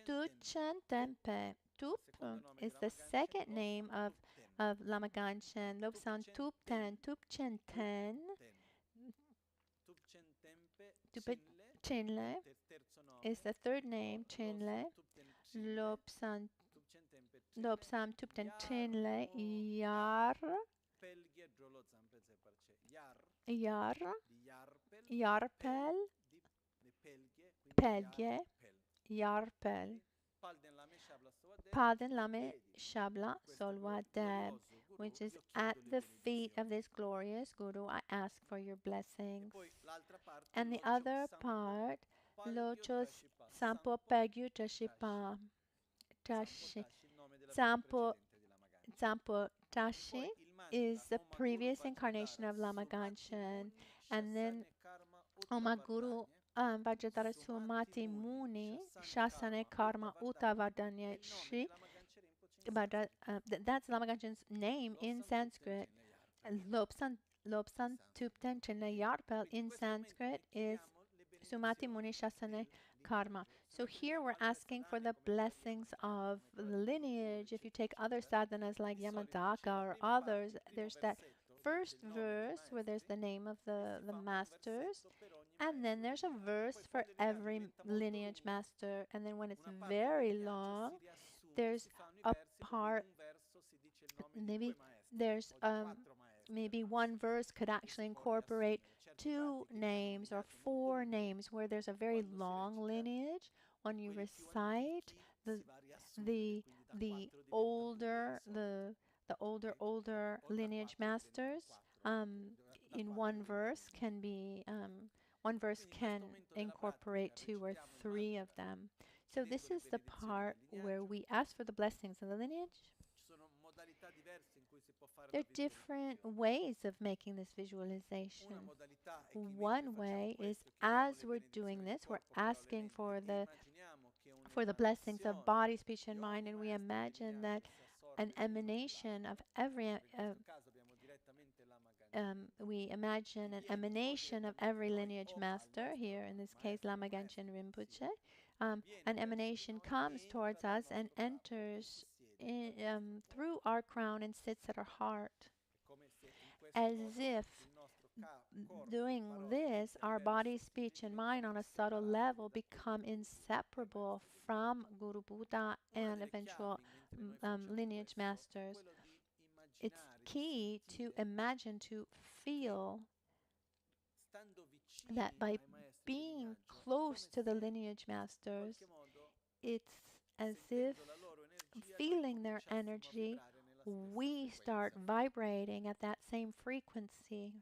Tuchen Tempe. Tup is the second name of Lama Gangchen. Lobsang Tupten, Tupchen Ten. Chenle is the third name, Chenle. Lobsang Tupten Chenle Yar. Yarpel. Pelge. Yarpel. Paden Lame Shabla Solwa Deb, which is at the feet of this glorious Guru, I ask for your blessings. And the other part, Lochos Sampo Pegyu Tashipa Tashi. Sampo Tashi is the previous incarnation of Lama Gangchen. And then Omaguru Vajradhara Sumati Muni Shasane Karma Utavadanya Shri. That's Lama Gangchen's name in Sanskrit. Lobsang Tupten Chenle Yarpel in Sanskrit is Sumati Muni Shasane Karma. So here we're asking for the blessings of the lineage. If you take other sadhanas like Yamadaka or others, there's that first verse where there's the name of the masters, and then there's a verse for every lineage master, and then when it's very long, there's a part, maybe one verse could actually incorporate 2 names or 4 names where there's a very long lineage. When you recite the older lineage masters, in one verse can incorporate 2 or 3 of them. So this is the part where we ask for the blessings of the lineage. There are different ways of making this visualization. One way is, as we're doing this, we're asking for the blessings of body, speech, and mind, and we imagine that an emanation of every lineage master, here in this case Lama Gangchen Rinpoche. An emanation comes towards us and enters through our crown and sits at our heart. As if doing this, our body, speech, and mind on a subtle level become inseparable from Guru Buddha and eventual lineage masters. it's key to imagine, to feel that by being close to the lineage masters, it's as if feeling their energy, we start vibrating at that same frequency.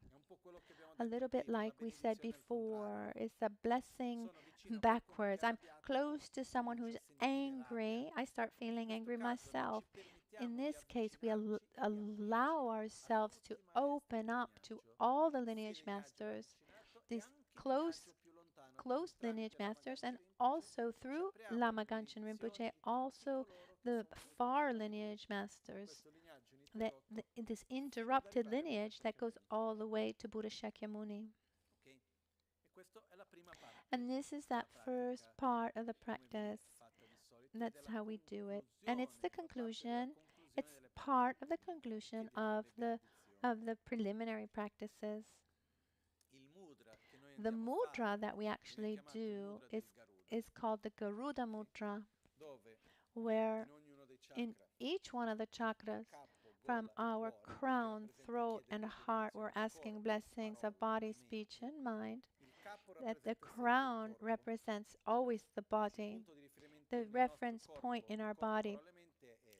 A little bit like we said before, it's a blessing backwards. I'm close to someone who's angry. I start feeling angry myself. In this case, we allow ourselves to open up to all the lineage masters, these close lineage masters, and also through Lama Ganchen Rinpoche, also the far lineage masters, this interrupted lineage that goes all the way to Buddha Shakyamuni. And this is that first part of the practice. That's how we do it. And it's the conclusion. It's part of the conclusion of the preliminary practices. The mudra that we actually do is called the Garuda mudra, where in each one of the chakras, from our crown, throat, and heart, we're asking blessings of body, speech, and mind. That the crown represents always the body. The reference point in our body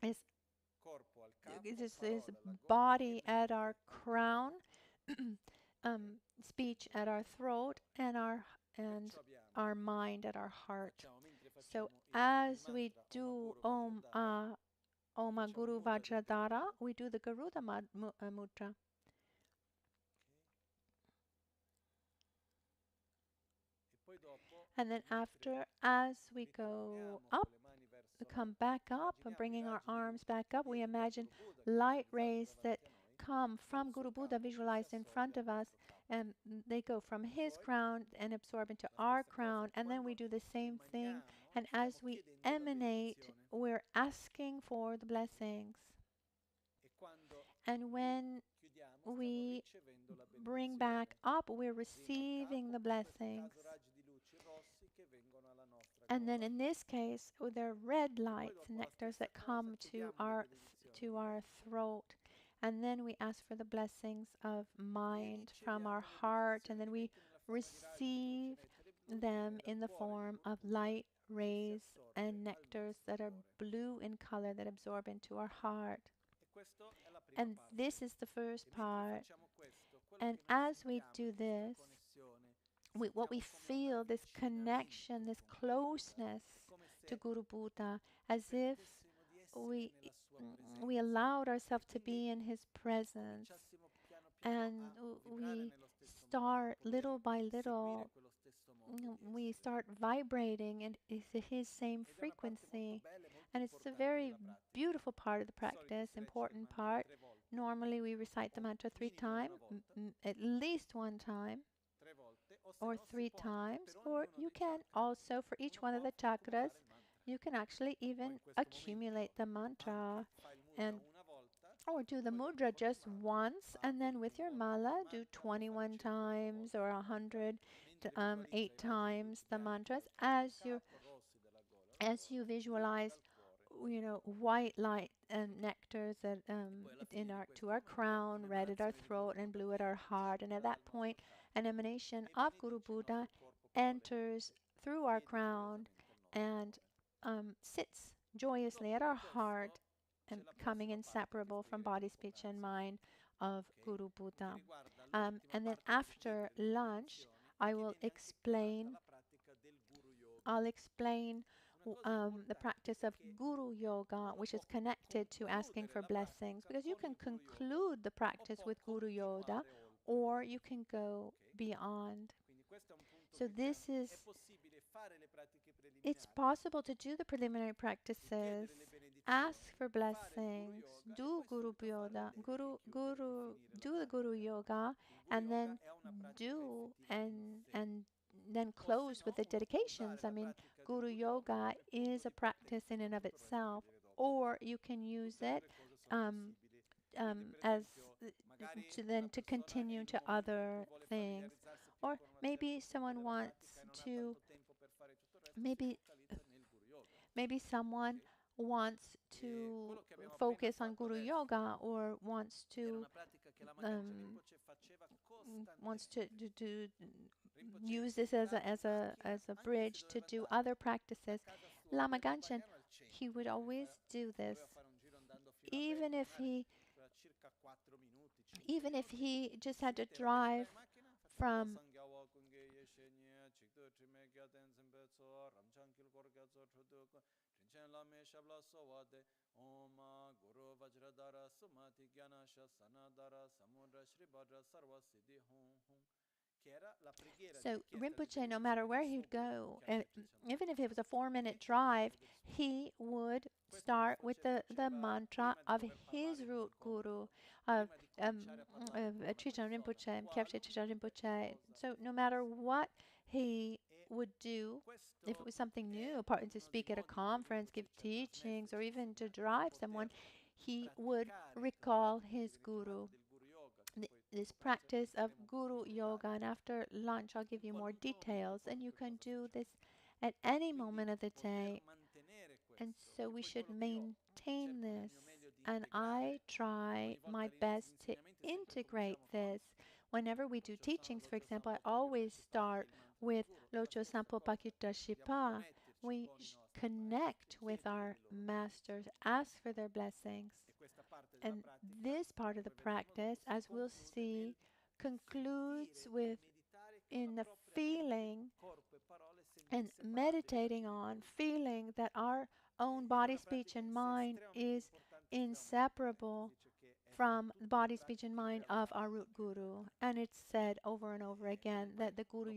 is body at our crown, speech at our throat, and our mind at our heart. So as we do Om Guru Vajradhara, we do the Garuda mudra. And then after, as we go up, we come back up, and bringing our arms back up, we imagine light rays that come from Guru Buddha visualized in front of us, and they go from his crown and absorb into our crown, and then we do the same thing. And as we emanate, we're asking for the blessings. And when we bring back up, we're receiving the blessings. And then in this case, there are red lights, nectars that come to our throat. And then we ask for the blessings of mind from our heart, and then we receive them in the form of light rays and nectars that are blue in color that absorb into our heart. And this is the first part. And as we do this, what we feel, this connection, this closeness to Guru Buddha, as if we allowed ourselves to be in his presence, and we start little by little, we start vibrating in his same frequency. And it's a very beautiful part of the practice, important part. Normally we recite the mantra 3 times, at least 1 time, or 3 times, or you can also, for each one of the chakras, you can actually even accumulate the mantra, and or do the mudra just once, and then with your mala do 21 times or 108 times the mantras as you visualize, white light and nectars that to our crown, red at our throat, and blue at our heart. And at that point, an emanation of Guru Buddha enters through our crown and sits joyously at our heart, and becoming inseparable from body, speech, and mind of Guru Buddha. And then after lunch, I'll explain the practice of Guru Yoga, which is connected to asking for blessings, because you can conclude the practice with Guru Yoga, or you can go beyond. So it's possible to do the preliminary practices, ask for blessings, do Guru Yoga, do the Guru Yoga, and then then close with the dedications. I mean, Guru Yoga is a practice in and of itself, or you can use it as to continue to other things. Or maybe someone wants to, maybe someone wants to focus on Guru Yoga or wants to use this as a bridge to do other practices. Lama Ganchen, he would always do this, even if he just had to drive from So Rinpoche, no matter where he'd go, even if it was a 4-minute drive, he would start with the mantra of his root guru, of Trijang Rinpoche, Kyabche Trijang Rinpoche. So no matter what he would do, if it was something new, apart to speak at a conference, give teachings, or even to drive someone, he would recall his guru. This practice of Guru Yoga, and after lunch I'll give you more details, and you can do this at any moment of the day, and so we should maintain this, and I try my best to integrate this. Whenever we do teachings, for example, I always start with Locho Sampo Pakyutta Shipa. We connect with our masters, ask for their blessings. And this part of the practice, as we'll see, concludes with in the feeling and meditating on feeling that our own body, speech, and mind is inseparable from the body, speech, and mind of our root guru. And it's said over and over again that the Guru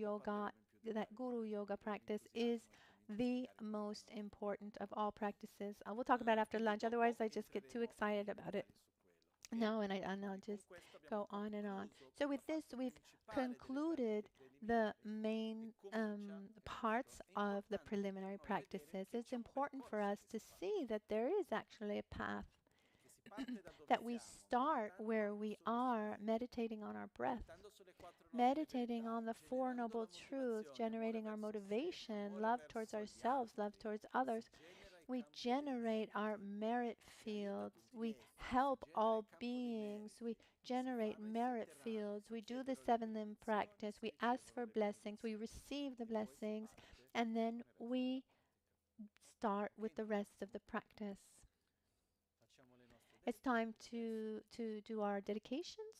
Yoga practice is the most important of all practices. We'll talk about it after lunch. Otherwise, I just get too excited about it. No, and I'll just go on and on. So with this, we've concluded the main parts of the preliminary practices. It's important for us to see that there is actually a path, that we start where we are, meditating on our breath, meditating on the Four Noble Truths, generating our motivation, love towards ourselves, love towards others. We generate our merit fields. We help all beings. We generate merit fields. We do the 7-limb practice. We ask for blessings. We receive the blessings. And then we start with the rest of the practice. It's time to do our dedications.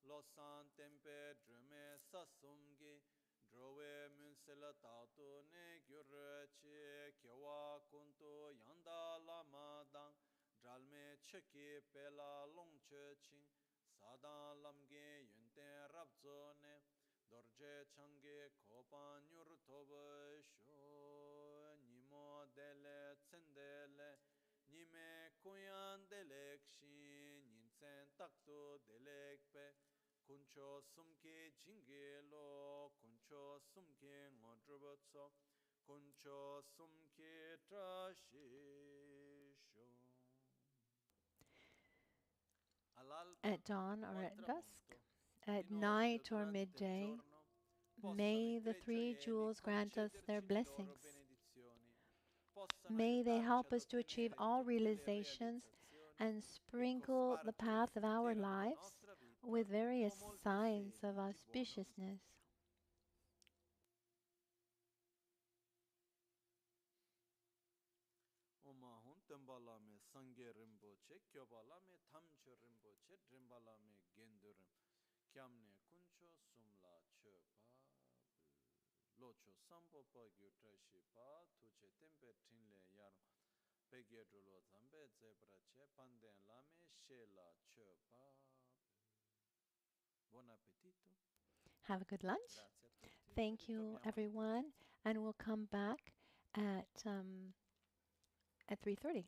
Losan tempe drume sasumgi drowe munsela tatu ne gyurche kyewa kuntu yanda lama dang dralme cheki pela longche ching sadan lamge yunte rabzone dorje change kopan nyur tobe sho nimo dele tsendele nime kuyan delek shin ninsen takto delek pe kuncho sumke jingelo kuncho sumke ngodrobotso kuncho sumke trashisho. At dawn or at dusk, at night or midday, may the three jewels grant us their blessings. May they help us to achieve all realizations and sprinkle the path of our lives with various signs of auspiciousness. Locho sampo pa gyutra shipa tuche tempe trinle yar pegye drulo zambe zebra che panden lame shela chepa. Buon appetito. Have a good lunch. Thank you, everyone, and we'll come back at 3:30.